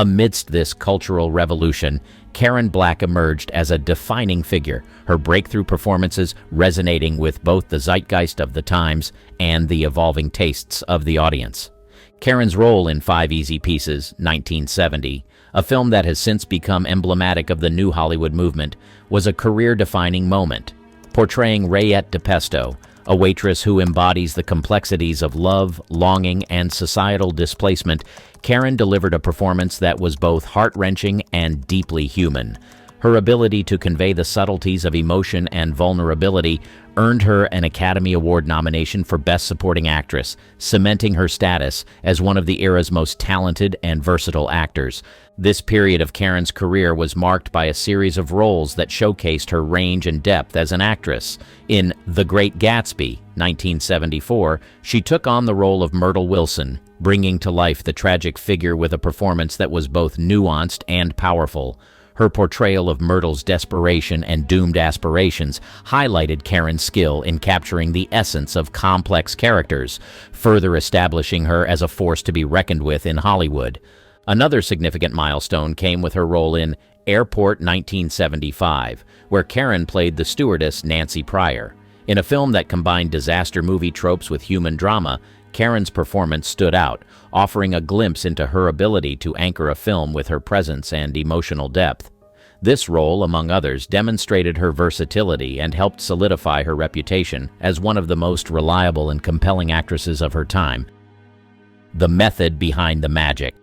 Amidst this cultural revolution, Karen Black emerged as a defining figure, her breakthrough performances resonating with both the zeitgeist of the times and the evolving tastes of the audience. Karen's role in 5 Easy Pieces, 1970, a film that has since become emblematic of the New Hollywood movement, was a career-defining moment. Portraying Rayette DePesto, a waitress who embodies the complexities of love, longing, and societal displacement, Karen delivered a performance that was both heart-wrenching and deeply human. Her ability to convey the subtleties of emotion and vulnerability earned her an Academy Award nomination for Best Supporting Actress, cementing her status as one of the era's most talented and versatile actors. This period of Karen's career was marked by a series of roles that showcased her range and depth as an actress. In The Great Gatsby, 1974, she took on the role of Myrtle Wilson, bringing to life the tragic figure with a performance that was both nuanced and powerful. Her portrayal of Myrtle's desperation and doomed aspirations highlighted Karen's skill in capturing the essence of complex characters, further establishing her as a force to be reckoned with in Hollywood. Another significant milestone came with her role in Airport 1975, where Karen played the stewardess Nancy Pryor. In a film that combined disaster movie tropes with human drama, Karen's performance stood out, offering a glimpse into her ability to anchor a film with her presence and emotional depth. This role, among others, demonstrated her versatility and helped solidify her reputation as one of the most reliable and compelling actresses of her time. The method behind the magic.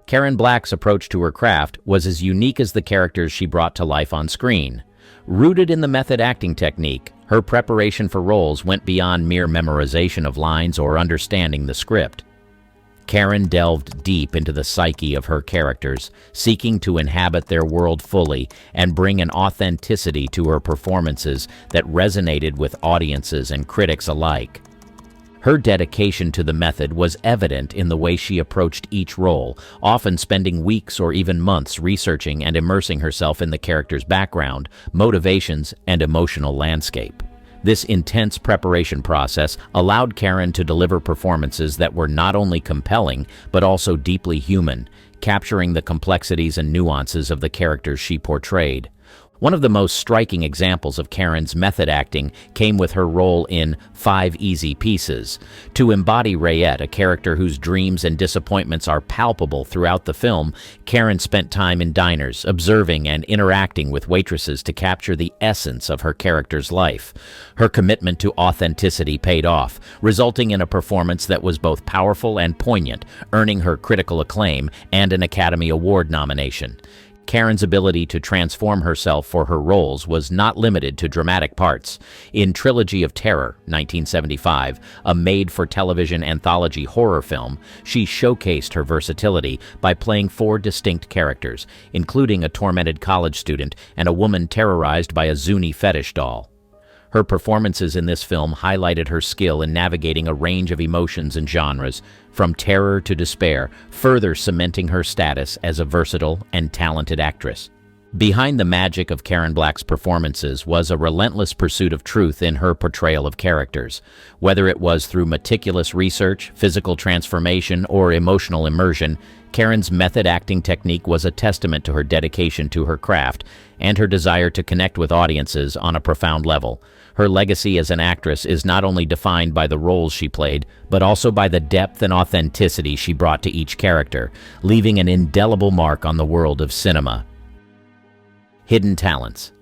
Karen Black's approach to her craft was as unique as the characters she brought to life on screen. Rooted in the method acting technique, her preparation for roles went beyond mere memorization of lines or understanding the script. Karen delved deep into the psyche of her characters, seeking to inhabit their world fully and bring an authenticity to her performances that resonated with audiences and critics alike. Her dedication to the method was evident in the way she approached each role, often spending weeks or even months researching and immersing herself in the character's background, motivations, and emotional landscape. This intense preparation process allowed Karen to deliver performances that were not only compelling, but also deeply human, capturing the complexities and nuances of the characters she portrayed. One of the most striking examples of Karen's method acting came with her role in 5 Easy Pieces. To embody Rayette, a character whose dreams and disappointments are palpable throughout the film, Karen spent time in diners, observing and interacting with waitresses to capture the essence of her character's life. Her commitment to authenticity paid off, resulting in a performance that was both powerful and poignant, earning her critical acclaim and an Academy Award nomination. Karen's ability to transform herself for her roles was not limited to dramatic parts. In Trilogy of Terror, 1975, a made-for-television anthology horror film, she showcased her versatility by playing 4 distinct characters, including a tormented college student and a woman terrorized by a Zuni fetish doll. Her performances in this film highlighted her skill in navigating a range of emotions and genres, from terror to despair, further cementing her status as a versatile and talented actress. Behind the magic of Karen Black's performances was a relentless pursuit of truth in her portrayal of characters. Whether it was through meticulous research, physical transformation, or emotional immersion, Karen's method acting technique was a testament to her dedication to her craft and her desire to connect with audiences on a profound level. Her legacy as an actress is not only defined by the roles she played, but also by the depth and authenticity she brought to each character, leaving an indelible mark on the world of cinema. Hidden talents.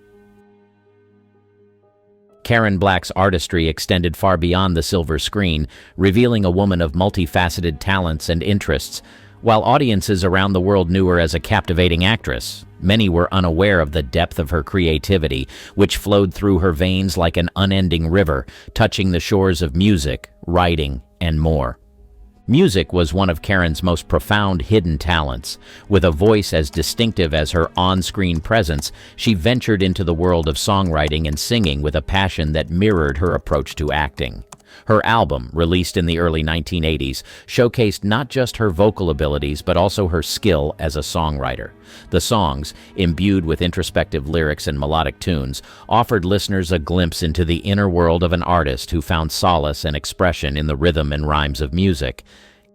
Karen Black's artistry extended far beyond the silver screen, revealing a woman of multifaceted talents and interests. While audiences around the world knew her as a captivating actress, many were unaware of the depth of her creativity, which flowed through her veins like an unending river, touching the shores of music, writing, and more. Music was one of Karen's most profound hidden talents. With a voice as distinctive as her on-screen presence, she ventured into the world of songwriting and singing with a passion that mirrored her approach to acting. Her album, released in the early 1980s, showcased not just her vocal abilities but also her skill as a songwriter. The songs, imbued with introspective lyrics and melodic tunes, offered listeners a glimpse into the inner world of an artist who found solace and expression in the rhythm and rhymes of music.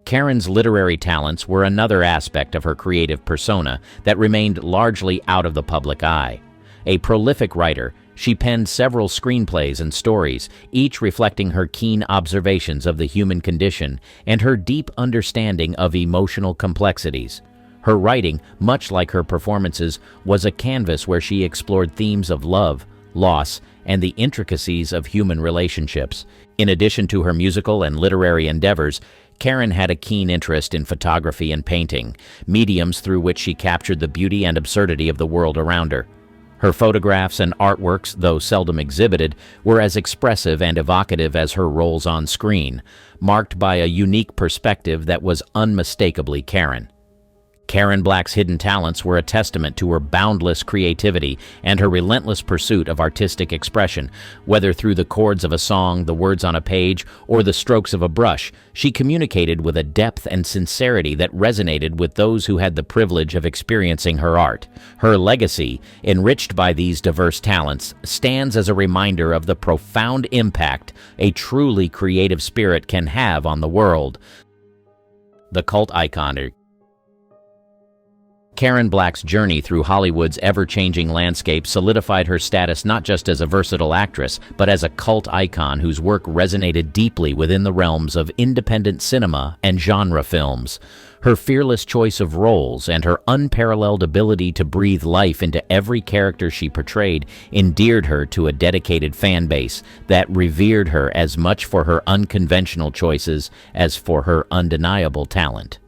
Karen's literary talents were another aspect of her creative persona that remained largely out of the public eye. A prolific writer, she penned several screenplays and stories, each reflecting her keen observations of the human condition and her deep understanding of emotional complexities. Her writing, much like her performances, was a canvas where she explored themes of love, loss, and the intricacies of human relationships. In addition to her musical and literary endeavors, Karen had a keen interest in photography and painting, mediums through which she captured the beauty and absurdity of the world around her. Her photographs and artworks, though seldom exhibited, were as expressive and evocative as her roles on screen, marked by a unique perspective that was unmistakably Karen. Karen Black's hidden talents were a testament to her boundless creativity and her relentless pursuit of artistic expression. Whether through the chords of a song, the words on a page, or the strokes of a brush, she communicated with a depth and sincerity that resonated with those who had the privilege of experiencing her art. Her legacy, enriched by these diverse talents, stands as a reminder of the profound impact a truly creative spirit can have on the world. The cult icon. Karen Black's journey through Hollywood's ever-changing landscape solidified her status not just as a versatile actress, but as a cult icon whose work resonated deeply within the realms of independent cinema and genre films. Her fearless choice of roles and her unparalleled ability to breathe life into every character she portrayed endeared her to a dedicated fan base that revered her as much for her unconventional choices as for her undeniable talent.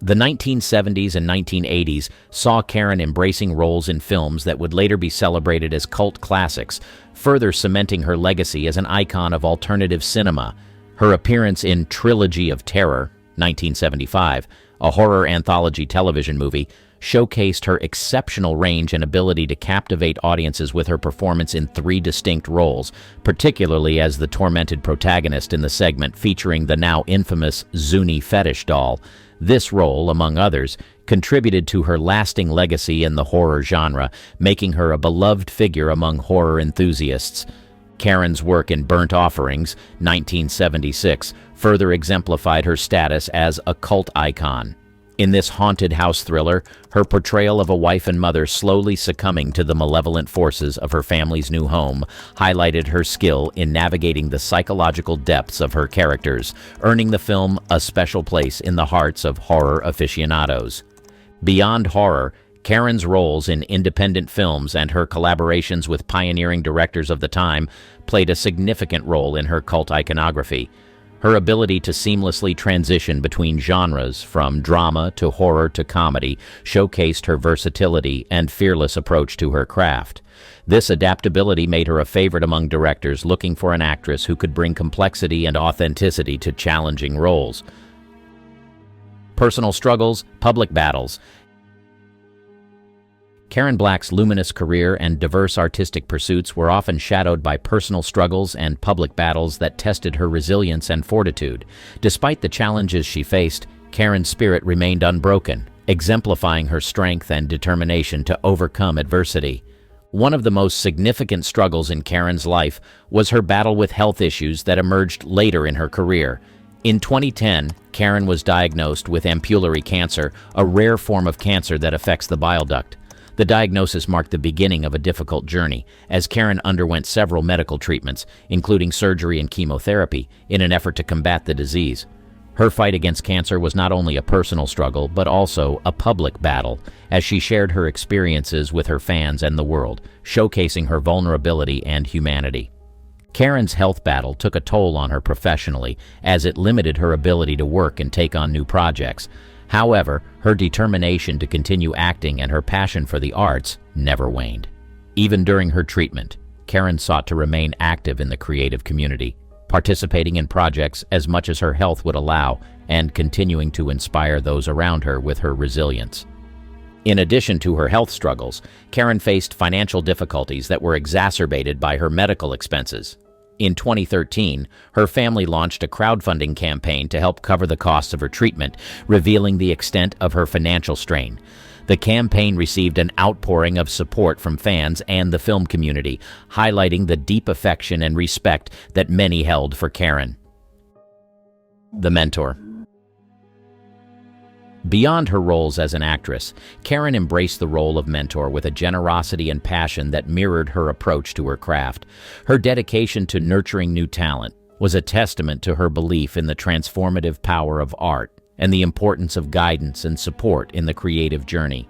The 1970s and 1980s saw Karen embracing roles in films that would later be celebrated as cult classics, further cementing her legacy as an icon of alternative cinema. Her appearance in Trilogy of Terror, 1975, a horror anthology television movie, showcased her exceptional range and ability to captivate audiences with her performance in 3 distinct roles, particularly as the tormented protagonist in the segment featuring the now infamous Zuni fetish doll. This role, among others, contributed to her lasting legacy in the horror genre, making her a beloved figure among horror enthusiasts. Karen's work in Burnt Offerings, 1976, further exemplified her status as a cult icon. In this haunted house thriller, her portrayal of a wife and mother slowly succumbing to the malevolent forces of her family's new home highlighted her skill in navigating the psychological depths of her characters, earning the film a special place in the hearts of horror aficionados. Beyond horror, Karen's roles in independent films and her collaborations with pioneering directors of the time played a significant role in her cult iconography. Her ability to seamlessly transition between genres, from drama to horror to comedy, showcased her versatility and fearless approach to her craft. This adaptability made her a favorite among directors looking for an actress who could bring complexity and authenticity to challenging roles. Personal struggles, public battles. Karen Black's luminous career and diverse artistic pursuits were often shadowed by personal struggles and public battles that tested her resilience and fortitude. Despite the challenges she faced, Karen's spirit remained unbroken, exemplifying her strength and determination to overcome adversity. One of the most significant struggles in Karen's life was her battle with health issues that emerged later in her career. In 2010, Karen was diagnosed with ampullary cancer, a rare form of cancer that affects the bile duct. The diagnosis marked the beginning of a difficult journey, as Karen underwent several medical treatments, including surgery and chemotherapy, in an effort to combat the disease. Her fight against cancer was not only a personal struggle, but also a public battle, as she shared her experiences with her fans and the world, showcasing her vulnerability and humanity. Karen's health battle took a toll on her professionally, as it limited her ability to work and take on new projects. However, her determination to continue acting and her passion for the arts never waned. Even during her treatment, Karen sought to remain active in the creative community, participating in projects as much as her health would allow and continuing to inspire those around her with her resilience. In addition to her health struggles, Karen faced financial difficulties that were exacerbated by her medical expenses. In 2013, her family launched a crowdfunding campaign to help cover the costs of her treatment, revealing the extent of her financial strain. The campaign received an outpouring of support from fans and the film community, highlighting the deep affection and respect that many held for Karen. The mentor. Beyond her roles as an actress, Karen embraced the role of mentor with a generosity and passion that mirrored her approach to her craft. Her dedication to nurturing new talent was a testament to her belief in the transformative power of art and the importance of guidance and support in the creative journey.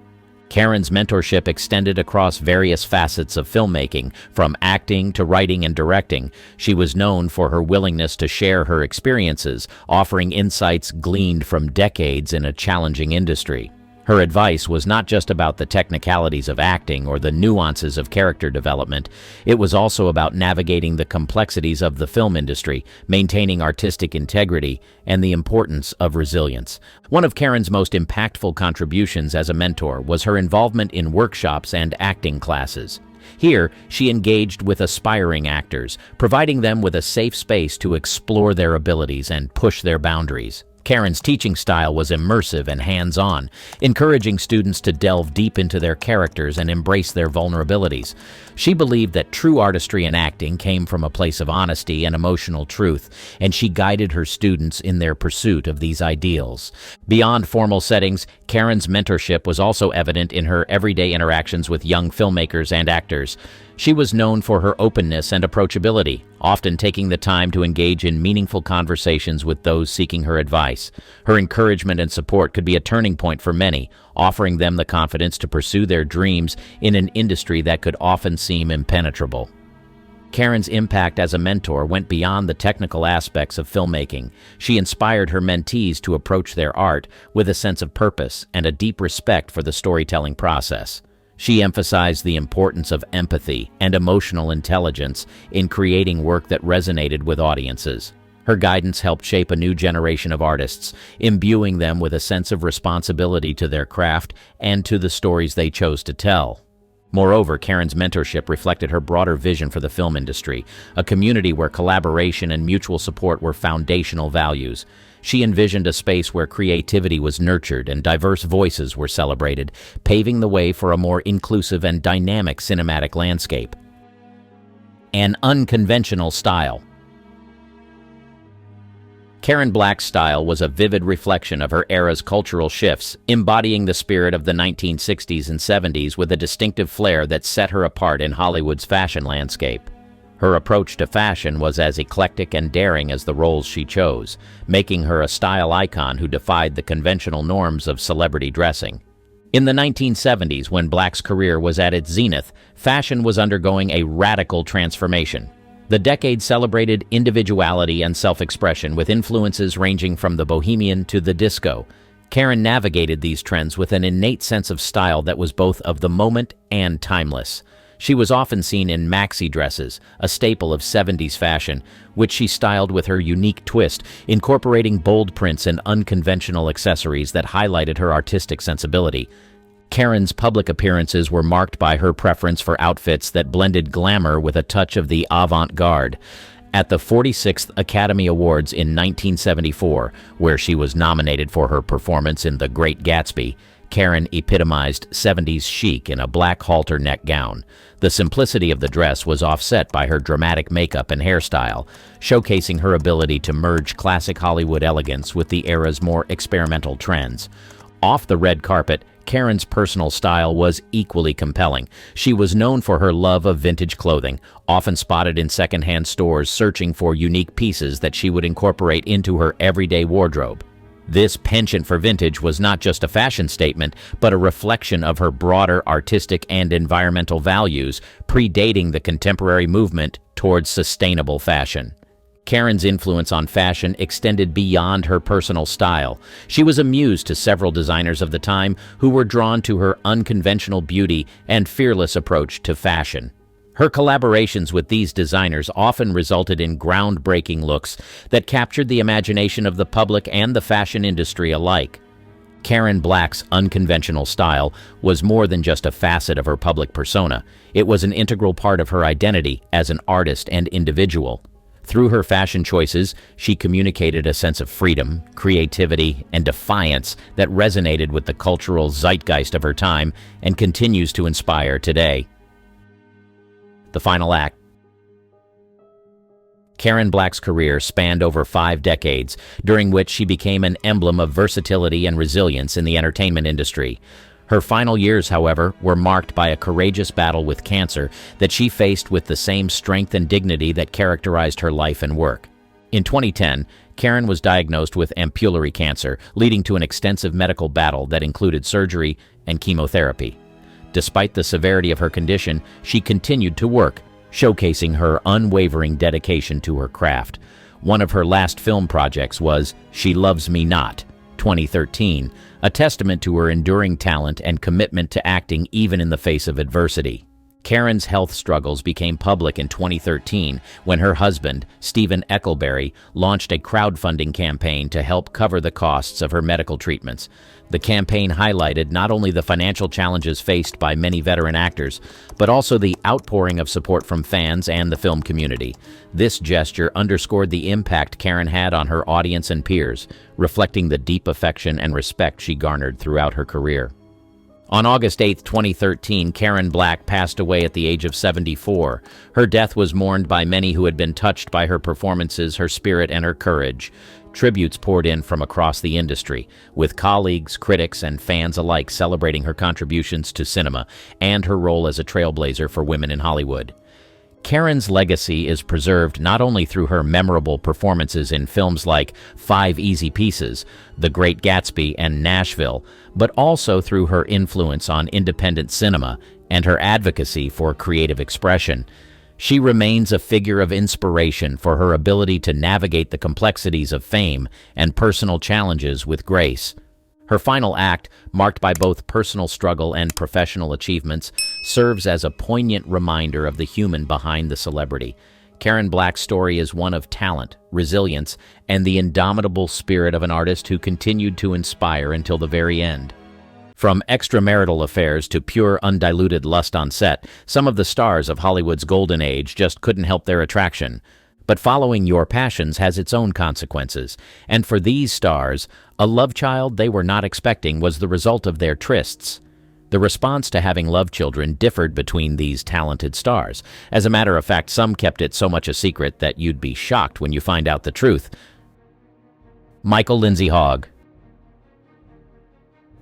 Karen's mentorship extended across various facets of filmmaking, from acting to writing and directing. She was known for her willingness to share her experiences, offering insights gleaned from decades in a challenging industry. Her advice was not just about the technicalities of acting or the nuances of character development. It was also about navigating the complexities of the film industry, maintaining artistic integrity, and the importance of resilience. One of Karen's most impactful contributions as a mentor was her involvement in workshops and acting classes. Here, she engaged with aspiring actors, providing them with a safe space to explore their abilities and push their boundaries. Karen's teaching style was immersive and hands-on, encouraging students to delve deep into their characters and embrace their vulnerabilities. She believed that true artistry in acting came from a place of honesty and emotional truth, and she guided her students in their pursuit of these ideals. Beyond formal settings, Karen's mentorship was also evident in her everyday interactions with young filmmakers and actors. She was known for her openness and approachability, often taking the time to engage in meaningful conversations with those seeking her advice. Her encouragement and support could be a turning point for many, offering them the confidence to pursue their dreams in an industry that could often seem impenetrable. Karen's impact as a mentor went beyond the technical aspects of filmmaking. She inspired her mentees to approach their art with a sense of purpose and a deep respect for the storytelling process. She emphasized the importance of empathy and emotional intelligence in creating work that resonated with audiences. Her guidance helped shape a new generation of artists, imbuing them with a sense of responsibility to their craft and to the stories they chose to tell. Moreover, Karen's mentorship reflected her broader vision for the film industry, a community where collaboration and mutual support were foundational values. She envisioned a space where creativity was nurtured and diverse voices were celebrated, paving the way for a more inclusive and dynamic cinematic landscape. An unconventional style. Karen Black's style was a vivid reflection of her era's cultural shifts, embodying the spirit of the 1960s and 70s with a distinctive flair that set her apart in Hollywood's fashion landscape. Her approach to fashion was as eclectic and daring as the roles she chose, making her a style icon who defied the conventional norms of celebrity dressing. In the 1970s, when Black's career was at its zenith, fashion was undergoing a radical transformation. The decade celebrated individuality and self-expression with influences ranging from the bohemian to the disco. Karen navigated these trends with an innate sense of style that was both of the moment and timeless. She was often seen in maxi dresses, a staple of 70s fashion, which she styled with her unique twist, incorporating bold prints and unconventional accessories that highlighted her artistic sensibility. Karen's public appearances were marked by her preference for outfits that blended glamour with a touch of the avant-garde. At the 46th Academy Awards in 1974, where she was nominated for her performance in The Great Gatsby, Karen epitomized 70s chic in a black halter neck gown. The simplicity of the dress was offset by her dramatic makeup and hairstyle, showcasing her ability to merge classic Hollywood elegance with the era's more experimental trends. Off the red carpet, Karen's personal style was equally compelling. She was known for her love of vintage clothing, often spotted in secondhand stores searching for unique pieces that she would incorporate into her everyday wardrobe. This penchant for vintage was not just a fashion statement, but a reflection of her broader artistic and environmental values, predating the contemporary movement towards sustainable fashion. Karen's influence on fashion extended beyond her personal style. She was a muse to several designers of the time who were drawn to her unconventional beauty and fearless approach to fashion. Her collaborations with these designers often resulted in groundbreaking looks that captured the imagination of the public and the fashion industry alike. Karen Black's unconventional style was more than just a facet of her public persona. It was an integral part of her identity as an artist and individual. Through her fashion choices, she communicated a sense of freedom, creativity, and defiance that resonated with the cultural zeitgeist of her time and continues to inspire today. The final act. Karen Black's career spanned over 5 decades, during which she became an emblem of versatility and resilience in the entertainment industry. Her final years, however, were marked by a courageous battle with cancer that she faced with the same strength and dignity that characterized her life and work. In 2010, Karen was diagnosed with ampullary cancer, leading to an extensive medical battle that included surgery and chemotherapy. Despite the severity of her condition, she continued to work, showcasing her unwavering dedication to her craft. One of her last film projects was She Loves Me Not, 2013, a testament to her enduring talent and commitment to acting even in the face of adversity. Karen's health struggles became public in 2013 when her husband, Stephen Eckelberry, launched a crowdfunding campaign to help cover the costs of her medical treatments. The campaign highlighted not only the financial challenges faced by many veteran actors, but also the outpouring of support from fans and the film community. This gesture underscored the impact Karen had on her audience and peers, reflecting the deep affection and respect she garnered throughout her career. On August 8, 2013, Karen Black passed away at the age of 74. Her death was mourned by many who had been touched by her performances, her spirit, and her courage. Tributes poured in from across the industry, with colleagues, critics, and fans alike celebrating her contributions to cinema and her role as a trailblazer for women in Hollywood. Karen's legacy is preserved not only through her memorable performances in films like 5 Easy Pieces, The Great Gatsby, and Nashville, but also through her influence on independent cinema and her advocacy for creative expression. She remains a figure of inspiration for her ability to navigate the complexities of fame and personal challenges with grace. Her final act, marked by both personal struggle and professional achievements, serves as a poignant reminder of the human behind the celebrity. Karen Black's story is one of talent, resilience, and the indomitable spirit of an artist who continued to inspire until the very end. From extramarital affairs to pure undiluted lust on set, some of the stars of Hollywood's golden age just couldn't help their attraction. But following your passions has its own consequences, and for these stars, a love child they were not expecting was the result of their trysts. The response to having love children differed between these talented stars. As a matter of fact, some kept it so much a secret that you'd be shocked when you find out the truth. Michael Lindsay Hogg.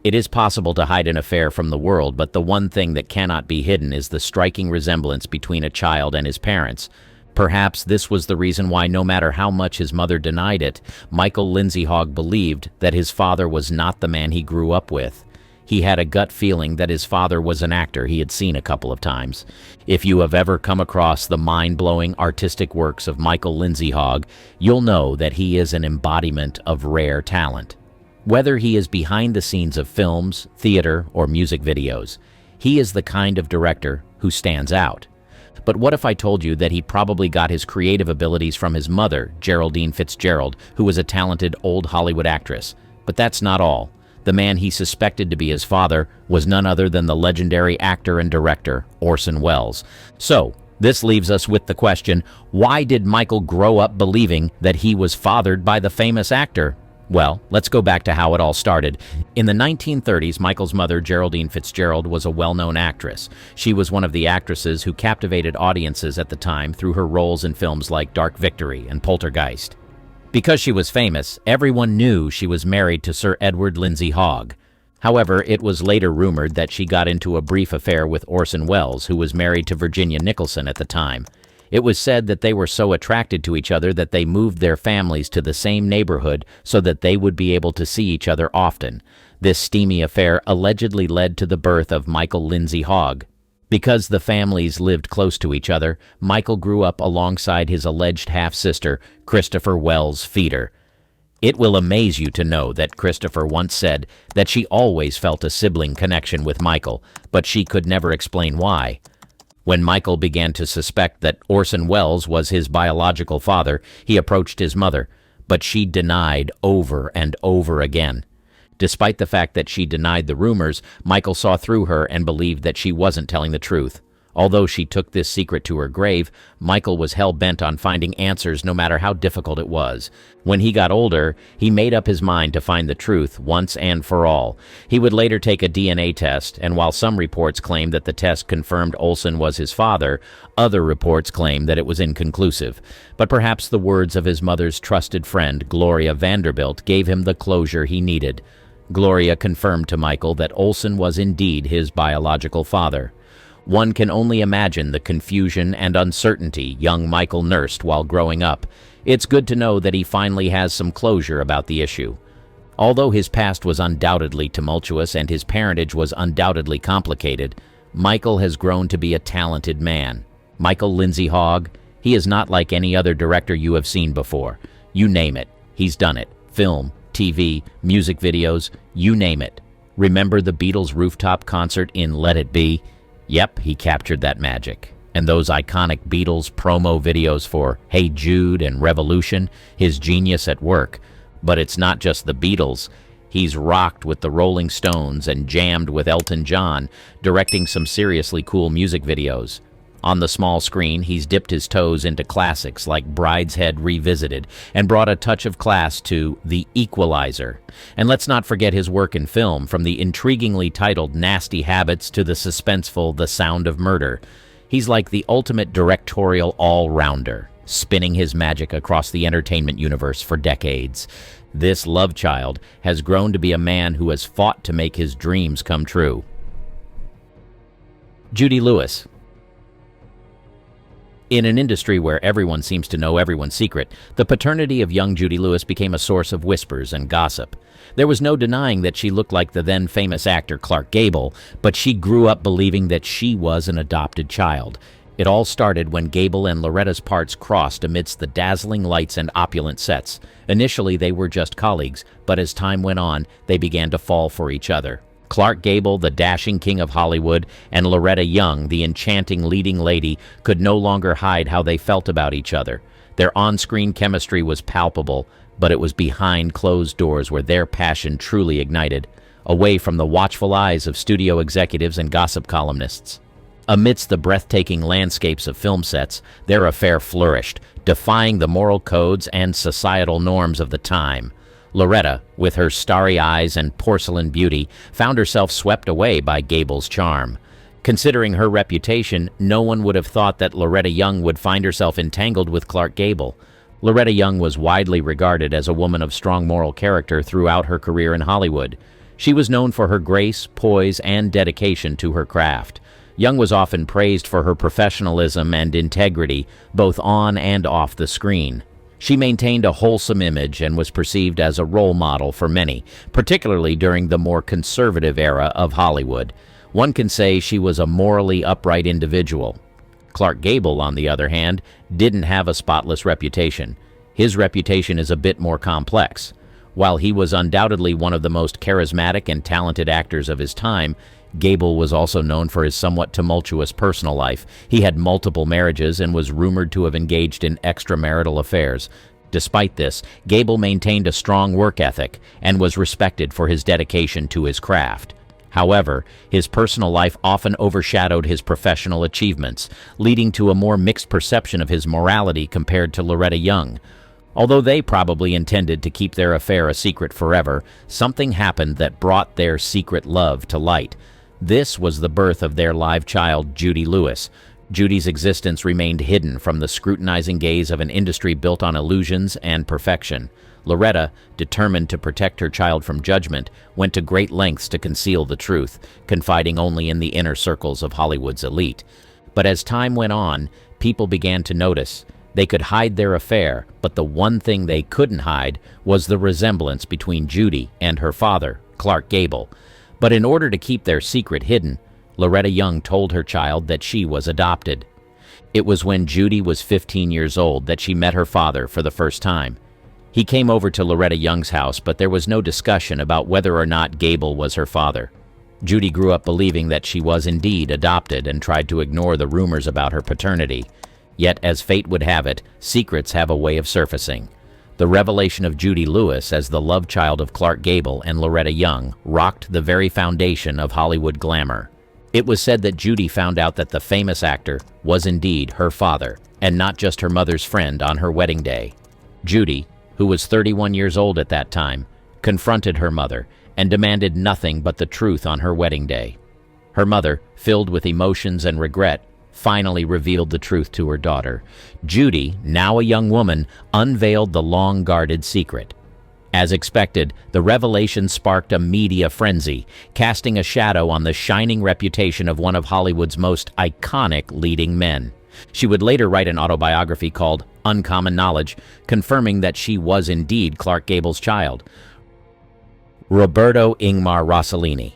It is possible to hide an affair from the world, but the one thing that cannot be hidden is the striking resemblance between a child and his parents. Perhaps this was the reason why, no matter how much his mother denied it, Michael Lindsay Hogg believed that his father was not the man he grew up with. He had a gut feeling that his father was an actor he had seen a couple of times. If you have ever come across the mind-blowing artistic works of Michael Lindsay Hogg, you'll know that he is an embodiment of rare talent. Whether he is behind the scenes of films, theater, or music videos, he is the kind of director who stands out. But what if I told you that he probably got his creative abilities from his mother, Geraldine Fitzgerald, who was a talented old Hollywood actress? But that's not all. The man he suspected to be his father was none other than the legendary actor and director, Orson Welles. So, this leaves us with the question, why did Michael grow up believing that he was fathered by the famous actor? Well, let's go back to how it all started. In the 1930s, Michael's mother, Geraldine Fitzgerald, was a well-known actress. She was one of the actresses who captivated audiences at the time through her roles in films like Dark Victory and Poltergeist. Because she was famous, everyone knew she was married to Sir Edward Lindsay Hogg. However, it was later rumored that she got into a brief affair with Orson Welles, who was married to Virginia Nicholson at the time. It was said that they were so attracted to each other that they moved their families to the same neighborhood so that they would be able to see each other often. This steamy affair allegedly led to the birth of Michael Lindsay Hogg. Because the families lived close to each other, Michael grew up alongside his alleged half-sister, Christopher Wells Feeder. It will amaze you to know that Christopher once said that she always felt a sibling connection with Michael, but she could never explain why. When Michael began to suspect that Orson Welles was his biological father, he approached his mother, but she denied over and over again. Despite the fact that she denied the rumors, Michael saw through her and believed that she wasn't telling the truth. Although she took this secret to her grave, Michael was hell-bent on finding answers no matter how difficult it was. When he got older, he made up his mind to find the truth once and for all. He would later take a DNA test, and while some reports claimed that the test confirmed Olson was his father, other reports claimed that it was inconclusive. But perhaps the words of his mother's trusted friend, Gloria Vanderbilt, gave him the closure he needed. Gloria confirmed to Michael that Olson was indeed his biological father. One can only imagine the confusion and uncertainty young Michael nursed while growing up. It's good to know that he finally has some closure about the issue. Although his past was undoubtedly tumultuous and his parentage was undoubtedly complicated, Michael has grown to be a talented man. Michael Lindsay Hogg, he is not like any other director you have seen before. You name it, he's done it. Film, TV, music videos, you name it. Remember the Beatles' rooftop concert in Let It Be? Yep, he captured that magic. And those iconic Beatles promo videos for Hey Jude and Revolution, his genius at work. But it's not just the Beatles. He's rocked with the Rolling Stones and jammed with Elton John, directing some seriously cool music videos. On the small screen, he's dipped his toes into classics like Brideshead Revisited and brought a touch of class to The Equalizer. And let's not forget his work in film, from the intriguingly titled Nasty Habits to the suspenseful The Sound of Murder. He's like the ultimate directorial all-rounder, spinning his magic across the entertainment universe for decades. This love child has grown to be a man who has fought to make his dreams come true. Judy Lewis. In an industry where everyone seems to know everyone's secret, the paternity of young Judy Lewis became a source of whispers and gossip. There was no denying that she looked like the then famous actor Clark Gable, but she grew up believing that she was an adopted child. It all started when Gable and Loretta's parts crossed amidst the dazzling lights and opulent sets. Initially, they were just colleagues, but as time went on, they began to fall for each other. Clark Gable, the dashing king of Hollywood, and Loretta Young, the enchanting leading lady, could no longer hide how they felt about each other. Their on-screen chemistry was palpable, but it was behind closed doors where their passion truly ignited, away from the watchful eyes of studio executives and gossip columnists. Amidst the breathtaking landscapes of film sets, their affair flourished, defying the moral codes and societal norms of the time. Loretta, with her starry eyes and porcelain beauty, found herself swept away by Gable's charm. Considering her reputation, no one would have thought that Loretta Young would find herself entangled with Clark Gable. Loretta Young was widely regarded as a woman of strong moral character throughout her career in Hollywood. She was known for her grace, poise, and dedication to her craft. Young was often praised for her professionalism and integrity, both on and off the screen. She maintained a wholesome image and was perceived as a role model for many, particularly during the more conservative era of Hollywood. One can say she was a morally upright individual. Clark Gable, on the other hand, didn't have a spotless reputation. His reputation is a bit more complex. While he was undoubtedly one of the most charismatic and talented actors of his time, Gable was also known for his somewhat tumultuous personal life. He had multiple marriages and was rumored to have engaged in extramarital affairs. Despite this, Gable maintained a strong work ethic and was respected for his dedication to his craft. However, his personal life often overshadowed his professional achievements, leading to a more mixed perception of his morality compared to Loretta Young. Although they probably intended to keep their affair a secret forever, something happened that brought their secret love to light. This was the birth of their live child, Judy Lewis. Judy's existence remained hidden from the scrutinizing gaze of an industry built on illusions and perfection. Loretta, determined to protect her child from judgment, went to great lengths to conceal the truth, confiding only in the inner circles of Hollywood's elite. But as time went on, people began to notice. They could hide their affair, but the one thing they couldn't hide was the resemblance between Judy and her father, Clark Gable. But in order to keep their secret hidden, Loretta Young told her child that she was adopted. It was when Judy was 15 years old that she met her father for the first time. He came over to Loretta Young's house, but there was no discussion about whether or not Gable was her father. Judy grew up believing that she was indeed adopted and tried to ignore the rumors about her paternity. Yet, as fate would have it, secrets have a way of surfacing. The revelation of Judy Lewis as the love child of Clark Gable and Loretta Young rocked the very foundation of Hollywood glamour. It was said that Judy found out that the famous actor was indeed her father, and not just her mother's friend on her wedding day. Judy, who was 31 years old at that time, confronted her mother and demanded nothing but the truth on her wedding day. Her mother, filled with emotions and regret, finally revealed the truth to her daughter. Judy, now a young woman, unveiled the long-guarded secret. As expected, the revelation sparked a media frenzy, casting a shadow on the shining reputation of one of Hollywood's most iconic leading men. She would later write an autobiography called Uncommon Knowledge, confirming that she was indeed Clark Gable's child. Roberto Rosolini.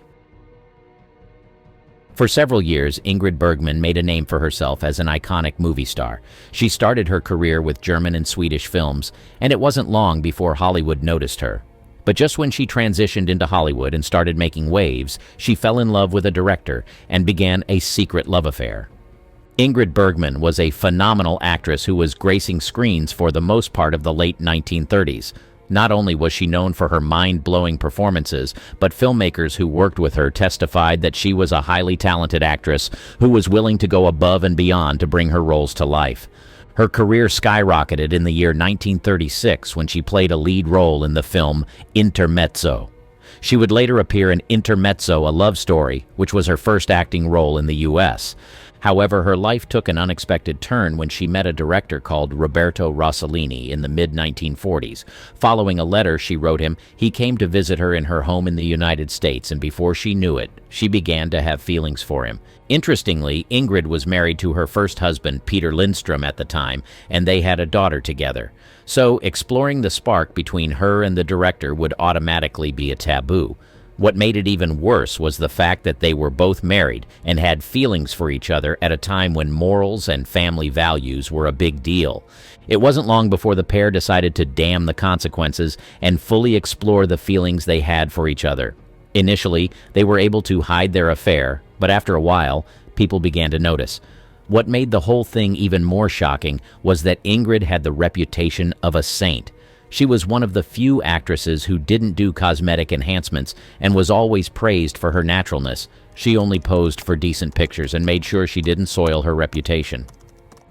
For several years, Ingrid Bergman made a name for herself as an iconic movie star. She started her career with German and Swedish films, and it wasn't long before Hollywood noticed her. But just when she transitioned into Hollywood and started making waves, she fell in love with a director and began a secret love affair. Ingrid Bergman was a phenomenal actress who was gracing screens for the most part of the late 1930s. Not only was she known for her mind-blowing performances, but filmmakers who worked with her testified that she was a highly talented actress who was willing to go above and beyond to bring her roles to life. Her career skyrocketed in the year 1936 when she played a lead role in the film Intermezzo. She would later appear in Intermezzo, a Love Story, which was her first acting role in the U.S. However, her life took an unexpected turn when she met a director called Roberto Rosolini in the mid-1940s. Following a letter she wrote him, he came to visit her in her home in the United States, and before she knew it, she began to have feelings for him. Interestingly, Ingrid was married to her first husband, Peter Lindstrom, at the time, and they had a daughter together. So, exploring the spark between her and the director would automatically be a taboo. What made it even worse was the fact that they were both married and had feelings for each other at a time when morals and family values were a big deal. It wasn't long before the pair decided to damn the consequences and fully explore the feelings they had for each other. Initially, they were able to hide their affair, but after a while, people began to notice. What made the whole thing even more shocking was that Ingrid had the reputation of a saint. She was one of the few actresses who didn't do cosmetic enhancements and was always praised for her naturalness. She only posed for decent pictures and made sure she didn't soil her reputation.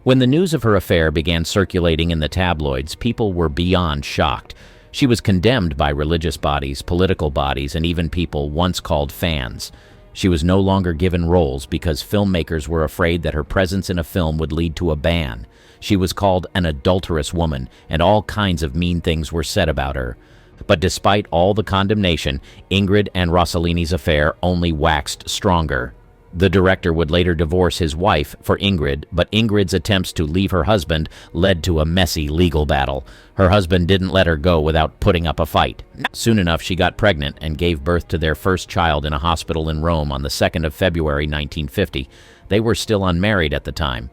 When the news of her affair began circulating in the tabloids, people were beyond shocked. She was condemned by religious bodies, political bodies, and even people once called fans. She was no longer given roles because filmmakers were afraid that her presence in a film would lead to a ban. She was called an adulterous woman, and all kinds of mean things were said about her. But despite all the condemnation, Ingrid and Rosolini's affair only waxed stronger. The director would later divorce his wife for Ingrid, but Ingrid's attempts to leave her husband led to a messy legal battle. Her husband didn't let her go without putting up a fight. Soon enough, she got pregnant and gave birth to their first child in a hospital in Rome on the 2nd of February 1950. They were still unmarried at the time.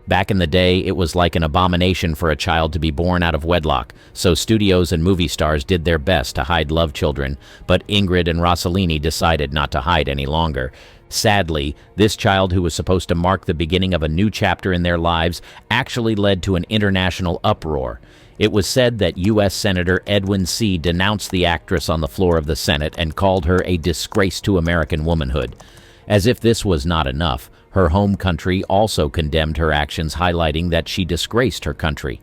Back in the day, it was like an abomination for a child to be born out of wedlock, so studios and movie stars did their best to hide love children, but Ingrid and Rosolini decided not to hide any longer. Sadly, this child, who was supposed to mark the beginning of a new chapter in their lives, actually led to an international uproar. It was said that U.S. Senator Edwin C. denounced the actress on the floor of the Senate and called her a disgrace to American womanhood. As if this was not enough, her home country also condemned her actions, highlighting that she disgraced her country.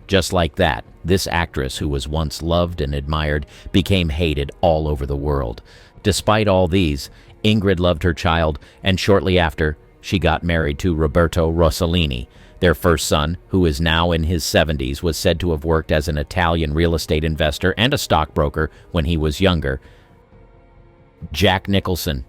Just like that, this actress, who was once loved and admired, became hated all over the world. Despite all these, Ingrid loved her child, and shortly after, she got married to Roberto Rosolini. Their first son, who is now in his 70s, was said to have worked as an Italian real estate investor and a stockbroker when he was younger. Jack Nicholson.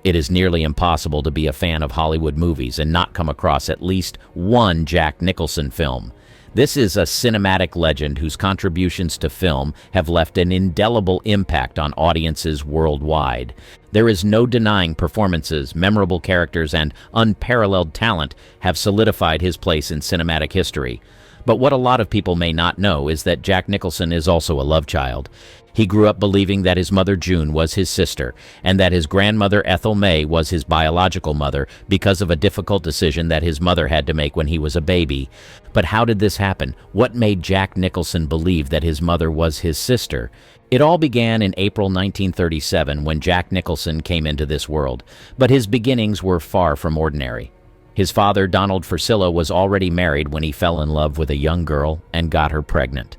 It is nearly impossible to be a fan of Hollywood movies and not come across at least one Jack Nicholson film. This is a cinematic legend whose contributions to film have left an indelible impact on audiences worldwide. There is no denying performances, memorable characters, and unparalleled talent have solidified his place in cinematic history. But what a lot of people may not know is that Jack Nicholson is also a love child. He grew up believing that his mother June was his sister, and that his grandmother Ethel May was his biological mother because of a difficult decision that his mother had to make when he was a baby. But how did this happen? What made Jack Nicholson believe that his mother was his sister? It all began in April 1937 when Jack Nicholson came into this world, but his beginnings were far from ordinary. His father, Donald Fursillo, was already married when he fell in love with a young girl and got her pregnant.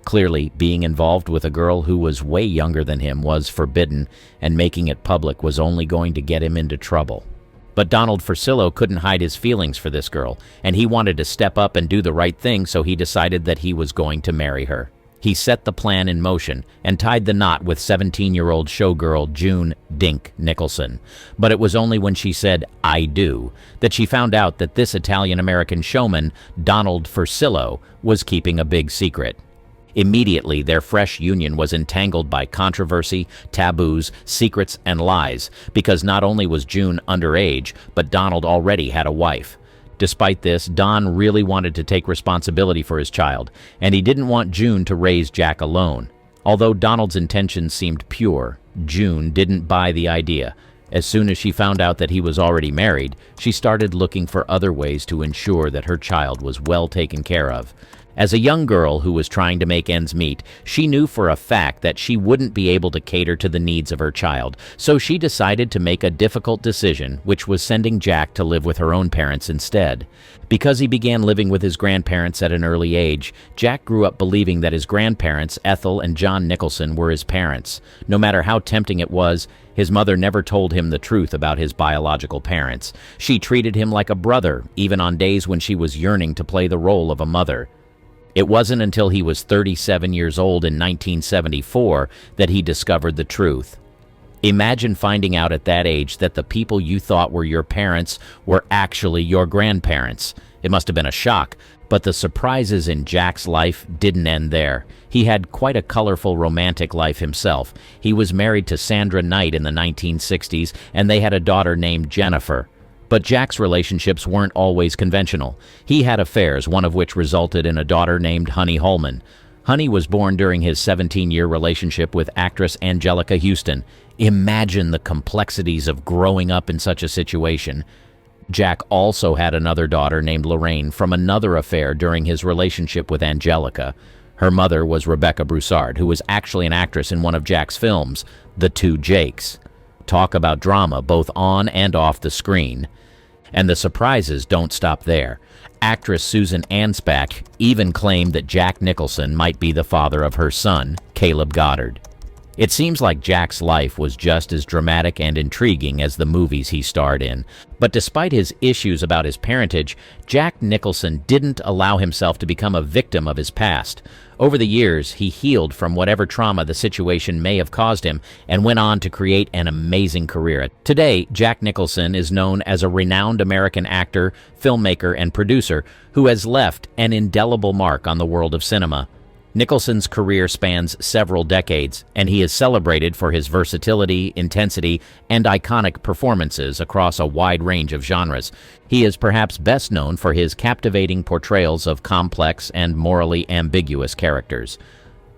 Clearly, being involved with a girl who was way younger than him was forbidden, and making it public was only going to get him into trouble. But Donald Fursillo couldn't hide his feelings for this girl, and he wanted to step up and do the right thing, so he decided that he was going to marry her. He set the plan in motion and tied the knot with 17-year-old showgirl June "Dink" Nicholson. But it was only when she said, "I do," that she found out that this Italian-American showman, Donald Fursillo, was keeping a big secret. Immediately, their fresh union was entangled by controversy, taboos, secrets, and lies, because not only was June underage, but Donald already had a wife. Despite this, Don really wanted to take responsibility for his child, and he didn't want June to raise Jack alone. Although Donald's intentions seemed pure, June didn't buy the idea. As soon as she found out that he was already married, she started looking for other ways to ensure that her child was well taken care of. As a young girl who was trying to make ends meet, she knew for a fact that she wouldn't be able to cater to the needs of her child, so she decided to make a difficult decision, which was sending Jack to live with her own parents instead. Because he began living with his grandparents at an early age, Jack grew up believing that his grandparents, Ethel and John Nicholson, were his parents. No matter how tempting it was, his mother never told him the truth about his biological parents. She treated him like a brother, even on days when she was yearning to play the role of a mother. It wasn't until he was 37 years old in 1974 that he discovered the truth. Imagine finding out at that age that the people you thought were your parents were actually your grandparents. It must have been a shock, but the surprises in Jack's life didn't end there. He had quite a colorful romantic life himself. He was married to Sandra Knight in the 1960s, and they had a daughter named Jennifer. But Jack's relationships weren't always conventional. He had affairs, one of which resulted in a daughter named Honey Holman. Honey was born during his 17-year relationship with actress Angelica Houston. Imagine the complexities of growing up in such a situation. Jack also had another daughter named Lorraine from another affair during his relationship with Angelica. Her mother was Rebecca Broussard, who was actually an actress in one of Jack's films, The Two Jakes. Talk about drama both on and off the screen. And the surprises don't stop there. Actress Susan Anspach even claimed that Jack Nicholson might be the father of her son, Caleb Goddard. It seems like Jack's life was just as dramatic and intriguing as the movies he starred in. But despite his issues about his parentage, Jack Nicholson didn't allow himself to become a victim of his past. Over the years, he healed from whatever trauma the situation may have caused him and went on to create an amazing career. Today, Jack Nicholson is known as a renowned American actor, filmmaker, and producer who has left an indelible mark on the world of cinema. Nicholson's career spans several decades, and he is celebrated for his versatility, intensity, and iconic performances across a wide range of genres. He is perhaps best known for his captivating portrayals of complex and morally ambiguous characters.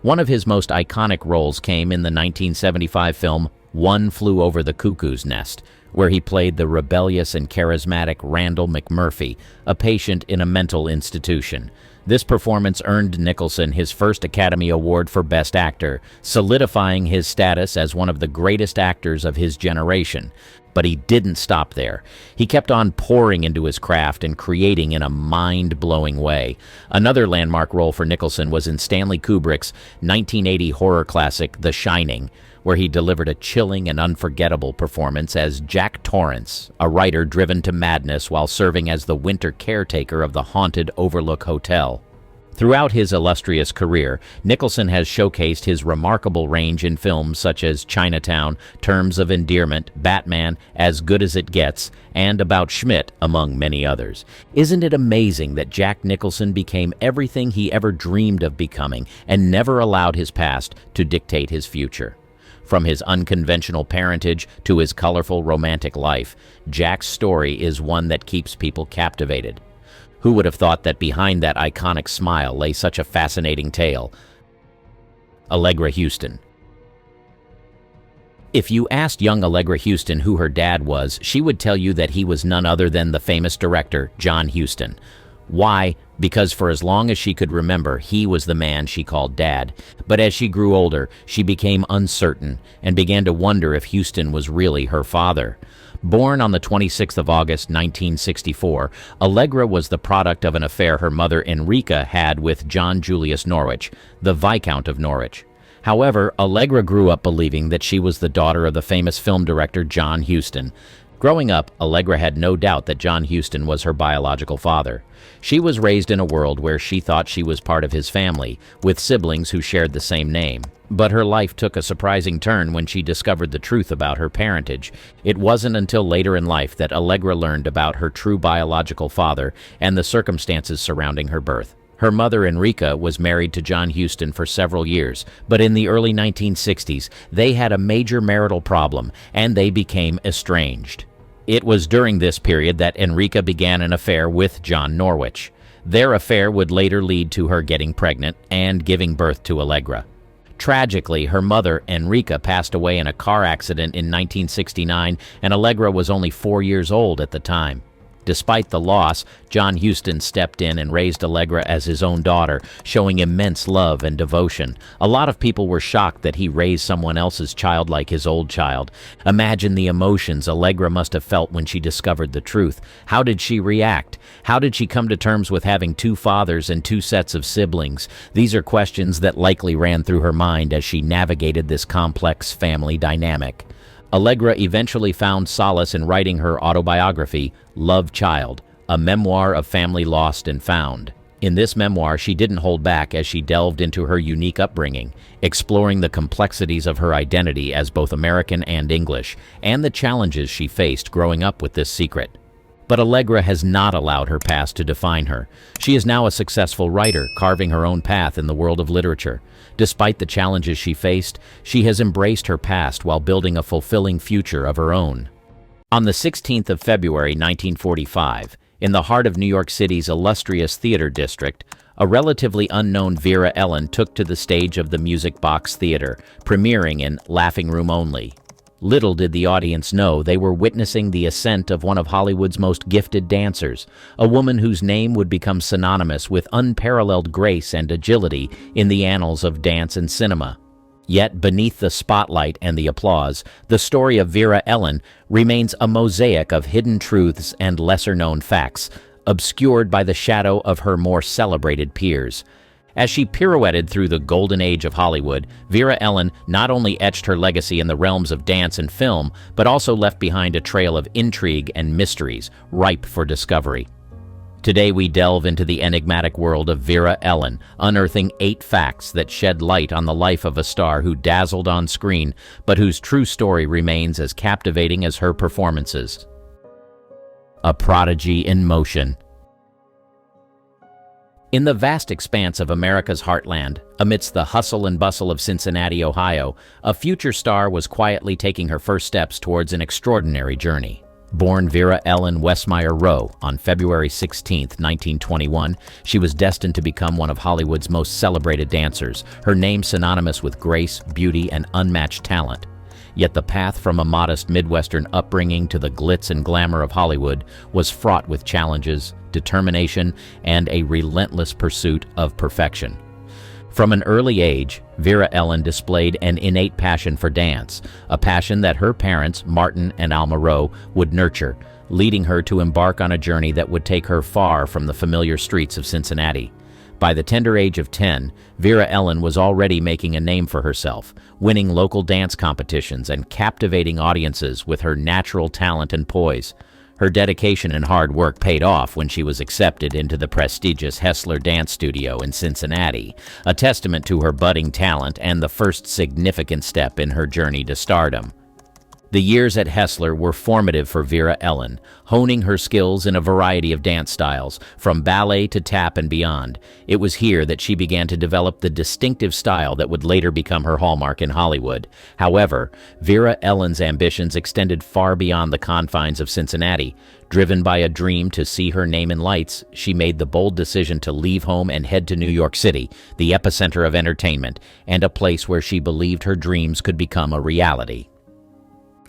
One of his most iconic roles came in the 1975 film One Flew Over the Cuckoo's Nest, where he played the rebellious and charismatic Randall McMurphy, a patient in a mental institution. This performance earned Nicholson his first Academy Award for Best Actor, solidifying his status as one of the greatest actors of his generation. But he didn't stop there. He kept on pouring into his craft and creating in a mind-blowing way. Another landmark role for Nicholson was in Stanley Kubrick's 1980 horror classic, The Shining, where he delivered a chilling and unforgettable performance as Jack Torrance, a writer driven to madness while serving as the winter caretaker of the haunted Overlook Hotel. Throughout his illustrious career, Nicholson has showcased his remarkable range in films such as Chinatown, Terms of Endearment, Batman, As Good as It Gets, and About Schmidt, among many others. Isn't it amazing that Jack Nicholson became everything he ever dreamed of becoming and never allowed his past to dictate his future? From his unconventional parentage to his colorful romantic life, Jack's story is one that keeps people captivated. Who would have thought that behind that iconic smile lay such a fascinating tale? Allegra Houston. If you asked young Allegra Houston who her dad was, she would tell you that he was none other than the famous director, John Huston. Why? Because for as long as she could remember, he was the man she called Dad. But as she grew older, she became uncertain and began to wonder if Huston was really her father. Born on the 26th of August, 1964, Allegra was the product of an affair her mother Enrica had with John Julius Norwich, the Viscount of Norwich. However, Allegra grew up believing that she was the daughter of the famous film director John Huston. Growing up, Allegra had no doubt that John Huston was her biological father. She was raised in a world where she thought she was part of his family, with siblings who shared the same name. But her life took a surprising turn when she discovered the truth about her parentage. It wasn't until later in life that Allegra learned about her true biological father and the circumstances surrounding her birth. Her mother, Enrica, was married to John Huston for several years, but in the early 1960s, they had a major marital problem, and they became estranged. It was during this period that Enrica began an affair with John Norwich. Their affair would later lead to her getting pregnant and giving birth to Allegra. Tragically, her mother, Enrica, passed away in a car accident in 1969, and Allegra was only 4 years old at the time. Despite the loss, John Huston stepped in and raised Allegra as his own daughter, showing immense love and devotion. A lot of people were shocked that he raised someone else's child like his old child. Imagine the emotions Allegra must have felt when she discovered the truth. How did she react? How did she come to terms with having two fathers and two sets of siblings? These are questions that likely ran through her mind as she navigated this complex family dynamic. Allegra eventually found solace in writing her autobiography, Love Child, a memoir of family lost and found. In this memoir, she didn't hold back as she delved into her unique upbringing, exploring the complexities of her identity as both American and English, and the challenges she faced growing up with this secret. But Allegra has not allowed her past to define her. She is now a successful writer, carving her own path in the world of literature. Despite the challenges she faced, she has embraced her past while building a fulfilling future of her own. On the 16th of February 1945, in the heart of New York City's illustrious theater district, a relatively unknown Vera Ellen took to the stage of the Music Box Theater, premiering in Laughing Room Only. Little did the audience know they were witnessing the ascent of one of Hollywood's most gifted dancers, a woman whose name would become synonymous with unparalleled grace and agility in the annals of dance and cinema. Yet beneath the spotlight and the applause, the story of Vera Ellen remains a mosaic of hidden truths and lesser-known facts, obscured by the shadow of her more celebrated peers. As she pirouetted through the golden age of Hollywood, Vera Ellen not only etched her legacy in the realms of dance and film, but also left behind a trail of intrigue and mysteries, ripe for discovery. Today we delve into the enigmatic world of Vera Ellen, unearthing 8 facts that shed light on the life of a star who dazzled on screen, but whose true story remains as captivating as her performances. A prodigy in motion. In the vast expanse of America's heartland, amidst the hustle and bustle of Cincinnati, Ohio, a future star was quietly taking her first steps towards an extraordinary journey. Born Vera Ellen Westmeyer Rowe on February 16, 1921, she was destined to become one of Hollywood's most celebrated dancers, her name synonymous with grace, beauty, and unmatched talent. Yet the path from a modest Midwestern upbringing to the glitz and glamour of Hollywood was fraught with challenges, determination, and a relentless pursuit of perfection. From an early age, Vera Ellen displayed an innate passion for dance, a passion that her parents, Martin and Alma Rowe, would nurture, leading her to embark on a journey that would take her far from the familiar streets of Cincinnati. By the tender age of 10, Vera Ellen was already making a name for herself, winning local dance competitions and captivating audiences with her natural talent and poise. Her dedication and hard work paid off when she was accepted into the prestigious Hessler Dance Studio in Cincinnati, a testament to her budding talent and the first significant step in her journey to stardom. The years at Hessler were formative for Vera Ellen, honing her skills in a variety of dance styles, from ballet to tap and beyond. It was here that she began to develop the distinctive style that would later become her hallmark in Hollywood. However, Vera Ellen's ambitions extended far beyond the confines of Cincinnati. Driven by a dream to see her name in lights, she made the bold decision to leave home and head to New York City, the epicenter of entertainment, and a place where she believed her dreams could become a reality.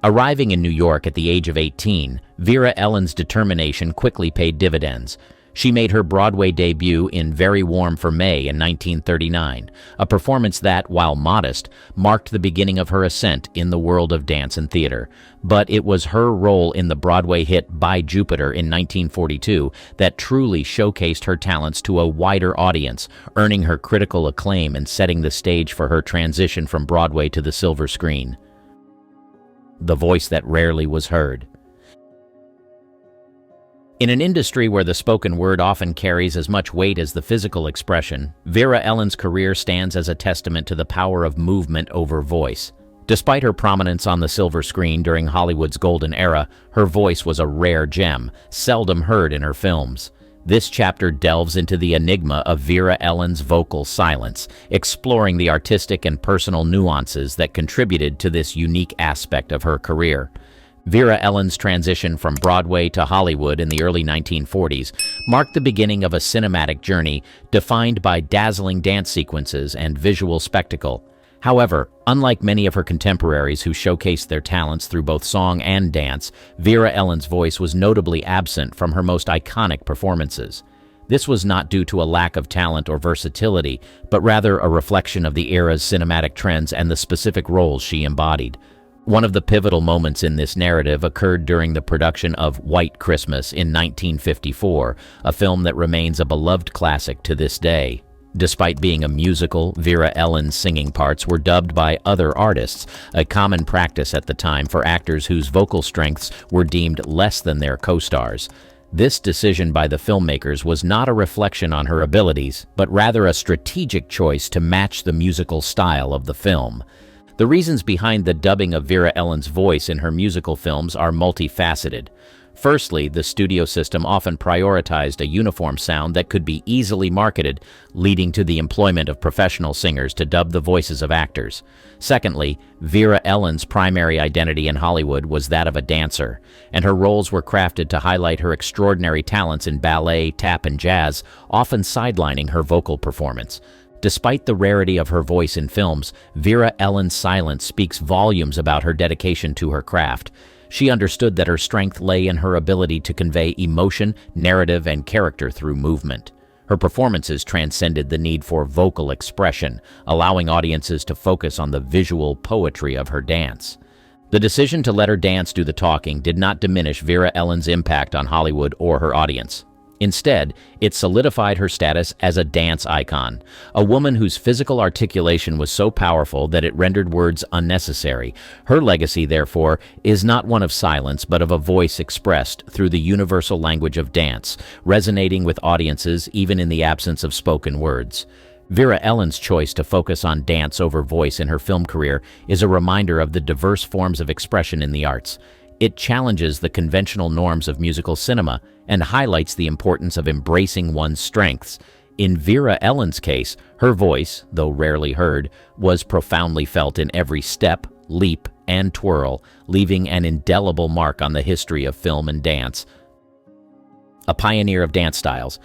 Arriving in New York at the age of 18, Vera Ellen's determination quickly paid dividends. She made her Broadway debut in Very Warm for May in 1939, a performance that, while modest, marked the beginning of her ascent in the world of dance and theater. But it was her role in the Broadway hit By Jupiter in 1942 that truly showcased her talents to a wider audience, earning her critical acclaim and setting the stage for her transition from Broadway to the silver screen. The voice that rarely was heard. In an industry where the spoken word often carries as much weight as the physical expression, Vera Ellen's career stands as a testament to the power of movement over voice. Despite her prominence on the silver screen during Hollywood's golden era, her voice was a rare gem, seldom heard in her films. This chapter delves into the enigma of Vera Ellen's vocal silence, exploring the artistic and personal nuances that contributed to this unique aspect of her career. Vera Ellen's transition from Broadway to Hollywood in the early 1940s marked the beginning of a cinematic journey defined by dazzling dance sequences and visual spectacle. However, unlike many of her contemporaries who showcased their talents through both song and dance, Vera Ellen's voice was notably absent from her most iconic performances. This was not due to a lack of talent or versatility, but rather a reflection of the era's cinematic trends and the specific roles she embodied. One of the pivotal moments in this narrative occurred during the production of White Christmas in 1954, a film that remains a beloved classic to this day. Despite being a musical, Vera Ellen's singing parts were dubbed by other artists, a common practice at the time for actors whose vocal strengths were deemed less than their co-stars. This decision by the filmmakers was not a reflection on her abilities, but rather a strategic choice to match the musical style of the film. The reasons behind the dubbing of Vera Ellen's voice in her musical films are multifaceted. Firstly, the studio system often prioritized a uniform sound that could be easily marketed, leading to the employment of professional singers to dub the voices of actors. Secondly, Vera Ellen's primary identity in Hollywood was that of a dancer, and her roles were crafted to highlight her extraordinary talents in ballet, tap, and jazz, often sidelining her vocal performance. Despite the rarity of her voice in films, Vera Ellen's silence speaks volumes about her dedication to her craft. She understood that her strength lay in her ability to convey emotion, narrative, and character through movement. Her performances transcended the need for vocal expression, allowing audiences to focus on the visual poetry of her dance. The decision to let her dance do the talking did not diminish Vera Ellen's impact on Hollywood or her audience. Instead, it solidified her status as a dance icon, a woman whose physical articulation was so powerful that it rendered words unnecessary. Her legacy, therefore, is not one of silence but of a voice expressed through the universal language of dance, resonating with audiences even in the absence of spoken words. Vera Ellen's choice to focus on dance over voice in her film career is a reminder of the diverse forms of expression in the arts. It challenges the conventional norms of musical cinema and highlights the importance of embracing one's strengths. In Vera Ellen's case, her voice, though rarely heard, was profoundly felt in every step, leap, and twirl, leaving an indelible mark on the history of film and dance. A pioneer of dance styles,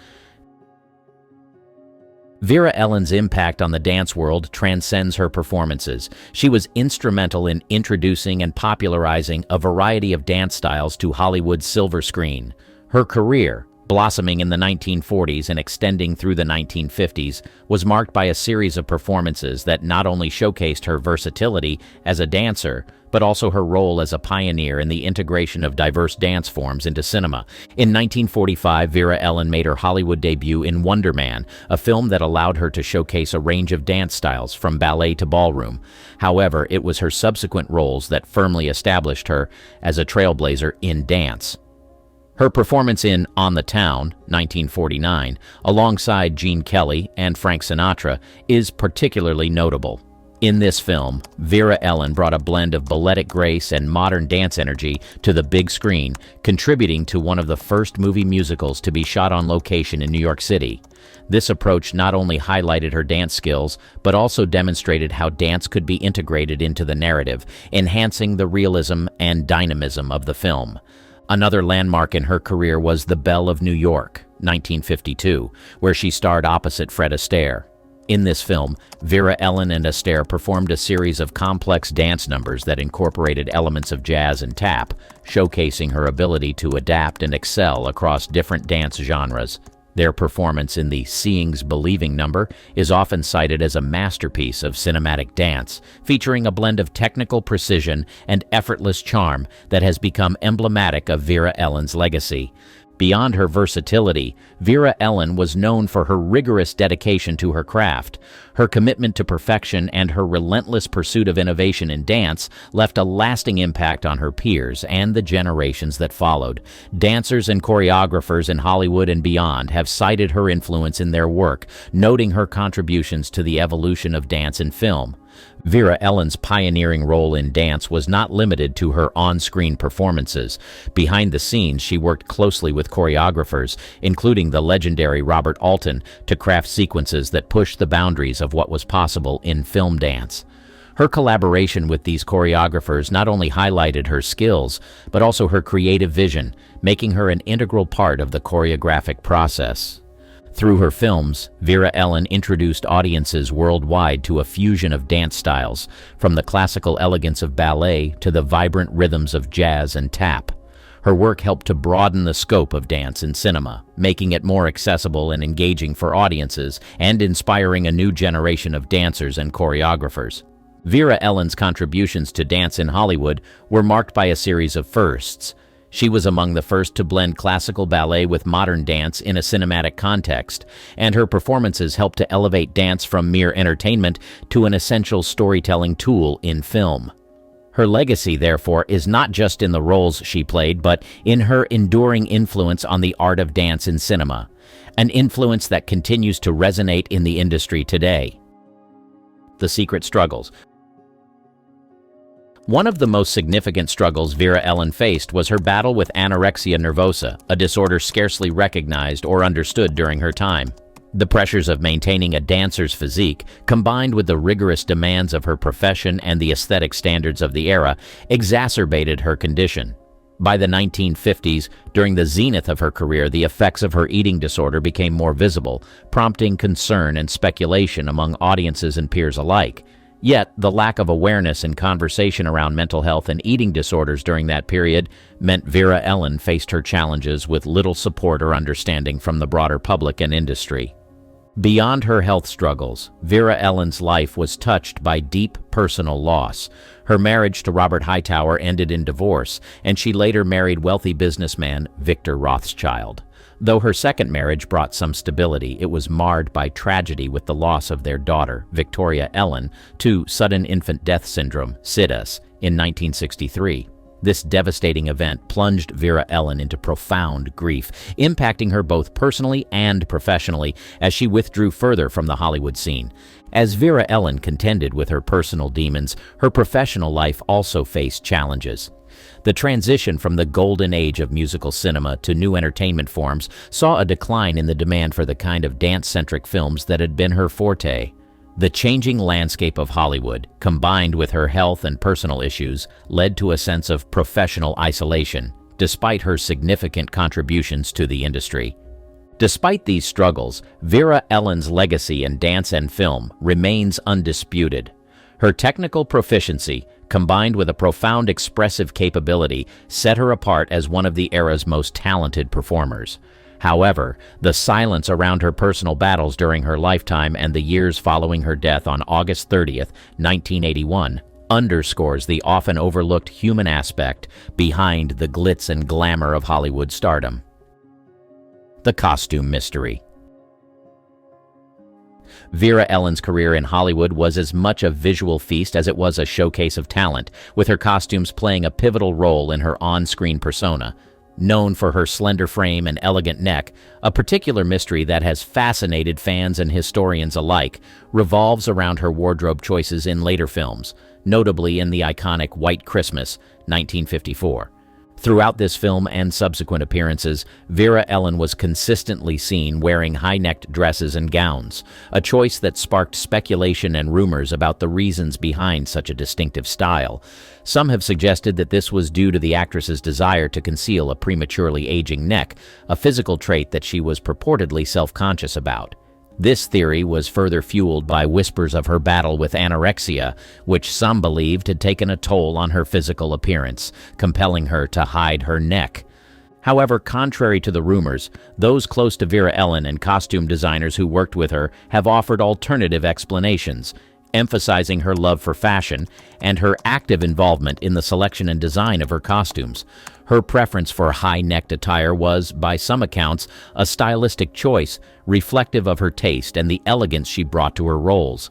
Vera Ellen's impact on the dance world transcends her performances. She was instrumental in introducing and popularizing a variety of dance styles to Hollywood's silver screen. Her career, blossoming in the 1940s and extending through the 1950s, was marked by a series of performances that not only showcased her versatility as a dancer, but also her role as a pioneer in the integration of diverse dance forms into cinema. In 1945, Vera Ellen made her Hollywood debut in Wonder Man, a film that allowed her to showcase a range of dance styles, from ballet to ballroom. However, it was her subsequent roles that firmly established her as a trailblazer in dance. Her performance in On the Town, 1949, alongside Gene Kelly and Frank Sinatra, is particularly notable. In this film, Vera Ellen brought a blend of balletic grace and modern dance energy to the big screen, contributing to one of the first movie musicals to be shot on location in New York City. This approach not only highlighted her dance skills, but also demonstrated how dance could be integrated into the narrative, enhancing the realism and dynamism of the film. Another landmark in her career was The Belle of New York, 1952, where she starred opposite Fred Astaire. In this film, Vera Ellen and Astaire performed a series of complex dance numbers that incorporated elements of jazz and tap, showcasing her ability to adapt and excel across different dance genres. Their performance in the Seeing's Believing number is often cited as a masterpiece of cinematic dance, featuring a blend of technical precision and effortless charm that has become emblematic of Vera Ellen's legacy. Beyond her versatility, Vera Ellen was known for her rigorous dedication to her craft. Her commitment to perfection and her relentless pursuit of innovation in dance left a lasting impact on her peers and the generations that followed. Dancers and choreographers in Hollywood and beyond have cited her influence in their work, noting her contributions to the evolution of dance and film. Vera Ellen's pioneering role in dance was not limited to her on-screen performances. Behind the scenes, she worked closely with choreographers, including the legendary Robert Alton, to craft sequences that pushed the boundaries of what was possible in film dance. Her collaboration with these choreographers not only highlighted her skills, but also her creative vision, making her an integral part of the choreographic process. Through her films, Vera Ellen introduced audiences worldwide to a fusion of dance styles, from the classical elegance of ballet to the vibrant rhythms of jazz and tap. Her work helped to broaden the scope of dance in cinema, making it more accessible and engaging for audiences and inspiring a new generation of dancers and choreographers. Vera Ellen's contributions to dance in Hollywood were marked by a series of firsts. She was among the first to blend classical ballet with modern dance in a cinematic context, and her performances helped to elevate dance from mere entertainment to an essential storytelling tool in film. Her legacy, therefore, is not just in the roles she played, but in her enduring influence on the art of dance in cinema, an influence that continues to resonate in the industry today. The secret struggles. One of the most significant struggles Vera Ellen faced was her battle with anorexia nervosa, a disorder scarcely recognized or understood during her time. The pressures of maintaining a dancer's physique, combined with the rigorous demands of her profession and the aesthetic standards of the era, exacerbated her condition. By the 1950s, during the zenith of her career, the effects of her eating disorder became more visible, prompting concern and speculation among audiences and peers alike. Yet, the lack of awareness and conversation around mental health and eating disorders during that period meant Vera Ellen faced her challenges with little support or understanding from the broader public and industry. Beyond her health struggles, Vera Ellen's life was touched by deep personal loss. Her marriage to Robert Hightower ended in divorce, and she later married wealthy businessman Victor Rothschild. Though her second marriage brought some stability, it was marred by tragedy with the loss of their daughter, Victoria Ellen, to sudden infant death syndrome, SIDS, in 1963. This devastating event plunged Vera Ellen into profound grief, impacting her both personally and professionally as she withdrew further from the Hollywood scene. As Vera Ellen contended with her personal demons, her professional life also faced challenges. The transition from the golden age of musical cinema to new entertainment forms saw a decline in the demand for the kind of dance-centric films that had been her forte. The changing landscape of Hollywood, combined with her health and personal issues, led to a sense of professional isolation, despite her significant contributions to the industry. Despite these struggles, Vera Ellen's legacy in dance and film remains undisputed. Her technical proficiency, combined with a profound expressive capability, set her apart as one of the era's most talented performers. However, the silence around her personal battles during her lifetime and the years following her death on August 30th, 1981, underscores the often overlooked human aspect behind the glitz and glamour of Hollywood stardom. The costume mystery. Vera Ellen's career in Hollywood was as much a visual feast as it was a showcase of talent, with her costumes playing a pivotal role in her on-screen persona. Known for her slender frame and elegant neck, a particular mystery that has fascinated fans and historians alike revolves around her wardrobe choices in later films, notably in the iconic White Christmas, 1954. Throughout this film and subsequent appearances, Vera Ellen was consistently seen wearing high-necked dresses and gowns, a choice that sparked speculation and rumors about the reasons behind such a distinctive style. Some have suggested that this was due to the actress's desire to conceal a prematurely aging neck, a physical trait that she was purportedly self-conscious about. This theory was further fueled by whispers of her battle with anorexia, which some believed had taken a toll on her physical appearance, compelling her to hide her neck. However, contrary to the rumors, those close to Vera Ellen and costume designers who worked with her have offered alternative explanations, emphasizing her love for fashion and her active involvement in the selection and design of her costumes. Her preference for high-necked attire was, by some accounts, a stylistic choice, reflective of her taste and the elegance she brought to her roles.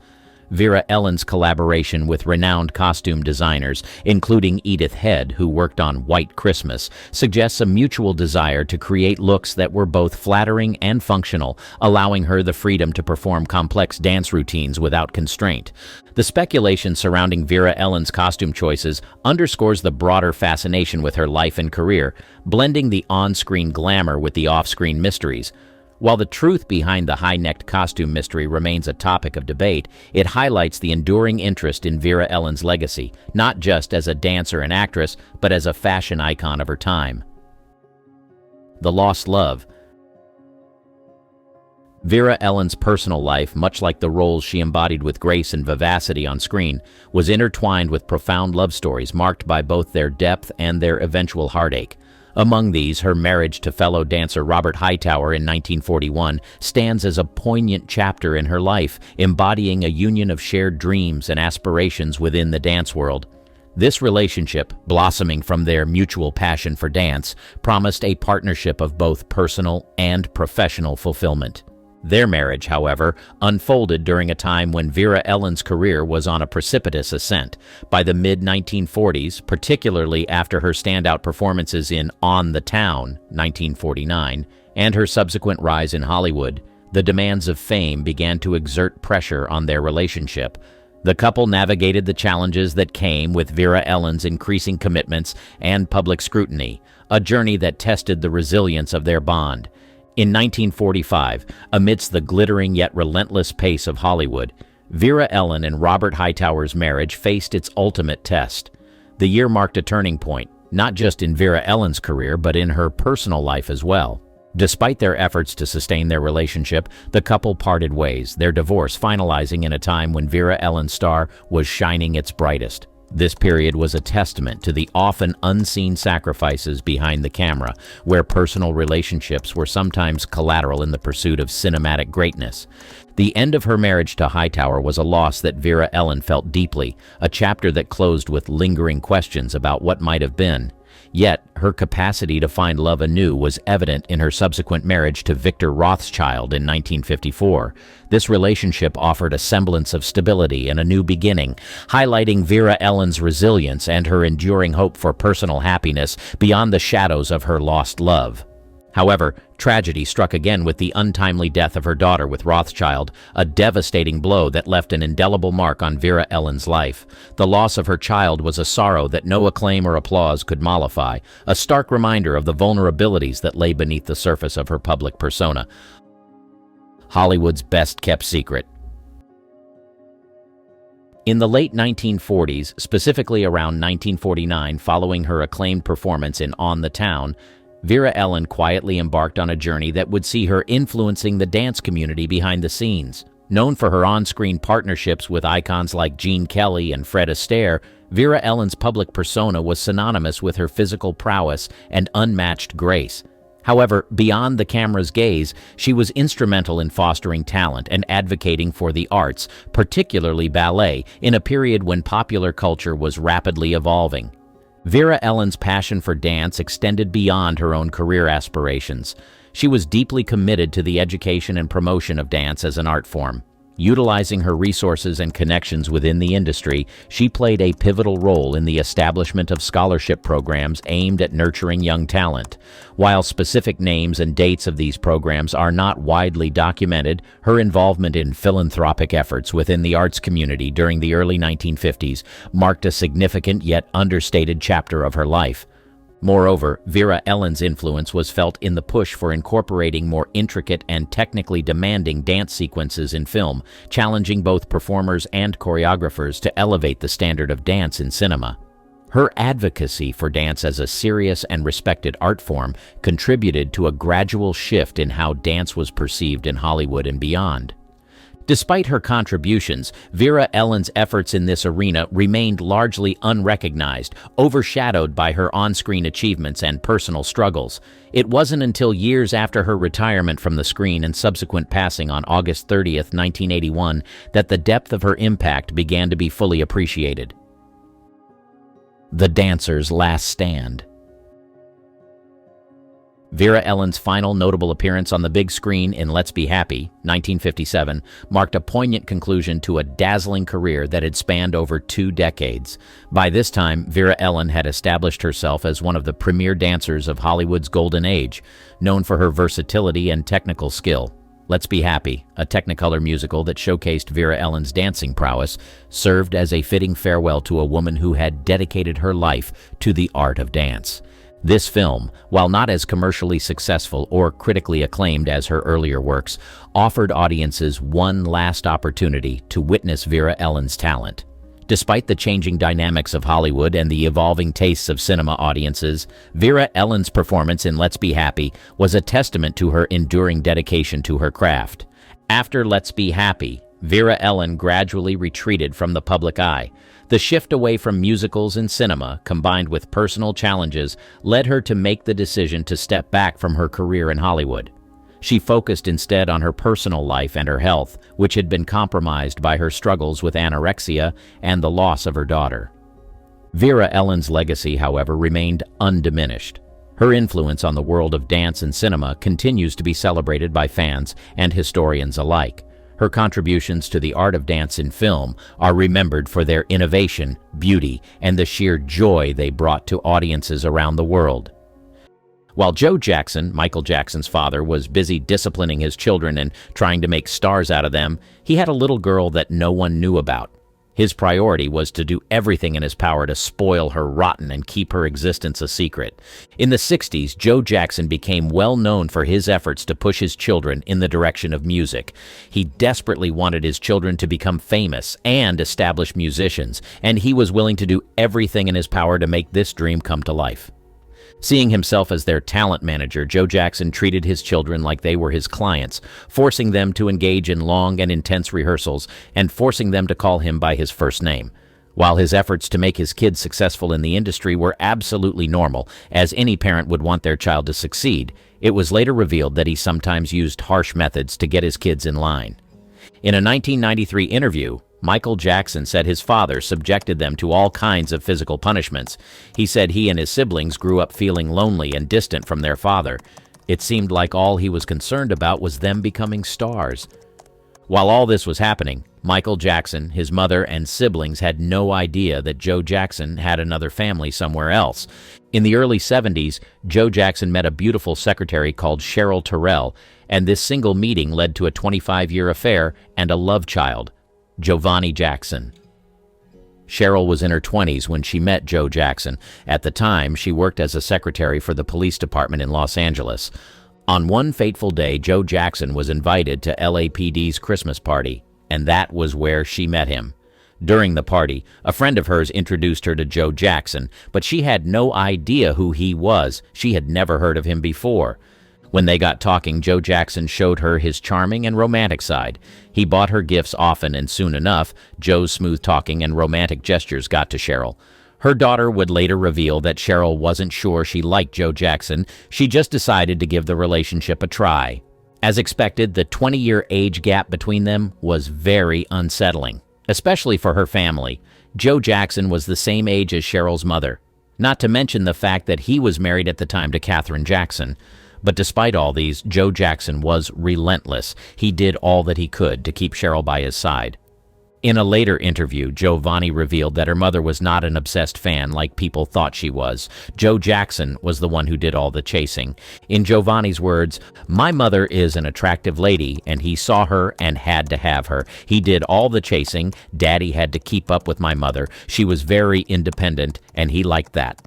Vera Ellen's collaboration with renowned costume designers, including Edith Head, who worked on White Christmas, suggests a mutual desire to create looks that were both flattering and functional, allowing her the freedom to perform complex dance routines without constraint. The speculation surrounding Vera Ellen's costume choices underscores the broader fascination with her life and career, blending the on-screen glamour with the off-screen mysteries. While the truth behind the high-necked costume mystery remains a topic of debate, it highlights the enduring interest in Vera Ellen's legacy, not just as a dancer and actress, but as a fashion icon of her time. The lost love. Vera Ellen's personal life, much like the roles she embodied with grace and vivacity on screen, was intertwined with profound love stories marked by both their depth and their eventual heartache. Among these, her marriage to fellow dancer Robert Hightower in 1941 stands as a poignant chapter in her life, embodying a union of shared dreams and aspirations within the dance world. This relationship, blossoming from their mutual passion for dance, promised a partnership of both personal and professional fulfillment. Their marriage, however, unfolded during a time when Vera Ellen's career was on a precipitous ascent. By the mid-1940s, particularly after her standout performances in On the Town, 1949, and her subsequent rise in Hollywood, the demands of fame began to exert pressure on their relationship. The couple navigated the challenges that came with Vera Ellen's increasing commitments and public scrutiny, a journey that tested the resilience of their bond. In 1945, amidst the glittering yet relentless pace of Hollywood, Vera Ellen and Robert Hightower's marriage faced its ultimate test. The year marked a turning point, not just in Vera Ellen's career, but in her personal life as well. Despite their efforts to sustain their relationship, the couple parted ways, their divorce finalizing in a time when Vera Ellen's star was shining its brightest. This period was a testament to the often unseen sacrifices behind the camera, where personal relationships were sometimes collateral in the pursuit of cinematic greatness. The end of her marriage to Hightower was a loss that Vera Ellen felt deeply, a chapter that closed with lingering questions about what might have been. Yet, her capacity to find love anew was evident in her subsequent marriage to Victor Rothschild in 1954. This relationship offered a semblance of stability and a new beginning, highlighting Vera Ellen's resilience and her enduring hope for personal happiness beyond the shadows of her lost love. However, tragedy struck again with the untimely death of her daughter with Rothschild, a devastating blow that left an indelible mark on Vera Ellen's life. The loss of her child was a sorrow that no acclaim or applause could mollify, a stark reminder of the vulnerabilities that lay beneath the surface of her public persona. Hollywood's best-kept secret. In the late 1940s, specifically around 1949, following her acclaimed performance in On the Town, Vera Ellen quietly embarked on a journey that would see her influencing the dance community behind the scenes. Known for her on-screen partnerships with icons like Gene Kelly and Fred Astaire, Vera Ellen's public persona was synonymous with her physical prowess and unmatched grace. However, beyond the camera's gaze, she was instrumental in fostering talent and advocating for the arts, particularly ballet, in a period when popular culture was rapidly evolving. Vera Ellen's passion for dance extended beyond her own career aspirations. She was deeply committed to the education and promotion of dance as an art form. Utilizing her resources and connections within the industry, she played a pivotal role in the establishment of scholarship programs aimed at nurturing young talent. While specific names and dates of these programs are not widely documented, her involvement in philanthropic efforts within the arts community during the early 1950s marked a significant yet understated chapter of her life. Moreover, Vera Ellen's influence was felt in the push for incorporating more intricate and technically demanding dance sequences in film, challenging both performers and choreographers to elevate the standard of dance in cinema. Her advocacy for dance as a serious and respected art form contributed to a gradual shift in how dance was perceived in Hollywood and beyond. Despite her contributions, Vera Ellen's efforts in this arena remained largely unrecognized, overshadowed by her on-screen achievements and personal struggles. It wasn't until years after her retirement from the screen and subsequent passing on August 30th, 1981, that the depth of her impact began to be fully appreciated. The Dancer's Last Stand. Vera Ellen's final notable appearance on the big screen in Let's Be Happy, 1957, marked a poignant conclusion to a dazzling career that had spanned over 2 decades. By this time, Vera Ellen had established herself as one of the premier dancers of Hollywood's golden age, known for her versatility and technical skill. Let's Be Happy, a Technicolor musical that showcased Vera Ellen's dancing prowess, served as a fitting farewell to a woman who had dedicated her life to the art of dance. This film, while not as commercially successful or critically acclaimed as her earlier works, offered audiences one last opportunity to witness Vera Ellen's talent. Despite the changing dynamics of Hollywood and the evolving tastes of cinema audiences, Vera Ellen's performance in Let's Be Happy was a testament to her enduring dedication to her craft. After Let's Be Happy, Vera Ellen gradually retreated from the public eye. The shift away from musicals and cinema, combined with personal challenges, led her to make the decision to step back from her career in Hollywood. She focused instead on her personal life and her health, which had been compromised by her struggles with anorexia and the loss of her daughter. Vera Ellen's legacy, however, remained undiminished. Her influence on the world of dance and cinema continues to be celebrated by fans and historians alike. Her contributions to the art of dance in film are remembered for their innovation, beauty, and the sheer joy they brought to audiences around the world. While Joe Jackson, Michael Jackson's father, was busy disciplining his children and trying to make stars out of them, he had a little girl that no one knew about. His priority was to do everything in his power to spoil her rotten and keep her existence a secret. In the 60s, Joe Jackson became well known for his efforts to push his children in the direction of music. He desperately wanted his children to become famous and established musicians, and he was willing to do everything in his power to make this dream come to life. Seeing himself as their talent manager, Joe Jackson treated his children like they were his clients, forcing them to engage in long and intense rehearsals and forcing them to call him by his first name. While his efforts to make his kids successful in the industry were absolutely normal, as any parent would want their child to succeed, it was later revealed that he sometimes used harsh methods to get his kids in line. In a 1993 interview, Michael Jackson said his father subjected them to all kinds of physical punishments. He said he and his siblings grew up feeling lonely and distant from their father. It seemed like all he was concerned about was them becoming stars. While all this was happening, Michael Jackson, his mother, and siblings had no idea that Joe Jackson had another family somewhere else. In the early 70s, Joe Jackson met a beautiful secretary called Cheryl Terrell, and this single meeting led to a 25-year affair and a love child, Giovanni Jackson. Cheryl was in her 20s when she met Joe Jackson. At the time, she worked as a secretary for the police department in Los Angeles. On one fateful day, Joe Jackson was invited to LAPD's Christmas party, and that was where she met him. During the party, a friend of hers introduced her to Joe Jackson, but she had no idea who he was. She had never heard of him before. When they got talking, Joe Jackson showed her his charming and romantic side. He bought her gifts often, and soon enough, Joe's smooth talking and romantic gestures got to Cheryl. Her daughter would later reveal that Cheryl wasn't sure she liked Joe Jackson. She just decided to give the relationship a try. As expected, the 20-year age gap between them was very unsettling, especially for her family. Joe Jackson was the same age as Cheryl's mother, not to mention the fact that he was married at the time to Katherine Jackson. But despite all these, Joe Jackson was relentless. He did all that he could to keep Cheryl by his side. In a later interview, Giovanni revealed that her mother was not an obsessed fan like people thought she was. Joe Jackson was the one who did all the chasing. In Giovanni's words, "My mother is an attractive lady, and he saw her and had to have her. He did all the chasing. Daddy had to keep up with my mother. She was very independent, and he liked that."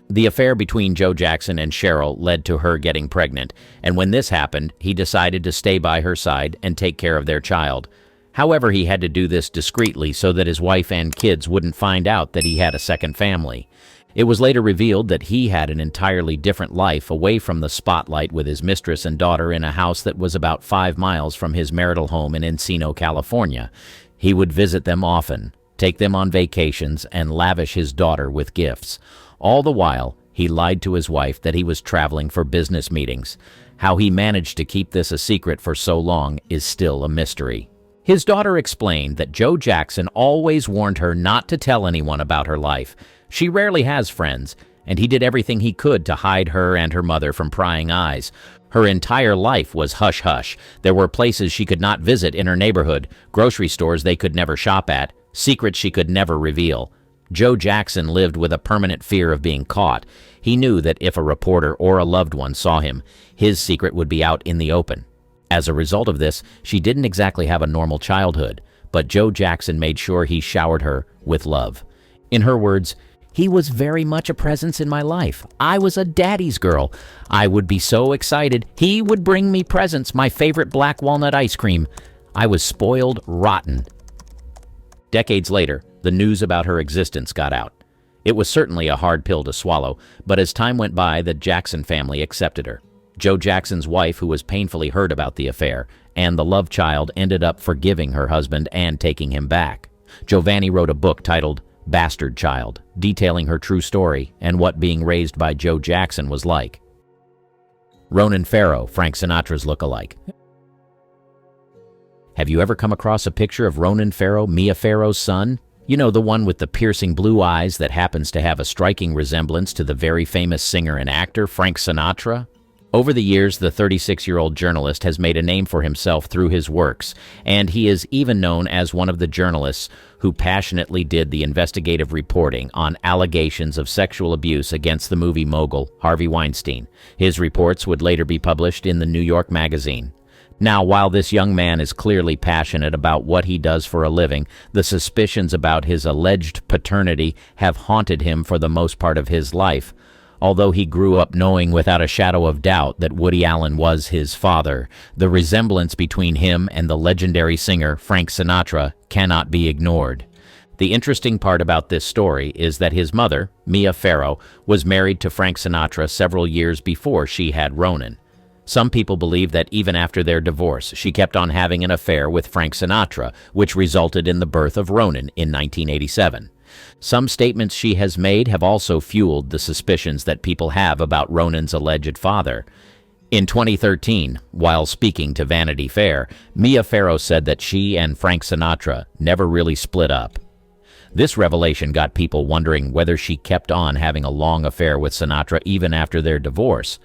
The affair between Joe Jackson and Cheryl led to her getting pregnant, and when this happened, he decided to stay by her side and take care of their child. However, he had to do this discreetly so that his wife and kids wouldn't find out that he had a second family. It was later revealed that he had an entirely different life away from the spotlight with his mistress and daughter in a house that was about 5 miles from his marital home in Encino, California. He would visit them often, take them on vacations, and lavish his daughter with gifts. All the while, he lied to his wife that he was traveling for business meetings. How he managed to keep this a secret for so long is still a mystery. His daughter explained that Joe Jackson always warned her not to tell anyone about her life. She rarely has friends, and he did everything he could to hide her and her mother from prying eyes. Her entire life was hush-hush. There were places she could not visit in her neighborhood, grocery stores they could never shop at, secrets she could never reveal. Joe Jackson lived with a permanent fear of being caught. He knew that if a reporter or a loved one saw him, his secret would be out in the open. As a result of this, she didn't exactly have a normal childhood, but Joe Jackson made sure he showered her with love. In her words, "He was very much a presence in my life. I was a daddy's girl. I would be so excited. He would bring me presents, my favorite black walnut ice cream. I was spoiled rotten." Decades later, the news about her existence got out. It was certainly a hard pill to swallow, but as time went by, the Jackson family accepted her. Joe Jackson's wife, who was painfully hurt about the affair, and the love child ended up forgiving her husband and taking him back. Giovanni wrote a book titled Bastard Child, detailing her true story and what being raised by Joe Jackson was like. Ronan Farrow, Frank Sinatra's look-alike. Have you ever come across a picture of Ronan Farrow, Mia Farrow's son? You know, the one with the piercing blue eyes that happens to have a striking resemblance to the very famous singer and actor Frank Sinatra? Over the years, the 36-year-old journalist has made a name for himself through his works, and he is even known as one of the journalists who passionately did the investigative reporting on allegations of sexual abuse against the movie mogul Harvey Weinstein. His reports would later be published in the New York Magazine. Now, while this young man is clearly passionate about what he does for a living, the suspicions about his alleged paternity have haunted him for the most part of his life. Although he grew up knowing without a shadow of doubt that Woody Allen was his father, the resemblance between him and the legendary singer Frank Sinatra cannot be ignored. The interesting part about this story is that his mother, Mia Farrow, was married to Frank Sinatra several years before she had Ronan. Some people believe that even after their divorce, she kept on having an affair with Frank Sinatra, which resulted in the birth of Ronan in 1987. Some statements she has made have also fueled the suspicions that people have about Ronan's alleged father. In 2013, while speaking to Vanity Fair, Mia Farrow said that she and Frank Sinatra never really split up. This revelation got people wondering whether she kept on having a long affair with Sinatra even after their divorce.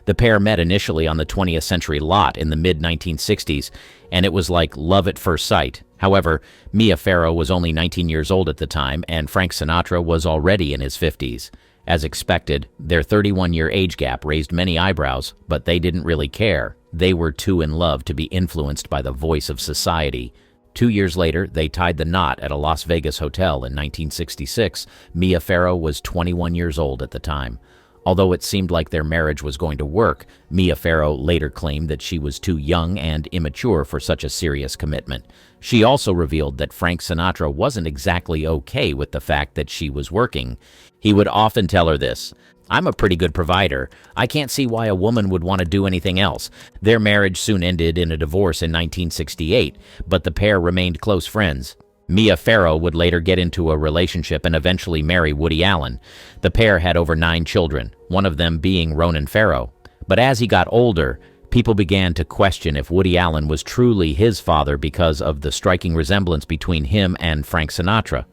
The pair met initially on the 20th Century lot in the mid-1960s, and it was like love at first sight. However, Mia Farrow was only 19 years old at the time, and Frank Sinatra was already in his 50s. As expected, their 31-year age gap raised many eyebrows, but they didn't really care. They were too in love to be influenced by the voice of society. 2 years later, they tied the knot at a Las Vegas hotel in 1966. Mia Farrow was 21 years old at the time. Although it seemed like their marriage was going to work, Mia Farrow later claimed that she was too young and immature for such a serious commitment. She also revealed that Frank Sinatra wasn't exactly okay with the fact that she was working. He would often tell her this: "I'm a pretty good provider. I can't see why a woman would want to do anything else." Their marriage soon ended in a divorce in 1968, but the pair remained close friends. Mia Farrow would later get into a relationship and eventually marry Woody Allen. The pair had over 9 children, one of them being Ronan Farrow. But as he got older, people began to question if Woody Allen was truly his father because of the striking resemblance between him and Frank Sinatra.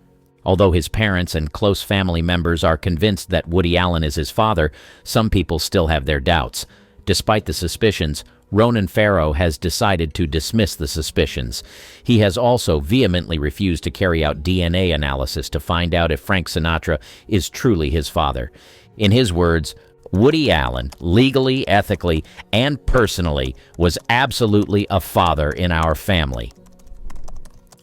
Although his parents and close family members are convinced that Woody Allen is his father, some people still have their doubts. Despite the suspicions, Ronan Farrow has decided to dismiss the suspicions. He has also vehemently refused to carry out DNA analysis to find out if Frank Sinatra is truly his father. In his words, Woody Allen, legally, ethically, and personally, was absolutely a father in our family.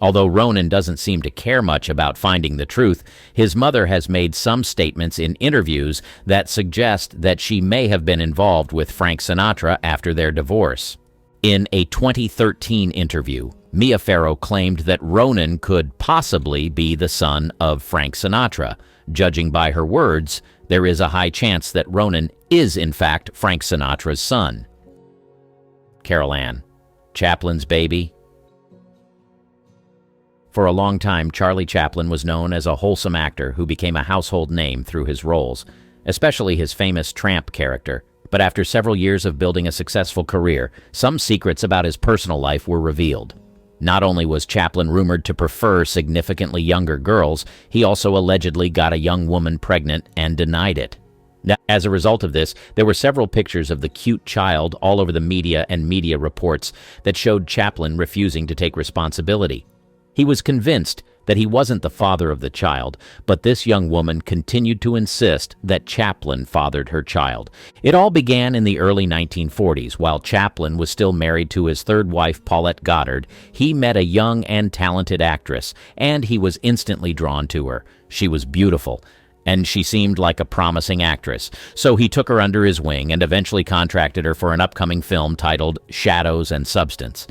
Although Ronan doesn't seem to care much about finding the truth, his mother has made some statements in interviews that suggest that she may have been involved with Frank Sinatra after their divorce. In a 2013 interview, Mia Farrow claimed that Ronan could possibly be the son of Frank Sinatra. Judging by her words, there is a high chance that Ronan is in fact Frank Sinatra's son. Carol Ann, Chaplin's baby. For a long time, Charlie Chaplin was known as a wholesome actor who became a household name through his roles, especially his famous tramp character. But after several years of building a successful career, some secrets about his personal life were revealed. Not only was Chaplin rumored to prefer significantly younger girls, he also allegedly got a young woman pregnant and denied it. As a result of this, there were several pictures of the cute child all over the media and media reports that showed Chaplin refusing to take responsibility. He was convinced that he wasn't the father of the child, but this young woman continued to insist that Chaplin fathered her child. It all began in the early 1940s. While Chaplin was still married to his third wife, Paulette Goddard, he met a young and talented actress, and he was instantly drawn to her. She was beautiful, and she seemed like a promising actress, so he took her under his wing and eventually contracted her for an upcoming film titled Shadows and Substance.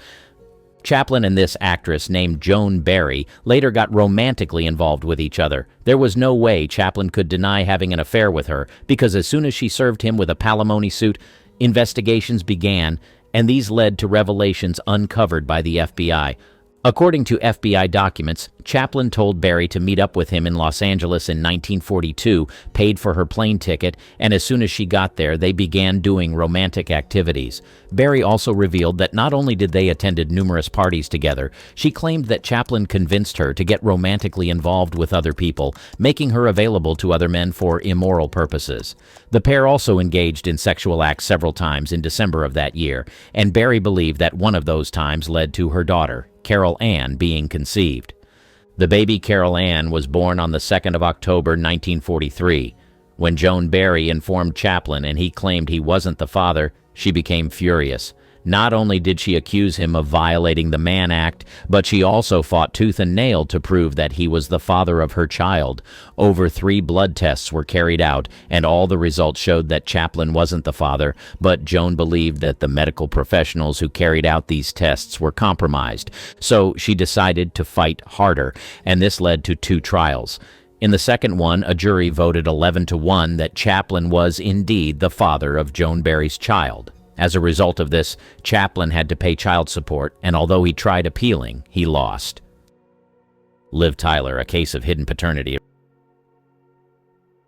Chaplin and this actress named Joan Barry later got romantically involved with each other. There was no way Chaplin could deny having an affair with her, because as soon as she served him with a palimony suit, investigations began, and these led to revelations uncovered by the FBI. According to FBI documents, Chaplin told Barry to meet up with him in Los Angeles in 1942, paid for her plane ticket, and as soon as she got there, they began doing romantic activities. Barry also revealed that not only did they attended numerous parties together, she claimed that Chaplin convinced her to get romantically involved with other people, making her available to other men for immoral purposes. The pair also engaged in sexual acts several times in December of that year, and Barry believed that one of those times led to her daughter, Carol Ann, being conceived. The baby Carol Ann was born on the 2nd of October, 1943. When Joan Barry informed Chaplin and he claimed he wasn't the father, she became furious. Not only did she accuse him of violating the Mann Act, but she also fought tooth and nail to prove that he was the father of her child. Over 3 blood tests were carried out, and all the results showed that Chaplin wasn't the father, but Joan believed that the medical professionals who carried out these tests were compromised. So she decided to fight harder, and this led to 2 trials. In the second one, a jury voted 11-1 that Chaplin was indeed the father of Joan Barry's child. As a result of this, Chaplin had to pay child support, and although he tried appealing, he lost. Liv Tyler, a case of hidden paternity.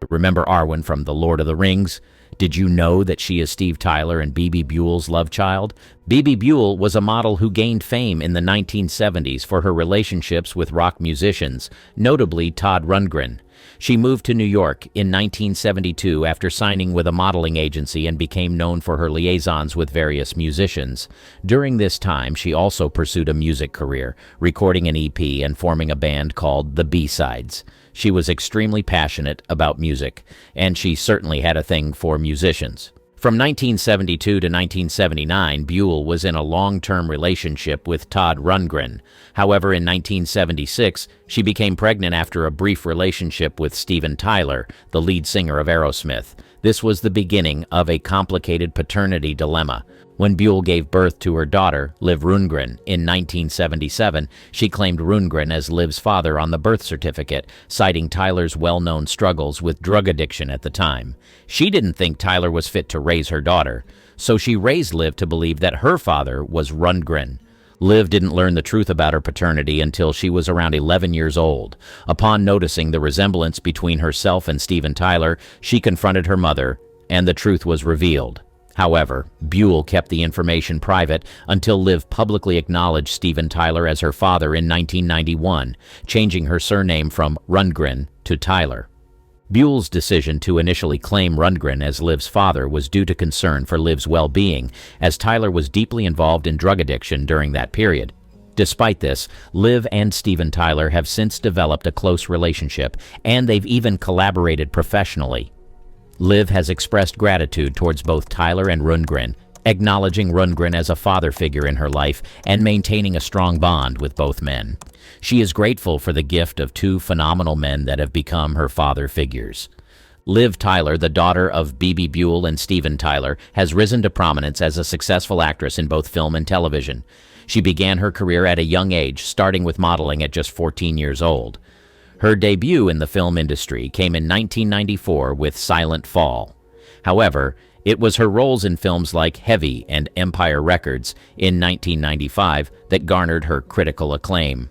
Remember Arwen from The Lord of the Rings? Did you know that she is Steve Tyler and Bebe Buell's love child? Bebe Buell was a model who gained fame in the 1970s for her relationships with rock musicians, notably Todd Rundgren. She moved to New York in 1972 after signing with a modeling agency and became known for her liaisons with various musicians. During this time, she also pursued a music career, recording an EP and forming a band called The B-Sides. She was extremely passionate about music, and she certainly had a thing for musicians. From 1972 to 1979, Buell was in a long-term relationship with Todd Rundgren. However, in 1976, she became pregnant after a brief relationship with Steven Tyler, the lead singer of Aerosmith. This was the beginning of a complicated paternity dilemma. When Buell gave birth to her daughter, Liv Rundgren, in 1977, she claimed Rundgren as Liv's father on the birth certificate, citing Tyler's well-known struggles with drug addiction at the time. She didn't think Tyler was fit to raise her daughter, so she raised Liv to believe that her father was Rundgren. Liv didn't learn the truth about her paternity until she was around 11 years old. Upon noticing the resemblance between herself and Steven Tyler, she confronted her mother, and the truth was revealed. However, Buell kept the information private until Liv publicly acknowledged Steven Tyler as her father in 1991, changing her surname from Rundgren to Tyler. Buell's decision to initially claim Rundgren as Liv's father was due to concern for Liv's well-being, as Tyler was deeply involved in drug addiction during that period. Despite this, Liv and Steven Tyler have since developed a close relationship, and they've even collaborated professionally. Liv has expressed gratitude towards both Tyler and Rundgren, acknowledging Rundgren as a father figure in her life and maintaining a strong bond with both men. She is grateful for the gift of 2 phenomenal men that have become her father figures. Liv Tyler, the daughter of Bebe Buell and Steven Tyler, has risen to prominence as a successful actress in both film and television. She began her career at a young age, starting with modeling at just 14 years old. Her debut in the film industry came in 1994 with Silent Fall. However, it was her roles in films like Heavy and Empire Records in 1995 that garnered her critical acclaim.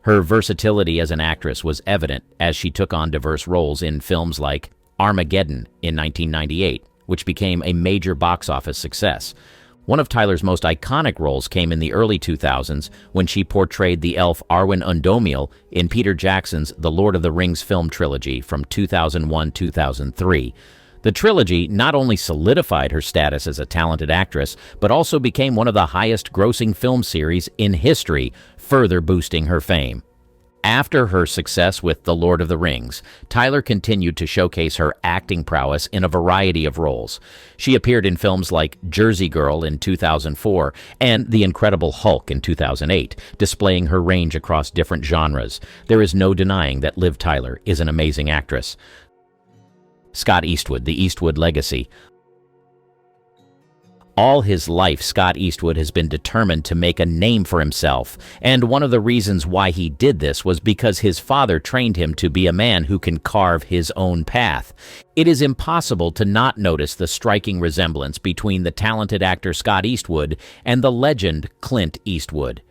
Her versatility as an actress was evident as she took on diverse roles in films like Armageddon in 1998, which became a major box office success. One of Tyler's most iconic roles came in the early 2000s when she portrayed the elf Arwen Undomiel in Peter Jackson's The Lord of the Rings film trilogy from 2001-2003. The trilogy not only solidified her status as a talented actress, but also became one of the highest-grossing film series in history, further boosting her fame. After her success with The Lord of the Rings, Tyler continued to showcase her acting prowess in a variety of roles. She appeared in films like Jersey Girl in 2004 and The Incredible Hulk in 2008, displaying her range across different genres. There is no denying that Liv Tyler is an amazing actress. Scott Eastwood, The Eastwood Legacy. All his life, Scott Eastwood has been determined to make a name for himself, and one of the reasons why he did this was because his father trained him to be a man who can carve his own path. It is impossible to not notice the striking resemblance between the talented actor Scott Eastwood and the legend Clint Eastwood.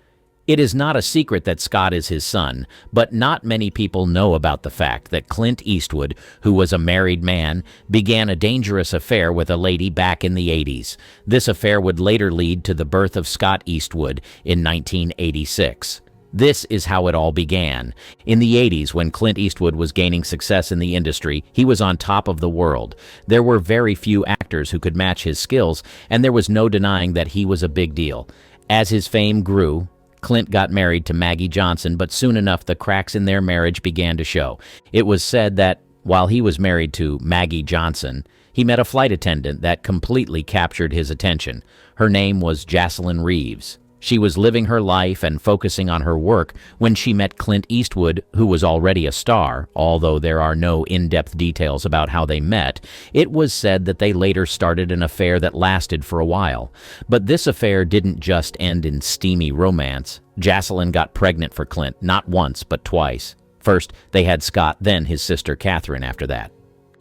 It is not a secret that Scott is his son, but not many people know about the fact that Clint Eastwood, who was a married man, began a dangerous affair with a lady back in the 80s. This affair would later lead to the birth of Scott Eastwood in 1986. This is how it all began. In the 80s, when Clint Eastwood was gaining success in the industry, he was on top of the world. There were very few actors who could match his skills, and there was no denying that he was a big deal. As his fame grew, Clint got married to Maggie Johnson, but soon enough the cracks in their marriage began to show. It was said that While he was married to Maggie Johnson, he met a flight attendant that completely captured his attention. Her name was Jocelyn Reeves. She was living her life and focusing on her work when she met Clint Eastwood, who was already a star. Although there are no in-depth details about how they met, it was said that they later started an affair that lasted for a while. But this affair didn't just end in steamy romance. Jocelyn got pregnant for Clint, not once, but twice. First, they had Scott, then his sister Catherine after that.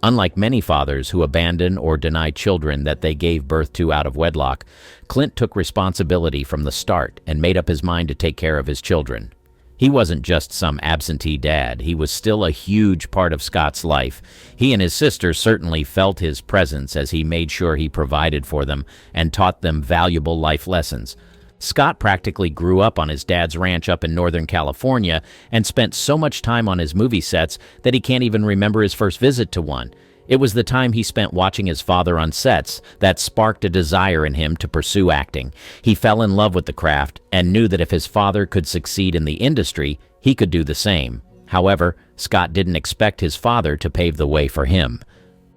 Unlike many fathers who abandon or deny children that they gave birth to out of wedlock, Clint took responsibility from the start and made up his mind to take care of his children. He wasn't just some absentee dad. He was still a huge part of Scott's life. He and his sister certainly felt his presence as he made sure he provided for them and taught them valuable life lessons. Scott practically grew up on his dad's ranch up in Northern California and spent so much time on his movie sets that he can't even remember his first visit to one. It was the time he spent watching his father on sets that sparked a desire in him to pursue acting. He fell in love with the craft and knew that if his father could succeed in the industry, he could do the same. However, Scott didn't expect his father to pave the way for him.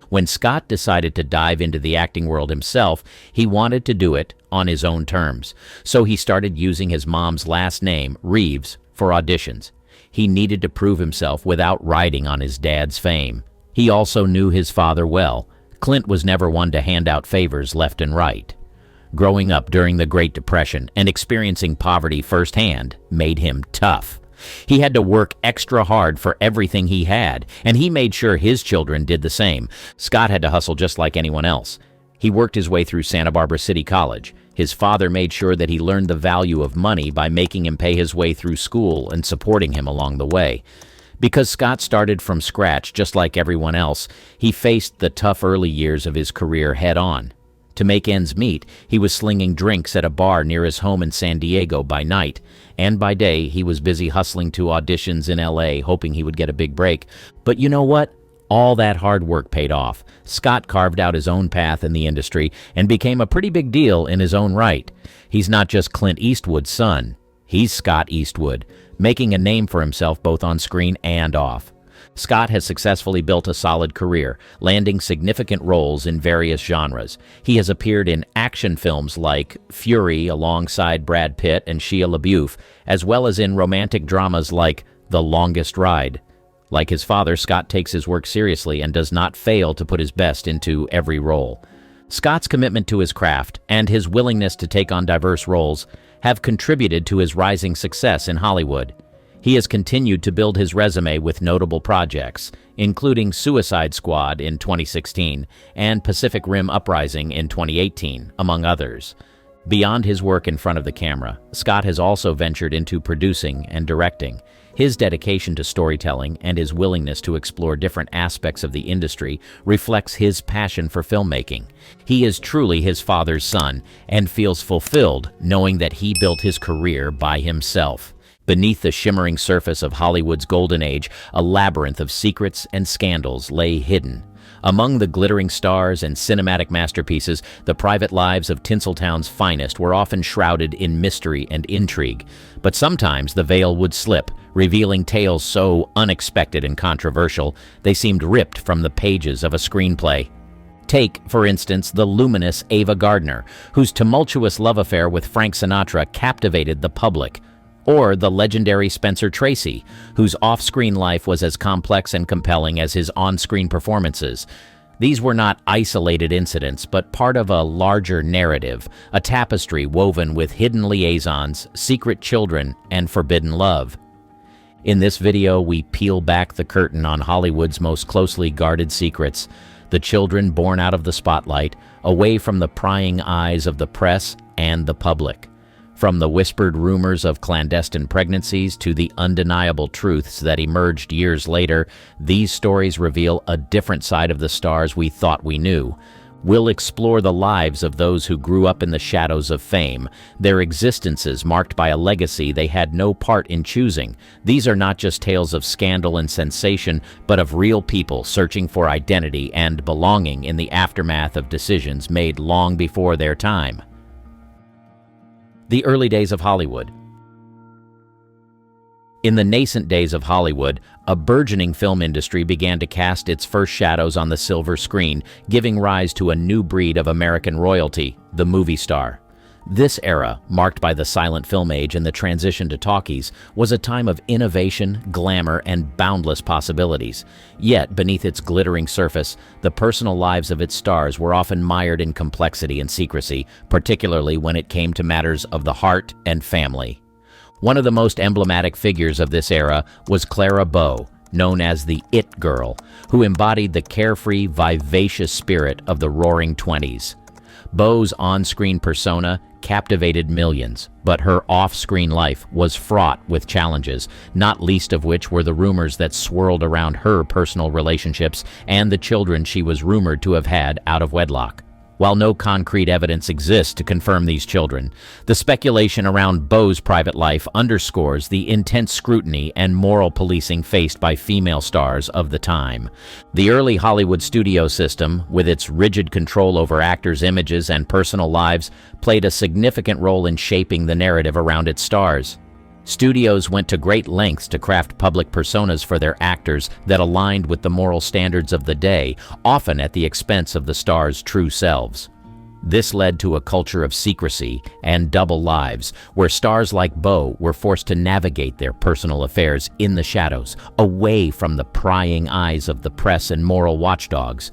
When Scott decided to dive into the acting world himself, he wanted to do it on his own terms. So he started using his mom's last name, Reeves, for auditions. He needed to prove himself without riding on his dad's fame. He also knew his father well. Clint was never one to hand out favors left and right. Growing up during the Great Depression and experiencing poverty firsthand made him tough. He had to work extra hard for everything he had, and he made sure his children did the same. Scott had to hustle just like anyone else. He worked his way through Santa Barbara City College. His father made sure that he learned the value of money by making him pay his way through school and supporting him along the way. Because Scott started from scratch just like everyone else, he faced the tough early years of his career head-on. To make ends meet, he was slinging drinks at a bar near his home in San Diego by night, and by day he was busy hustling to auditions in LA, hoping he would get a big break. But you know what? All that hard work paid off. Scott carved out his own path in the industry and became a pretty big deal in his own right. He's not just Clint Eastwood's son. He's Scott Eastwood, making a name for himself both on screen and off. Scott has successfully built a solid career, landing significant roles in various genres. He has appeared in action films like Fury alongside Brad Pitt and Shia LaBeouf, as well as in romantic dramas like The Longest Ride. Like his father, Scott takes his work seriously and does not fail to put his best into every role. Scott's commitment to his craft and his willingness to take on diverse roles have contributed to his rising success in Hollywood. He has continued to build his resume with notable projects, including Suicide Squad in 2016 and Pacific Rim Uprising in 2018, among others. Beyond his work in front of the camera, Scott has also ventured into producing and directing. His dedication to storytelling and his willingness to explore different aspects of the industry reflects his passion for filmmaking. He is truly his father's son and feels fulfilled knowing that he built his career by himself. Beneath the shimmering surface of Hollywood's golden age, a labyrinth of secrets and scandals lay hidden. Among the glittering stars and cinematic masterpieces, the private lives of Tinseltown's finest were often shrouded in mystery and intrigue. But sometimes the veil would slip, revealing tales so unexpected and controversial, they seemed ripped from the pages of a screenplay. Take, for instance, the luminous Ava Gardner, whose tumultuous love affair with Frank Sinatra captivated the public. Or the legendary Spencer Tracy, whose off-screen life was as complex and compelling as his on-screen performances. These were not isolated incidents, but part of a larger narrative, a tapestry woven with hidden liaisons, secret children, and forbidden love. In this video, we peel back the curtain on Hollywood's most closely guarded secrets, the children born out of the spotlight, away from the prying eyes of the press and the public. From the whispered rumors of clandestine pregnancies to the undeniable truths that emerged years later, these stories reveal a different side of the stars we thought we knew. We'll explore the lives of those who grew up in the shadows of fame, their existences marked by a legacy they had no part in choosing. These are not just tales of scandal and sensation, but of real people searching for identity and belonging in the aftermath of decisions made long before their time. The early days of Hollywood. In the nascent days of Hollywood, a burgeoning film industry began to cast its first shadows on the silver screen, giving rise to a new breed of American royalty, the movie star. This era, marked by the silent film age and the transition to talkies, was a time of innovation, glamour, and boundless possibilities. Yet, beneath its glittering surface, the personal lives of its stars were often mired in complexity and secrecy, particularly when it came to matters of the heart and family. One of the most emblematic figures of this era was Clara Bow, known as the It Girl, who embodied the carefree, vivacious spirit of the Roaring Twenties. Bow's on-screen persona captivated millions, but her off-screen life was fraught with challenges, not least of which were the rumors that swirled around her personal relationships and the children she was rumored to have had out of wedlock. While no concrete evidence exists to confirm these children, the speculation around Bow's private life underscores the intense scrutiny and moral policing faced by female stars of the time. The early Hollywood studio system, with its rigid control over actors' images and personal lives, played a significant role in shaping the narrative around its stars. Studios went to great lengths to craft public personas for their actors that aligned with the moral standards of the day, often at the expense of the stars' true selves. This led to a culture of secrecy and double lives, where stars like Bow were forced to navigate their personal affairs in the shadows, away from the prying eyes of the press and moral watchdogs.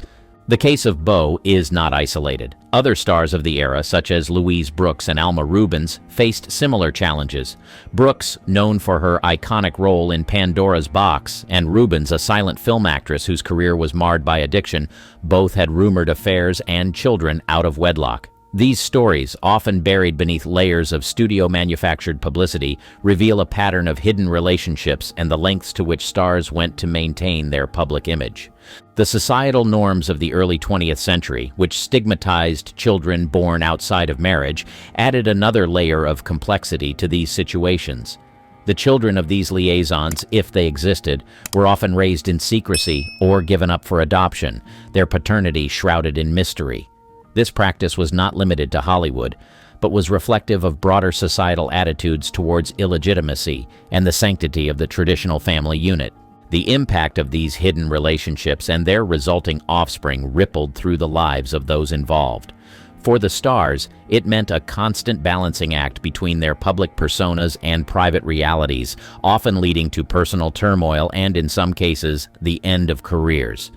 The case of Bow is not isolated. Other stars of the era, such as Louise Brooks and Alma Rubens, faced similar challenges. Brooks, known for her iconic role in Pandora's Box, and Rubens, a silent film actress whose career was marred by addiction, both had rumored affairs and children out of wedlock. These stories, often buried beneath layers of studio-manufactured publicity, reveal a pattern of hidden relationships and the lengths to which stars went to maintain their public image. The societal norms of the early 20th century, which stigmatized children born outside of marriage, added another layer of complexity to these situations. The children of these liaisons, if they existed, were often raised in secrecy or given up for adoption, their paternity shrouded in mystery. This practice was not limited to Hollywood, but was reflective of broader societal attitudes towards illegitimacy and the sanctity of the traditional family unit. The impact of these hidden relationships and their resulting offspring rippled through the lives of those involved. For the stars, it meant a constant balancing act between their public personas and private realities, often leading to personal turmoil and, in some cases, the end of careers.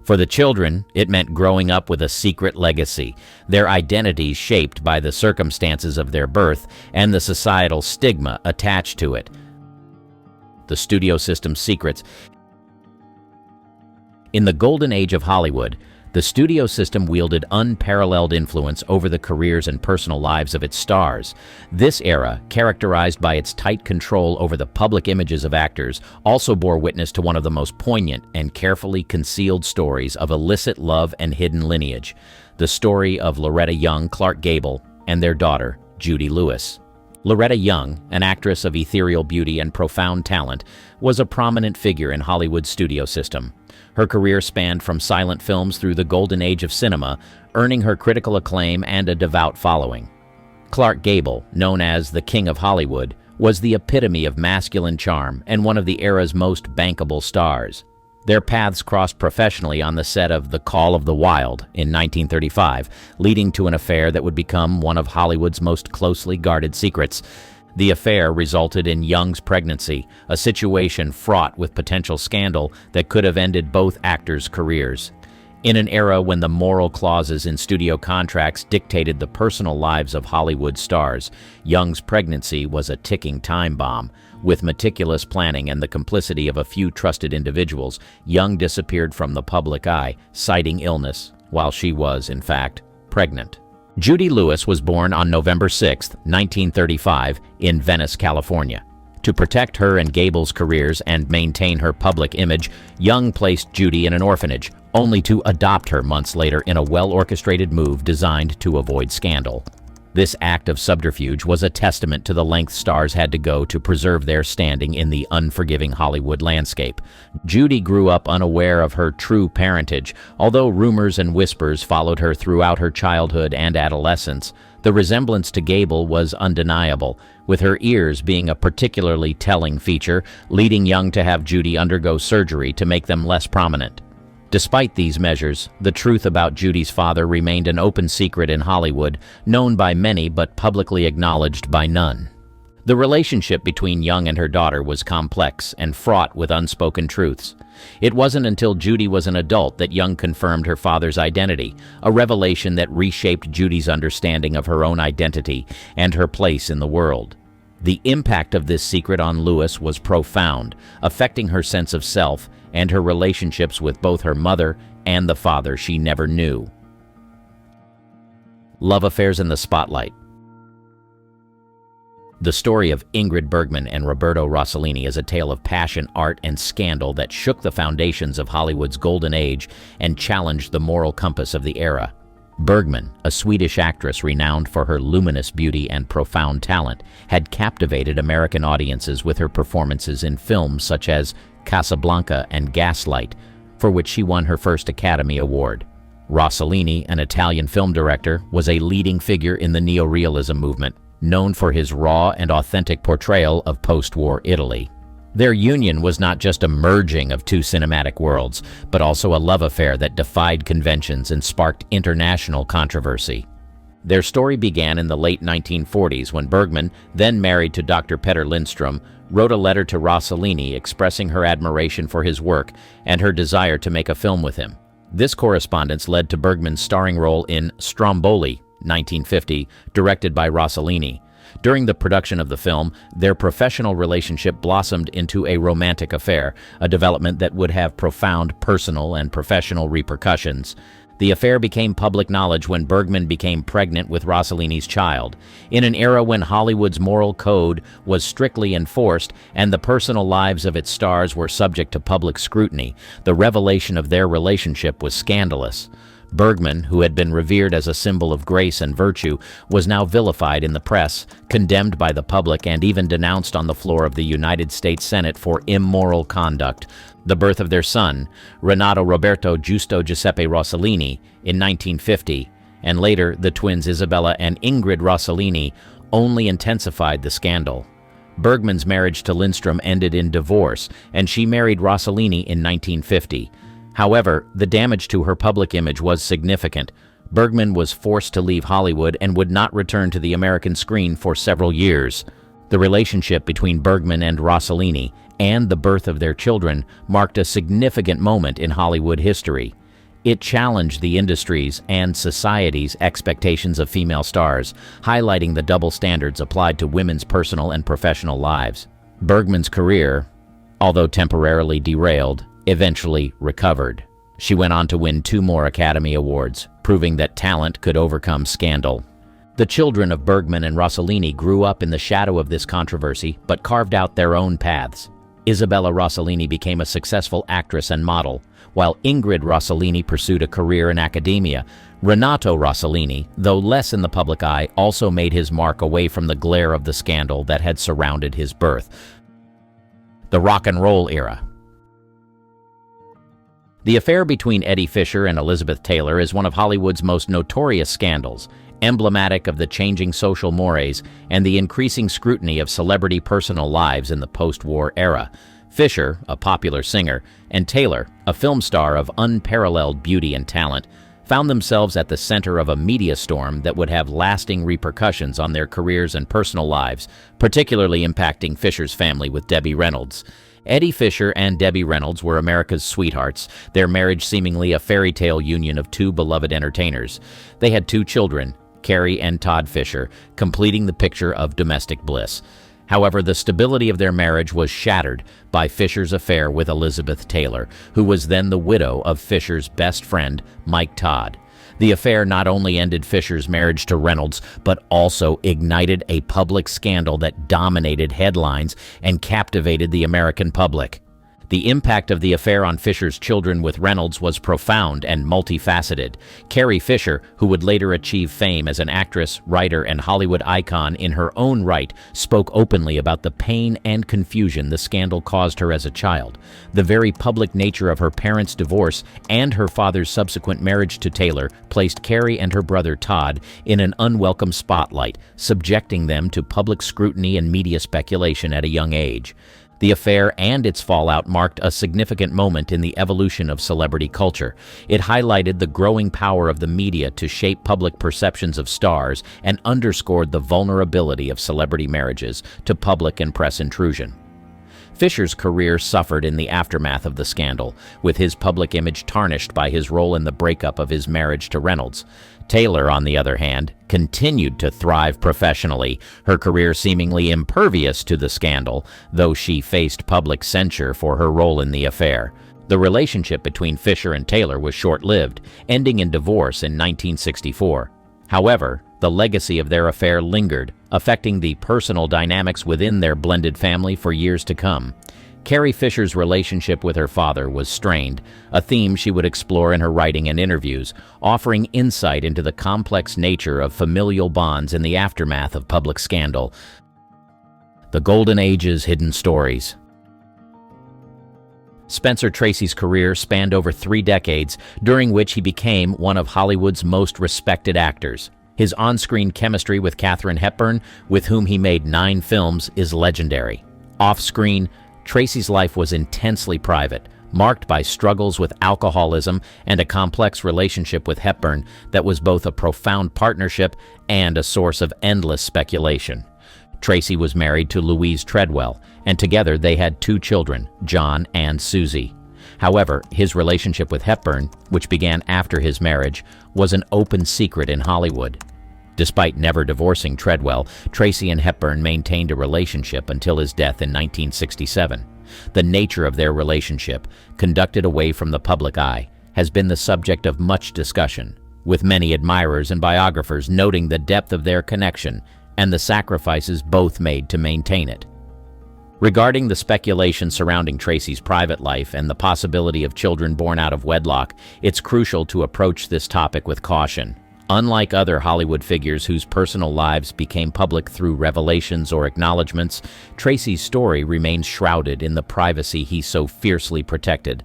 For the children, it meant growing up with a secret legacy, their identities shaped by the circumstances of their birth and the societal stigma attached to it. The studio system's secrets. In the golden age of Hollywood, the studio system wielded unparalleled influence over the careers and personal lives of its stars. This era, characterized by its tight control over the public images of actors, also bore witness to one of the most poignant and carefully concealed stories of illicit love and hidden lineage, the story of Loretta Young, Clark Gable, and their daughter, Judy Lewis. Loretta Young, an actress of ethereal beauty and profound talent, was a prominent figure in Hollywood's studio system. Her career spanned from silent films through the golden age of cinema, earning her critical acclaim and a devout following. Clark Gable, known as the King of Hollywood, was the epitome of masculine charm and one of the era's most bankable stars. Their paths crossed professionally on the set of The Call of the Wild in 1935, leading to an affair that would become one of Hollywood's most closely guarded secrets. The affair resulted in Young's pregnancy, a situation fraught with potential scandal that could have ended both actors' careers. In an era when the moral clauses in studio contracts dictated the personal lives of Hollywood stars, Young's pregnancy was a ticking time bomb. With meticulous planning and the complicity of a few trusted individuals, Young disappeared from the public eye, citing illness, while she was, in fact, pregnant. Judy Lewis was born on November 6, 1935, in Venice, California. To protect her and Gable's careers and maintain her public image, Young placed Judy in an orphanage, only to adopt her months later in a well-orchestrated move designed to avoid scandal. This act of subterfuge was a testament to the lengths stars had to go to preserve their standing in the unforgiving Hollywood landscape. Judy grew up unaware of her true parentage, although rumors and whispers followed her throughout her childhood and adolescence. The resemblance to Gable was undeniable, with her ears being a particularly telling feature, leading Young to have Judy undergo surgery to make them less prominent. Despite these measures, the truth about Judy's father remained an open secret in Hollywood, known by many but publicly acknowledged by none. The relationship between Young and her daughter was complex and fraught with unspoken truths. It wasn't until Judy was an adult that Young confirmed her father's identity, a revelation that reshaped Judy's understanding of her own identity and her place in the world. The impact of this secret on Lewis was profound, affecting her sense of self and her relationships with both her mother and the father she never knew. Love affairs in the spotlight. The story of Ingrid Bergman and Roberto Rosolini is a tale of passion, art, and scandal that shook the foundations of Hollywood's golden age and challenged the moral compass of the era. Bergman, a Swedish actress renowned for her luminous beauty and profound talent, had captivated American audiences with her performances in films such as Casablanca and Gaslight, for which she won her first Academy Award. Rosolini, an Italian film director, was a leading figure in the neorealism movement, known for his raw and authentic portrayal of post-war Italy. Their union was not just a merging of two cinematic worlds, but also a love affair that defied conventions and sparked international controversy. Their story began in the late 1940s when Bergman, then married to Dr. Petter Lindstrom, wrote a letter to Rosolini expressing her admiration for his work and her desire to make a film with him. This correspondence led to Bergman's starring role in Stromboli, 1950, directed by Rosolini. During the production of the film, their professional relationship blossomed into a romantic affair, a development that would have profound personal and professional repercussions. The affair became public knowledge when Bergman became pregnant with Rosolini's child. In an era when Hollywood's moral code was strictly enforced and the personal lives of its stars were subject to public scrutiny, the revelation of their relationship was scandalous. Bergman, who had been revered as a symbol of grace and virtue, was now vilified in the press, condemned by the public, and even denounced on the floor of the United States Senate for immoral conduct. The birth of their son, Renato Roberto Giusto Giuseppe Rosolini, in 1950, and later the twins Isabella and Ingrid Rosolini, only intensified the scandal. Bergman's marriage to Lindstrom ended in divorce, and she married Rosolini in 1950. However, the damage to her public image was significant. Bergman was forced to leave Hollywood and would not return to the American screen for several years. The relationship between Bergman and Rosolini and the birth of their children marked a significant moment in Hollywood history. It challenged the industry's and society's expectations of female stars, highlighting the double standards applied to women's personal and professional lives. Bergman's career, although temporarily derailed, eventually recovered. She went on to win 2 more Academy Awards, proving that talent could overcome scandal. The children of Bergman and Rosolini grew up in the shadow of this controversy, but carved out their own paths. Isabella Rossellini became a successful actress and model, while Ingrid Rossellini pursued a career in academia. Renato Rossellini, though less in the public eye, also made his mark away from the glare of the scandal that had surrounded his birth. The rock and roll era. The affair between Eddie Fisher and Elizabeth Taylor is one of Hollywood's most notorious scandals, emblematic of the changing social mores and the increasing scrutiny of celebrity personal lives in the post-war era. Fisher, a popular singer, and Taylor, a film star of unparalleled beauty and talent, found themselves at the center of a media storm that would have lasting repercussions on their careers and personal lives, particularly impacting Fisher's family with Debbie Reynolds. Eddie Fisher and Debbie Reynolds were America's sweethearts, their marriage seemingly a fairy tale union of 2 beloved entertainers. They had 2 children, Carrie and Todd Fisher, completing the picture of domestic bliss. However, the stability of their marriage was shattered by Fisher's affair with Elizabeth Taylor, who was then the widow of Fisher's best friend, Mike Todd. The affair not only ended Fisher's marriage to Reynolds, but also ignited a public scandal that dominated headlines and captivated the American public. The impact of the affair on Fisher's children with Reynolds was profound and multifaceted. Carrie Fisher, who would later achieve fame as an actress, writer, and Hollywood icon in her own right, spoke openly about the pain and confusion the scandal caused her as a child. The very public nature of her parents' divorce and her father's subsequent marriage to Taylor placed Carrie and her brother Todd in an unwelcome spotlight, subjecting them to public scrutiny and media speculation at a young age. The affair and its fallout marked a significant moment in the evolution of celebrity culture. It highlighted the growing power of the media to shape public perceptions of stars and underscored the vulnerability of celebrity marriages to public and press intrusion. Fisher's career suffered in the aftermath of the scandal, with his public image tarnished by his role in the breakup of his marriage to Reynolds. Taylor, on the other hand, continued to thrive professionally, her career seemingly impervious to the scandal, though she faced public censure for her role in the affair. The relationship between Fisher and Taylor was short-lived, ending in divorce in 1964. However, the legacy of their affair lingered, affecting the personal dynamics within their blended family for years to come. Carrie Fisher's relationship with her father was strained, a theme she would explore in her writing and interviews, offering insight into the complex nature of familial bonds in the aftermath of public scandal. The Golden Age's hidden stories. Spencer Tracy's career spanned over 3 decades, during which he became one of Hollywood's most respected actors. His on-screen chemistry with Katharine Hepburn, with whom he made 9 films, is legendary. Off-screen, Tracy's life was intensely private, marked by struggles with alcoholism and a complex relationship with Hepburn that was both a profound partnership and a source of endless speculation. Tracy was married to Louise Treadwell, and together they had 2 children, John and Susie. However, his relationship with Hepburn, which began after his marriage, was an open secret in Hollywood. Despite never divorcing Treadwell, Tracy and Hepburn maintained a relationship until his death in 1967. The nature of their relationship, conducted away from the public eye, has been the subject of much discussion, with many admirers and biographers noting the depth of their connection and the sacrifices both made to maintain it. Regarding the speculation surrounding Tracy's private life and the possibility of children born out of wedlock, it's crucial to approach this topic with caution. Unlike other Hollywood figures whose personal lives became public through revelations or acknowledgments, Tracy's story remains shrouded in the privacy he so fiercely protected.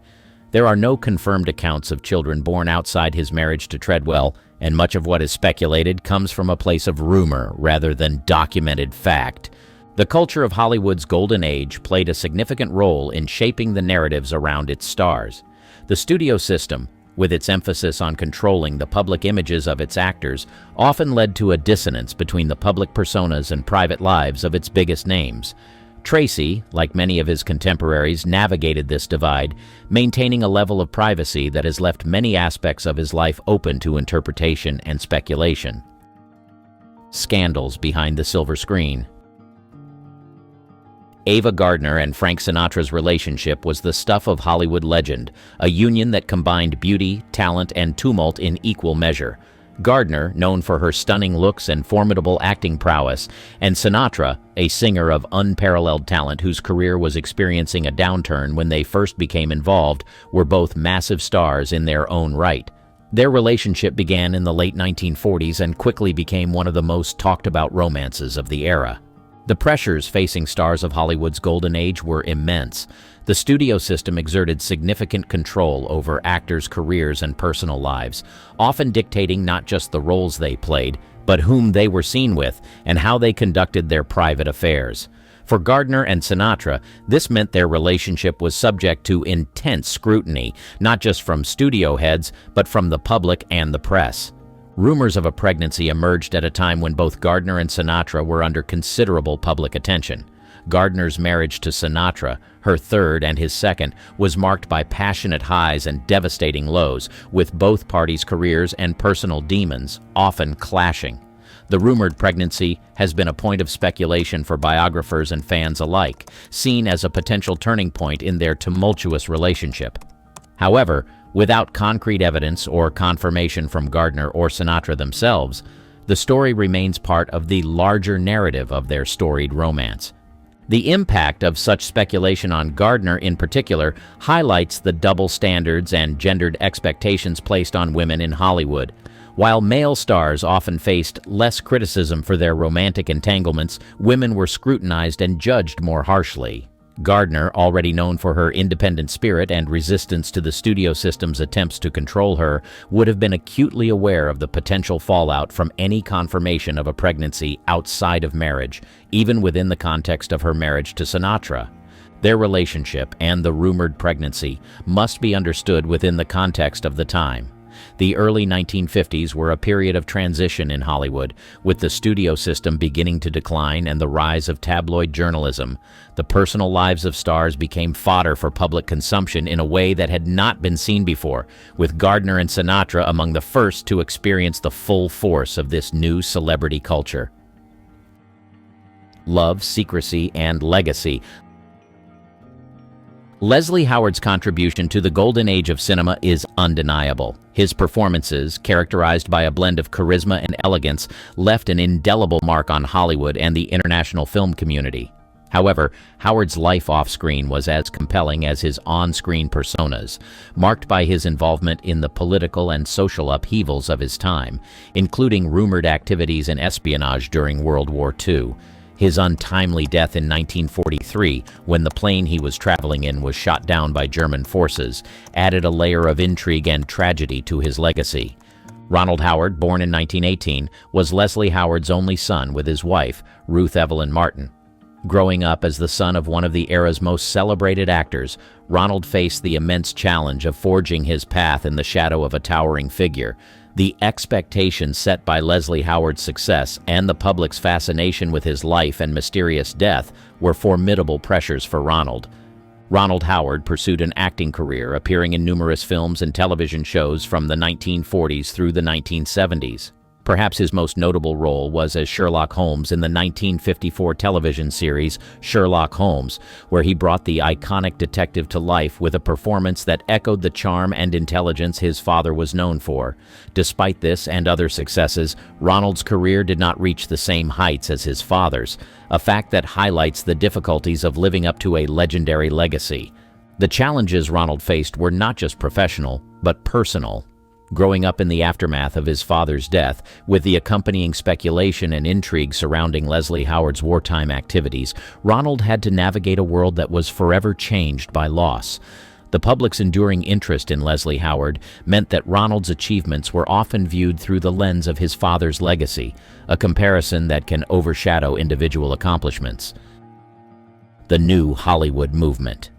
There are no confirmed accounts of children born outside his marriage to Treadwell, and much of what is speculated comes from a place of rumor rather than documented fact. The culture of Hollywood's golden age played a significant role in shaping the narratives around its stars. The studio system, with its emphasis on controlling the public images of its actors, often led to a dissonance between the public personas and private lives of its biggest names. Tracy, like many of his contemporaries, navigated this divide, maintaining a level of privacy that has left many aspects of his life open to interpretation and speculation. Scandals behind the silver screen. Ava Gardner and Frank Sinatra's relationship was the stuff of Hollywood legend, a union that combined beauty, talent, and tumult in equal measure. Gardner, known for her stunning looks and formidable acting prowess, and Sinatra, a singer of unparalleled talent whose career was experiencing a downturn when they first became involved, were both massive stars in their own right. Their relationship began in the late 1940s and quickly became one of the most talked-about romances of the era. The pressures facing stars of Hollywood's golden age were immense. The studio system exerted significant control over actors' careers and personal lives, often dictating not just the roles they played, but whom they were seen with and how they conducted their private affairs. For Gardner and Sinatra, this meant their relationship was subject to intense scrutiny, not just from studio heads, but from the public and the press. Rumors of a pregnancy emerged at a time when both Gardner and Sinatra were under considerable public attention. Gardner's marriage to Sinatra, her third and his second, was marked by passionate highs and devastating lows, with both parties' careers and personal demons often clashing. The rumored pregnancy has been a point of speculation for biographers and fans alike, seen as a potential turning point in their tumultuous relationship. However, without concrete evidence or confirmation from Gardner or Sinatra themselves, the story remains part of the larger narrative of their storied romance. The impact of such speculation on Gardner in particular highlights the double standards and gendered expectations placed on women in Hollywood. While male stars often faced less criticism for their romantic entanglements, women were scrutinized and judged more harshly. Gardner, already known for her independent spirit and resistance to the studio system's attempts to control her, would have been acutely aware of the potential fallout from any confirmation of a pregnancy outside of marriage, even within the context of her marriage to Sinatra. Their relationship and the rumored pregnancy must be understood within the context of the time. The early 1950s were a period of transition in Hollywood, with the studio system beginning to decline and the rise of tabloid journalism. The personal lives of stars became fodder for public consumption in a way that had not been seen before, with Gardner and Sinatra among the first to experience the full force of this new celebrity culture. Love, secrecy, and legacy. Leslie Howard's contribution to the golden age of cinema is undeniable. His performances, characterized by a blend of charisma and elegance, left an indelible mark on Hollywood and the international film community. However, Howard's life off-screen was as compelling as his on-screen personas, marked by his involvement in the political and social upheavals of his time, including rumored activities in espionage during World War II. His untimely death in 1943, when the plane he was traveling in was shot down by German forces, added a layer of intrigue and tragedy to his legacy. Ronald Howard, born in 1918, was Leslie Howard's only son with his wife, Ruth Evelyn Martin. Growing up as the son of one of the era's most celebrated actors, Ronald faced the immense challenge of forging his path in the shadow of a towering figure. The expectations set by Leslie Howard's success and the public's fascination with his life and mysterious death were formidable pressures for Ronald. Ronald Howard pursued an acting career, appearing in numerous films and television shows from the 1940s through the 1970s. Perhaps his most notable role was as Sherlock Holmes in the 1954 television series Sherlock Holmes, where he brought the iconic detective to life with a performance that echoed the charm and intelligence his father was known for. Despite this and other successes, Ronald's career did not reach the same heights as his father's, a fact that highlights the difficulties of living up to a legendary legacy. The challenges Ronald faced were not just professional, but personal. Growing up in the aftermath of his father's death, with the accompanying speculation and intrigue surrounding Leslie Howard's wartime activities, Ronald had to navigate a world that was forever changed by loss. The public's enduring interest in Leslie Howard meant that Ronald's achievements were often viewed through the lens of his father's legacy, a comparison that can overshadow individual accomplishments. The new Hollywood movement.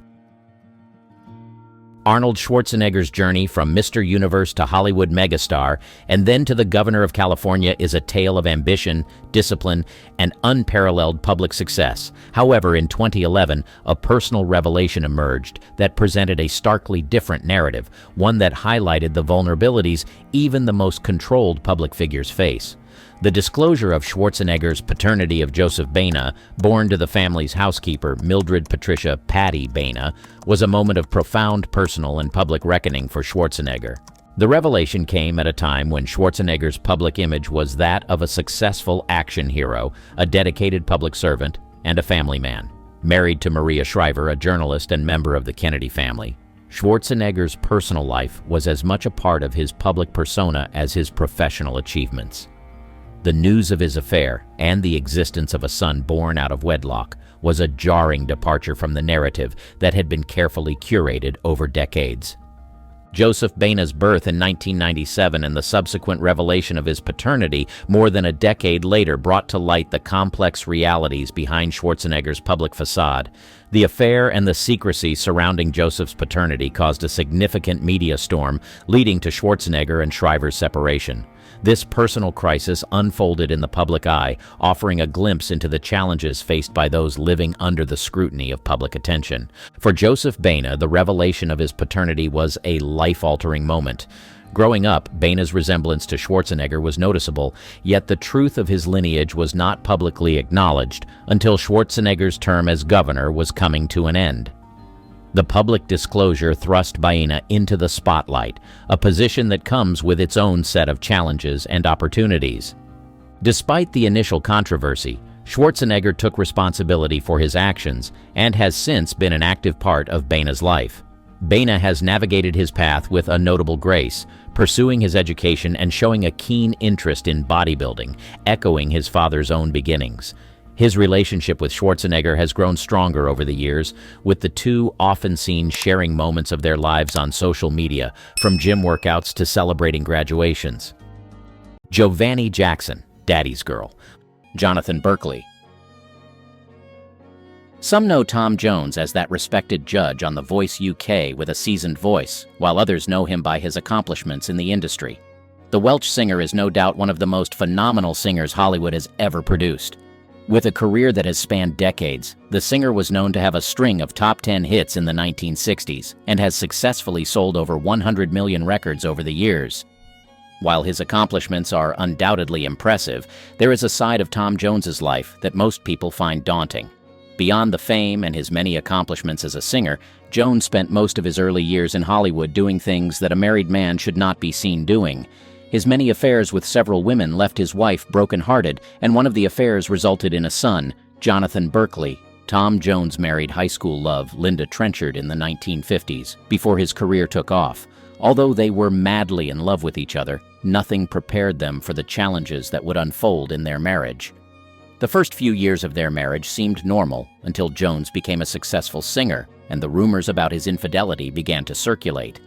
Arnold Schwarzenegger's journey from Mr. Universe to Hollywood megastar and then to the governor of California is a tale of ambition, discipline, and unparalleled public success. However, in 2011, a personal revelation emerged that presented a starkly different narrative, one that highlighted the vulnerabilities even the most controlled public figures face. The disclosure of Schwarzenegger's paternity of Joseph Baena, born to the family's housekeeper, Mildred Patricia "Patty" Baena, was a moment of profound personal and public reckoning for Schwarzenegger. The revelation came at a time when Schwarzenegger's public image was that of a successful action hero, a dedicated public servant, and a family man. Married to Maria Shriver, a journalist and member of the Kennedy family, Schwarzenegger's personal life was as much a part of his public persona as his professional achievements. The news of his affair and the existence of a son born out of wedlock was a jarring departure from the narrative that had been carefully curated over decades. Joseph Baena's birth in 1997 and the subsequent revelation of his paternity more than a decade later brought to light the complex realities behind Schwarzenegger's public facade. The affair and the secrecy surrounding Joseph's paternity caused a significant media storm, leading to Schwarzenegger and Shriver's separation. This personal crisis unfolded in the public eye, offering a glimpse into the challenges faced by those living under the scrutiny of public attention. For Joseph Baena, the revelation of his paternity was a life-altering moment. Growing up, Baena's resemblance to Schwarzenegger was noticeable, yet the truth of his lineage was not publicly acknowledged until Schwarzenegger's term as governor was coming to an end. The public disclosure thrust Baena into the spotlight, a position that comes with its own set of challenges and opportunities. Despite the initial controversy, Schwarzenegger took responsibility for his actions and has since been an active part of Baina's life. Baina has navigated his path with a notable grace, pursuing his education and showing a keen interest in bodybuilding, echoing his father's own beginnings. His relationship with Schwarzenegger has grown stronger over the years, with the two often seen sharing moments of their lives on social media, from gym workouts to celebrating graduations. Giovanni Jackson, Daddy's Girl. Jonathan Berkeley. Some know Tom Jones as that respected judge on The Voice UK with a seasoned voice, while others know him by his accomplishments in the industry. The Welsh singer is no doubt one of the most phenomenal singers Hollywood has ever produced. With a career that has spanned decades, the singer was known to have a string of top 10 hits in the 1960s and has successfully sold over 100 million records over the years. While his accomplishments are undoubtedly impressive, there is a side of Tom Jones's life that most people find daunting. Beyond the fame and his many accomplishments as a singer, Jones spent most of his early years in Hollywood doing things that a married man should not be seen doing. His many affairs with several women left his wife broken-hearted, and one of the affairs resulted in a son, Jonathan Berkeley. Tom Jones married high school love Linda Trenchard in the 1950s, before his career took off. Although they were madly in love with each other, nothing prepared them for the challenges that would unfold in their marriage. The first few years of their marriage seemed normal until Jones became a successful singer and the rumors about his infidelity began to circulate.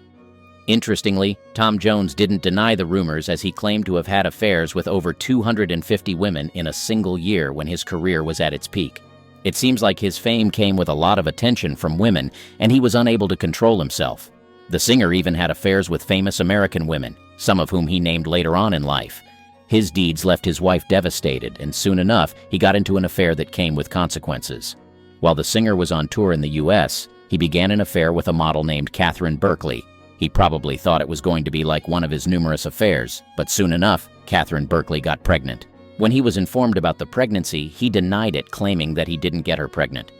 Interestingly, Tom Jones didn't deny the rumors, as he claimed to have had affairs with over 250 women in a single year when his career was at its peak. It seems like his fame came with a lot of attention from women, and he was unable to control himself. The singer even had affairs with famous American women, some of whom he named later on in life. His deeds left his wife devastated, and soon enough, he got into an affair that came with consequences. While the singer was on tour in the U.S., he began an affair with a model named Catherine Berkeley. He probably thought it was going to be like one of his numerous affairs, but soon enough, Catherine Berkeley got pregnant. When he was informed about the pregnancy, he denied it, claiming that he didn't get her pregnant.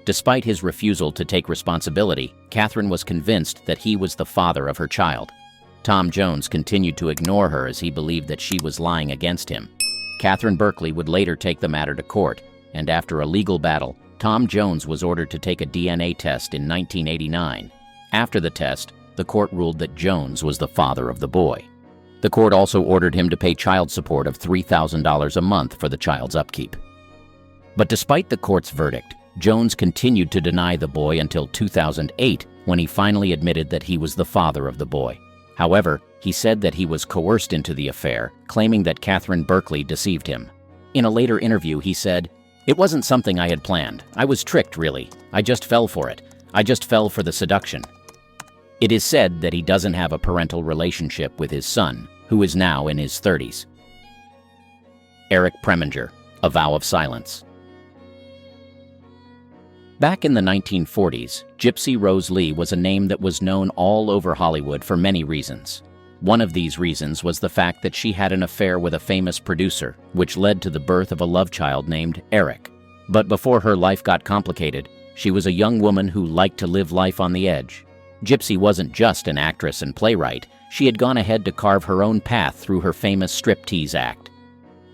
Despite his refusal to take responsibility, Catherine was convinced that he was the father of her child. Tom Jones continued to ignore her as he believed that she was lying against him. Catherine Berkeley would later take the matter to court, and after a legal battle, Tom Jones was ordered to take a DNA test in 1989. After the test, the court ruled that Jones was the father of the boy. The court also ordered him to pay child support of $3,000 a month for the child's upkeep. But despite the court's verdict, Jones continued to deny the boy until 2008, when he finally admitted that he was the father of the boy. However, he said that he was coerced into the affair, claiming that Catherine Berkeley deceived him. In a later interview, he said, "It wasn't something I had planned. I was tricked, really. I just fell for it. I just fell for the seduction." It is said that he doesn't have a parental relationship with his son, who is now in his 30s. Eric Preminger, A Vow of Silence. Back in the 1940s, Gypsy Rose Lee was a name that was known all over Hollywood for many reasons. One of these reasons was the fact that she had an affair with a famous producer, which led to the birth of a love child named Eric. But before her life got complicated, she was a young woman who liked to live life on the edge. Gypsy wasn't just an actress and playwright. She had gone ahead to carve her own path through her famous striptease act.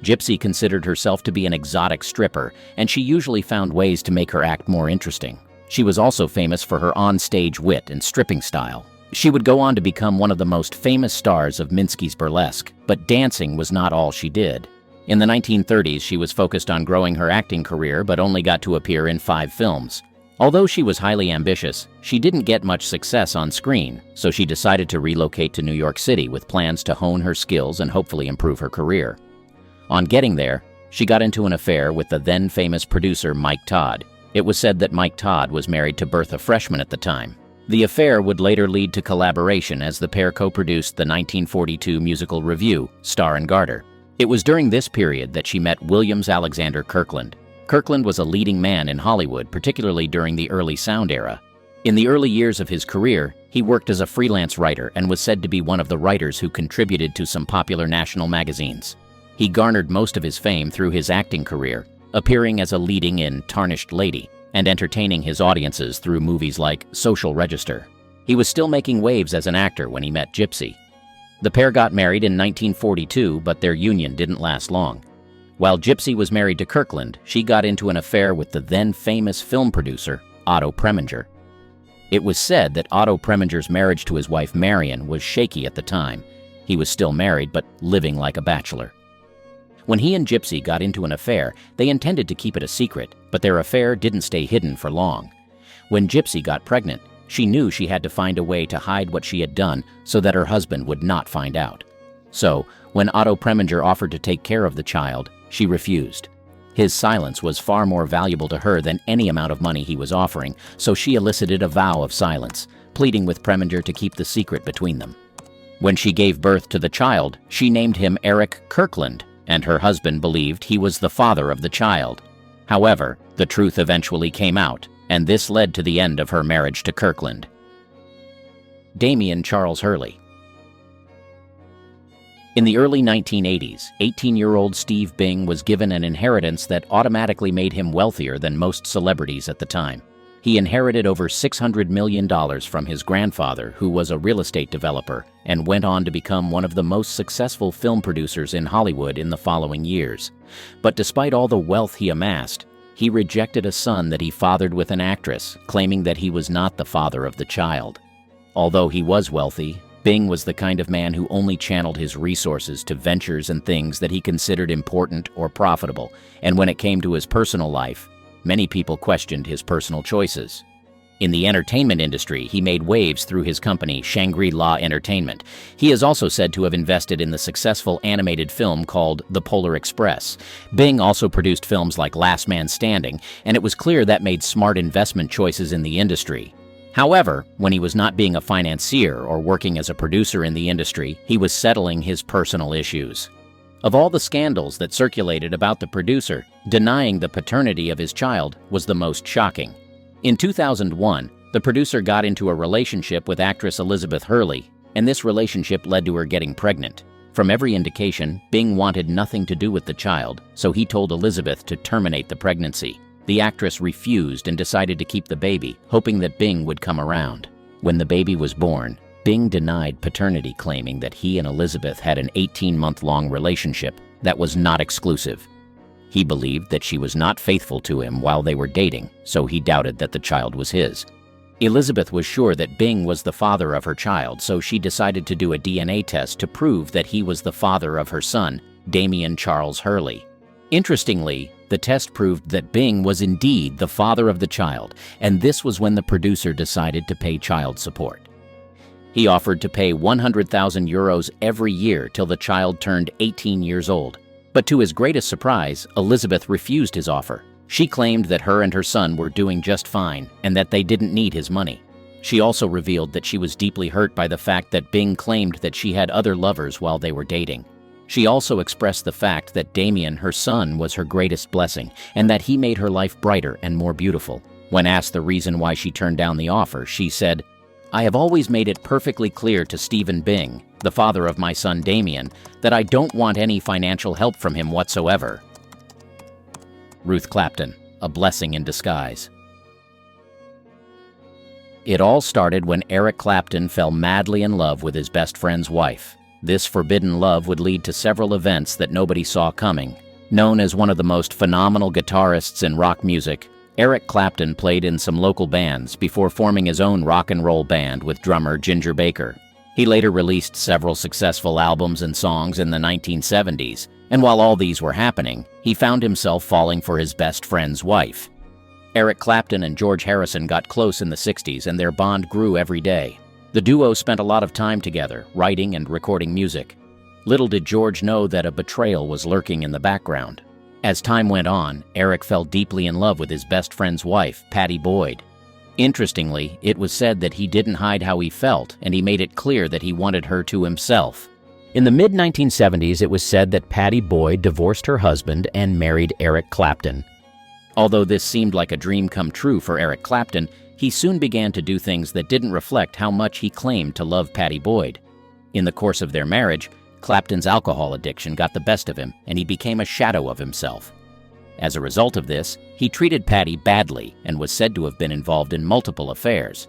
Gypsy considered herself to be an exotic stripper, and she usually found ways to make her act more interesting. She was also famous for her on-stage wit and stripping style. She would go on to become one of the most famous stars of Minsky's burlesque, but dancing was not all she did. In the 1930s, she was focused on growing her acting career, but only got to appear in 5 films. Although she was highly ambitious, she didn't get much success on screen, so she decided to relocate to New York City with plans to hone her skills and hopefully improve her career. On getting there, she got into an affair with the then-famous producer Mike Todd. It was said that Mike Todd was married to Bertha Freshman at the time. The affair would later lead to collaboration, as the pair co-produced the 1942 musical revue, Star and Garter. It was during this period that she met Williams Alexander Kirkland. Kirkland was a leading man in Hollywood, particularly during the early sound era. In the early years of his career, he worked as a freelance writer and was said to be one of the writers who contributed to some popular national magazines. He garnered most of his fame through his acting career, appearing as a leading in Tarnished Lady and entertaining his audiences through movies like Social Register. He was still making waves as an actor when he met Gypsy. The pair got married in 1942, but their union didn't last long. While Gypsy was married to Kirkland, she got into an affair with the then famous film producer, Otto Preminger. It was said that Otto Preminger's marriage to his wife Marion was shaky at the time. He was still married, but living like a bachelor. When he and Gypsy got into an affair, they intended to keep it a secret, but their affair didn't stay hidden for long. When Gypsy got pregnant, she knew she had to find a way to hide what she had done so that her husband would not find out. So, when Otto Preminger offered to take care of the child, she refused. His silence was far more valuable to her than any amount of money he was offering, so she elicited a vow of silence, pleading with Preminger to keep the secret between them. When she gave birth to the child, she named him Eric Kirkland, and her husband believed he was the father of the child. However, the truth eventually came out, and this led to the end of her marriage to Kirkland. Damien Charles Hurley. In the early 1980s, 18-year-old Steve Bing was given an inheritance that automatically made him wealthier than most celebrities at the time. He inherited over $600 million from his grandfather, who was a real estate developer, and went on to become one of the most successful film producers in Hollywood in the following years. But despite all the wealth he amassed, he rejected a son that he fathered with an actress, claiming that he was not the father of the child. Although he was wealthy, Bing was the kind of man who only channeled his resources to ventures and things that he considered important or profitable, and when it came to his personal life, many people questioned his personal choices. In the entertainment industry, he made waves through his company, Shangri-La Entertainment. He is also said to have invested in the successful animated film called The Polar Express. Bing also produced films like Last Man Standing, and it was clear that made smart investment choices in the industry. However, when he was not being a financier or working as a producer in the industry, he was settling his personal issues. Of all the scandals that circulated about the producer, denying the paternity of his child was the most shocking. In 2001, the producer got into a relationship with actress Elizabeth Hurley, and this relationship led to her getting pregnant. From every indication, Bing wanted nothing to do with the child, so he told Elizabeth to terminate the pregnancy. The actress refused and decided to keep the baby, hoping that Bing would come around. When the baby was born, Bing denied paternity, claiming that he and Elizabeth had an 18-month-long relationship that was not exclusive. He believed that she was not faithful to him while they were dating, so he doubted that the child was his. Elizabeth was sure that Bing was the father of her child, so she decided to do a DNA test to prove that he was the father of her son, Damien Charles Hurley. Interestingly, the test proved that Bing was indeed the father of the child, and this was when the producer decided to pay child support. He offered to pay 100,000 euros every year till the child turned 18 years old. But to his greatest surprise, Elizabeth refused his offer. She claimed that her and her son were doing just fine and that they didn't need his money. She also revealed that she was deeply hurt by the fact that Bing claimed that she had other lovers while they were dating. She also expressed the fact that Damien, her son, was her greatest blessing and that he made her life brighter and more beautiful. When asked the reason why she turned down the offer, she said, "I have always made it perfectly clear to Stephen Bing, the father of my son Damien, that I don't want any financial help from him whatsoever." Ruth Clapton, a blessing in disguise. It all started when Eric Clapton fell madly in love with his best friend's wife. This forbidden love would lead to several events that nobody saw coming. Known as one of the most phenomenal guitarists in rock music, Eric Clapton played in some local bands before forming his own rock and roll band with drummer Ginger Baker. He later released several successful albums and songs in the 1970s, and while all these were happening, he found himself falling for his best friend's wife. Eric Clapton and George Harrison got close in the 60s, and their bond grew every day. The duo spent a lot of time together, writing and recording music. Little did George know that a betrayal was lurking in the background. As time went on, Eric fell deeply in love with his best friend's wife, Pattie Boyd. Interestingly, it was said that he didn't hide how he felt, and he made it clear that he wanted her to himself. In the mid-1970s, it was said that Pattie Boyd divorced her husband and married Eric Clapton. Although this seemed like a dream come true for Eric Clapton, he soon began to do things that didn't reflect how much he claimed to love Pattie Boyd. In the course of their marriage, Clapton's alcohol addiction got the best of him, and he became a shadow of himself. As a result of this, he treated Pattie badly and was said to have been involved in multiple affairs.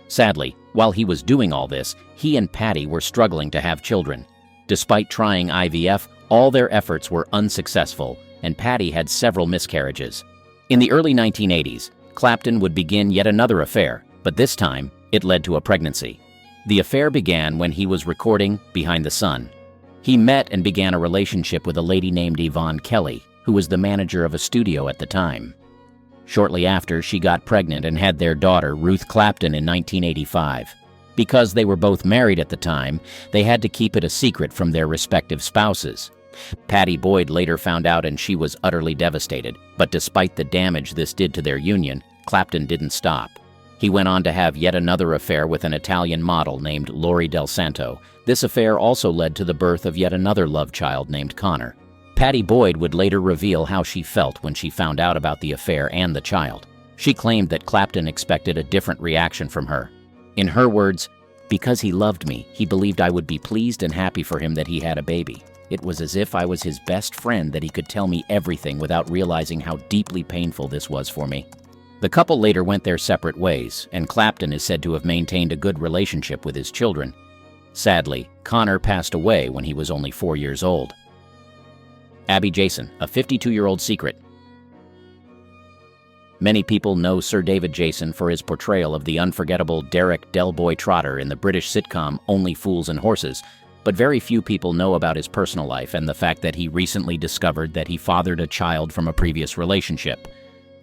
Sadly, while he was doing all this, he and Pattie were struggling to have children. Despite trying IVF, all their efforts were unsuccessful, and Patty had several miscarriages. In the early 1980s, Clapton would begin yet another affair, but this time, it led to a pregnancy. The affair began when he was recording Behind the Sun. He met and began a relationship with a lady named Yvonne Kelly, who was the manager of a studio at the time. Shortly after, she got pregnant and had their daughter, Ruth Clapton, in 1985. Because they were both married at the time, they had to keep it a secret from their respective spouses. Patty Boyd later found out and she was utterly devastated, but despite the damage this did to their union, Clapton didn't stop. He went on to have yet another affair with an Italian model named Lori Del Santo. This affair also led to the birth of yet another love child named Connor. Patty Boyd would later reveal how she felt when she found out about the affair and the child. She claimed that Clapton expected a different reaction from her. In her words, "Because he loved me, he believed I would be pleased and happy for him that he had a baby. It was as if I was his best friend that he could tell me everything without realizing how deeply painful this was for me." The couple later went their separate ways, and Clapton is said to have maintained a good relationship with his children. Sadly, Connor passed away when he was only 4 years old. Abby Jason, a 52-year-old secret. Many people know Sir David Jason for his portrayal of the unforgettable Derek Del Boy Trotter in the British sitcom Only Fools and Horses, but very few people know about his personal life and the fact that he recently discovered that he fathered a child from a previous relationship.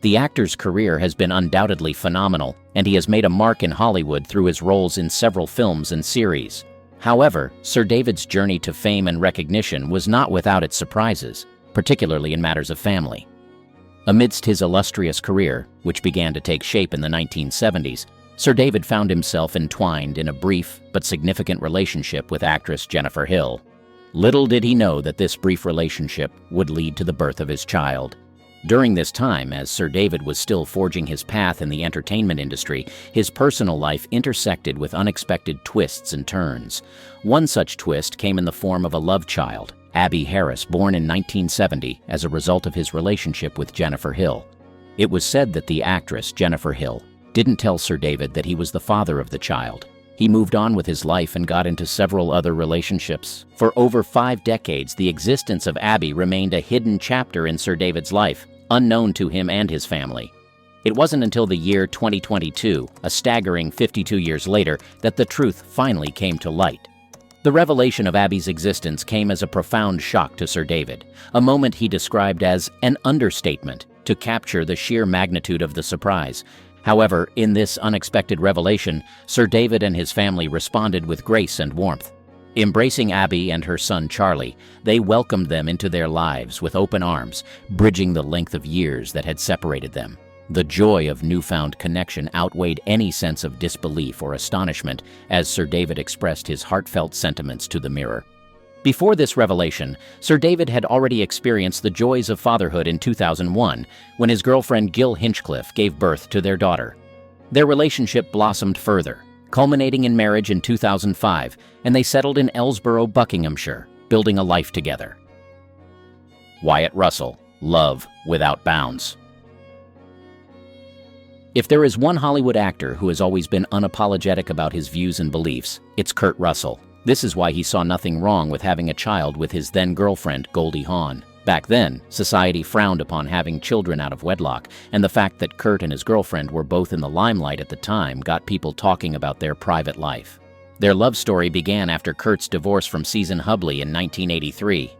The actor's career has been undoubtedly phenomenal, and he has made a mark in Hollywood through his roles in several films and series. However, Sir David's journey to fame and recognition was not without its surprises, particularly in matters of family. Amidst his illustrious career, which began to take shape in the 1970s, Sir David found himself entwined in a brief but significant relationship with actress Jennifer Hill. Little did he know that this brief relationship would lead to the birth of his child. During this time, as Sir David was still forging his path in the entertainment industry, his personal life intersected with unexpected twists and turns. One such twist came in the form of a love child, Abby Harris, born in 1970 as a result of his relationship with Jennifer Hill. It was said that the actress, Jennifer Hill, didn't tell Sir David that he was the father of the child. He moved on with his life and got into several other relationships. For over 5 decades, the existence of Abby remained a hidden chapter in Sir David's life, unknown to him and his family. It wasn't until the year 2022, a staggering 52 years later, that the truth finally came to light. The revelation of Abby's existence came as a profound shock to Sir David, a moment he described as an understatement to capture the sheer magnitude of the surprise. However, in this unexpected revelation, Sir David and his family responded with grace and warmth. Embracing Abby and her son Charlie, they welcomed them into their lives with open arms, bridging the length of years that had separated them. The joy of newfound connection outweighed any sense of disbelief or astonishment as Sir David expressed his heartfelt sentiments to the Mirror. Before this revelation, Sir David had already experienced the joys of fatherhood in 2001, when his girlfriend Gil Hinchcliffe gave birth to their daughter. Their relationship blossomed further, culminating in marriage in 2005, and they settled in Ellsborough, Buckinghamshire, building a life together. Wyatt Russell, love without bounds. If there is one Hollywood actor who has always been unapologetic about his views and beliefs, it's Kurt Russell. This is why he saw nothing wrong with having a child with his then-girlfriend, Goldie Hawn. Back then, society frowned upon having children out of wedlock, and the fact that Kurt and his girlfriend were both in the limelight at the time got people talking about their private life. Their love story began after Kurt's divorce from Susan Hubley in 1983.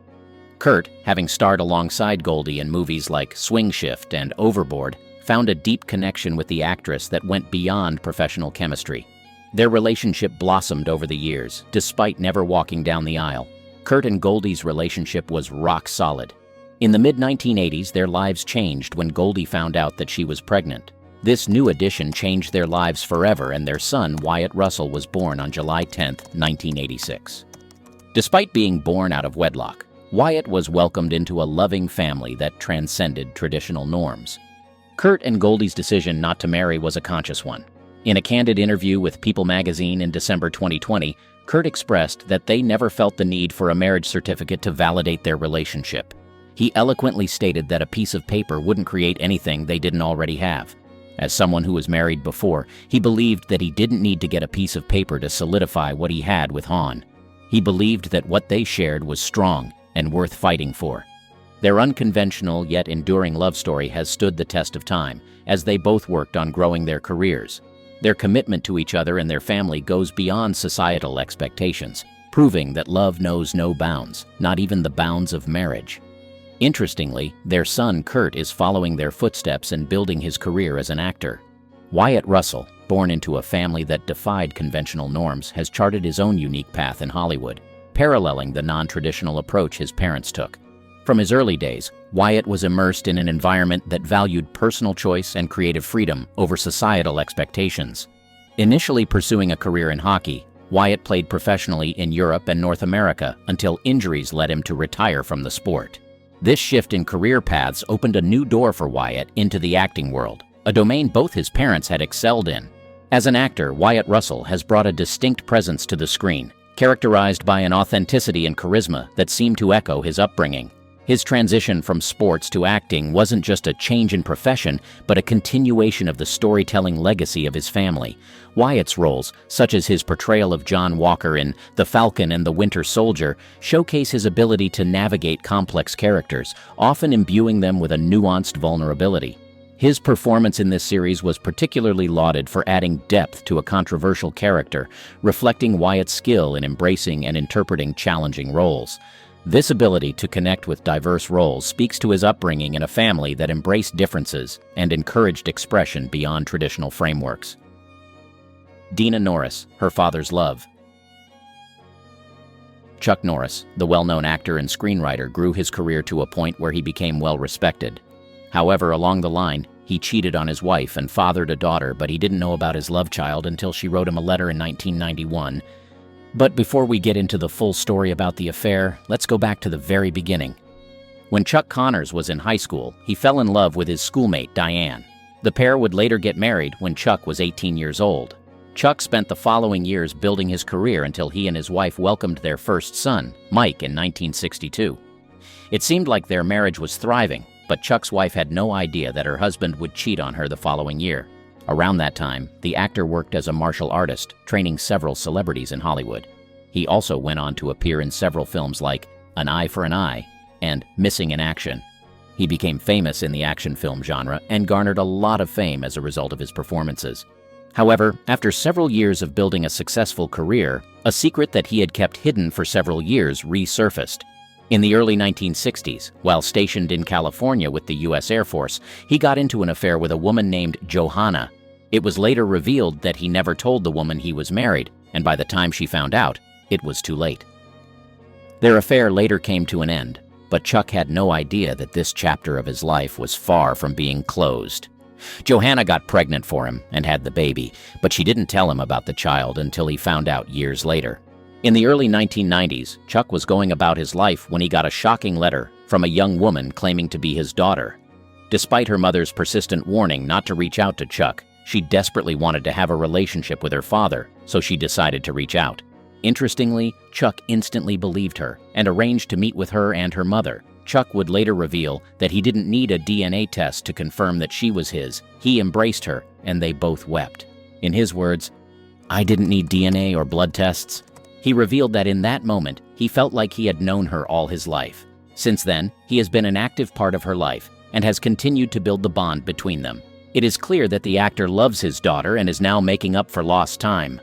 Kurt, having starred alongside Goldie in movies like Swing Shift and Overboard, found a deep connection with the actress that went beyond professional chemistry. Their relationship blossomed over the years, despite never walking down the aisle. Kurt and Goldie's relationship was rock solid. In the mid-1980s, their lives changed when Goldie found out that she was pregnant. This new addition changed their lives forever, and their son, Wyatt Russell, was born on July 10, 1986. Despite being born out of wedlock, Wyatt was welcomed into a loving family that transcended traditional norms. Kurt and Goldie's decision not to marry was a conscious one. In a candid interview with People magazine in December 2020, Kurt expressed that they never felt the need for a marriage certificate to validate their relationship. He eloquently stated that a piece of paper wouldn't create anything they didn't already have. As someone who was married before, he believed that he didn't need to get a piece of paper to solidify what he had with Hawn. He believed that what they shared was strong and worth fighting for. Their unconventional yet enduring love story has stood the test of time, as they both worked on growing their careers. Their commitment to each other and their family goes beyond societal expectations, proving that love knows no bounds, not even the bounds of marriage. Interestingly, their son Kurt is following their footsteps and building his career as an actor. Wyatt Russell, born into a family that defied conventional norms, has charted his own unique path in Hollywood, paralleling the non-traditional approach his parents took. From his early days, Wyatt was immersed in an environment that valued personal choice and creative freedom over societal expectations. Initially pursuing a career in hockey, Wyatt played professionally in Europe and North America until injuries led him to retire from the sport. This shift in career paths opened a new door for Wyatt into the acting world, a domain both his parents had excelled in. As an actor, Wyatt Russell has brought a distinct presence to the screen, characterized by an authenticity and charisma that seem to echo his upbringing. His transition from sports to acting wasn't just a change in profession, but a continuation of the storytelling legacy of his family. Wyatt's roles, such as his portrayal of John Walker in The Falcon and the Winter Soldier, showcase his ability to navigate complex characters, often imbuing them with a nuanced vulnerability. His performance in this series was particularly lauded for adding depth to a controversial character, reflecting Wyatt's skill in embracing and interpreting challenging roles. This ability to connect with diverse roles speaks to his upbringing in a family that embraced differences and encouraged expression beyond traditional frameworks. Dina Norris, her father's love. Chuck Norris, the well-known actor and screenwriter, grew his career to a point where he became well-respected. However, along the line, he cheated on his wife and fathered a daughter, but he didn't know about his love child until she wrote him a letter in 1991. But before we get into the full story about the affair, let's go back to the very beginning. When Chuck Connors was in high school, he fell in love with his schoolmate, Diane. The pair would later get married when Chuck was 18 years old. Chuck spent the following years building his career until he and his wife welcomed their first son, Mike, in 1962. It seemed like their marriage was thriving, but Chuck's wife had no idea that her husband would cheat on her the following year. Around that time, the actor worked as a martial artist, training several celebrities in Hollywood. He also went on to appear in several films like An Eye for an Eye and Missing in Action. He became famous in the action film genre and garnered a lot of fame as a result of his performances. However, after several years of building a successful career, a secret that he had kept hidden for several years resurfaced. In the early 1960s, while stationed in California with the U.S. Air Force, he got into an affair with a woman named Johanna. It was later revealed that he never told the woman he was married, and by the time she found out, it was too late. Their affair later came to an end, but Chuck had no idea that this chapter of his life was far from being closed. Johanna got pregnant for him and had the baby, but she didn't tell him about the child until he found out years later. In the early 1990s, Chuck was going about his life when he got a shocking letter from a young woman claiming to be his daughter. Despite her mother's persistent warning not to reach out to Chuck, she desperately wanted to have a relationship with her father, so she decided to reach out. Interestingly, Chuck instantly believed her and arranged to meet with her and her mother. Chuck would later reveal that he didn't need a DNA test to confirm that she was his. He embraced her, and they both wept. In his words, "I didn't need DNA or blood tests." He revealed that in that moment, he felt like he had known her all his life. Since then, he has been an active part of her life and has continued to build the bond between them. It is clear that the actor loves his daughter and is now making up for lost time.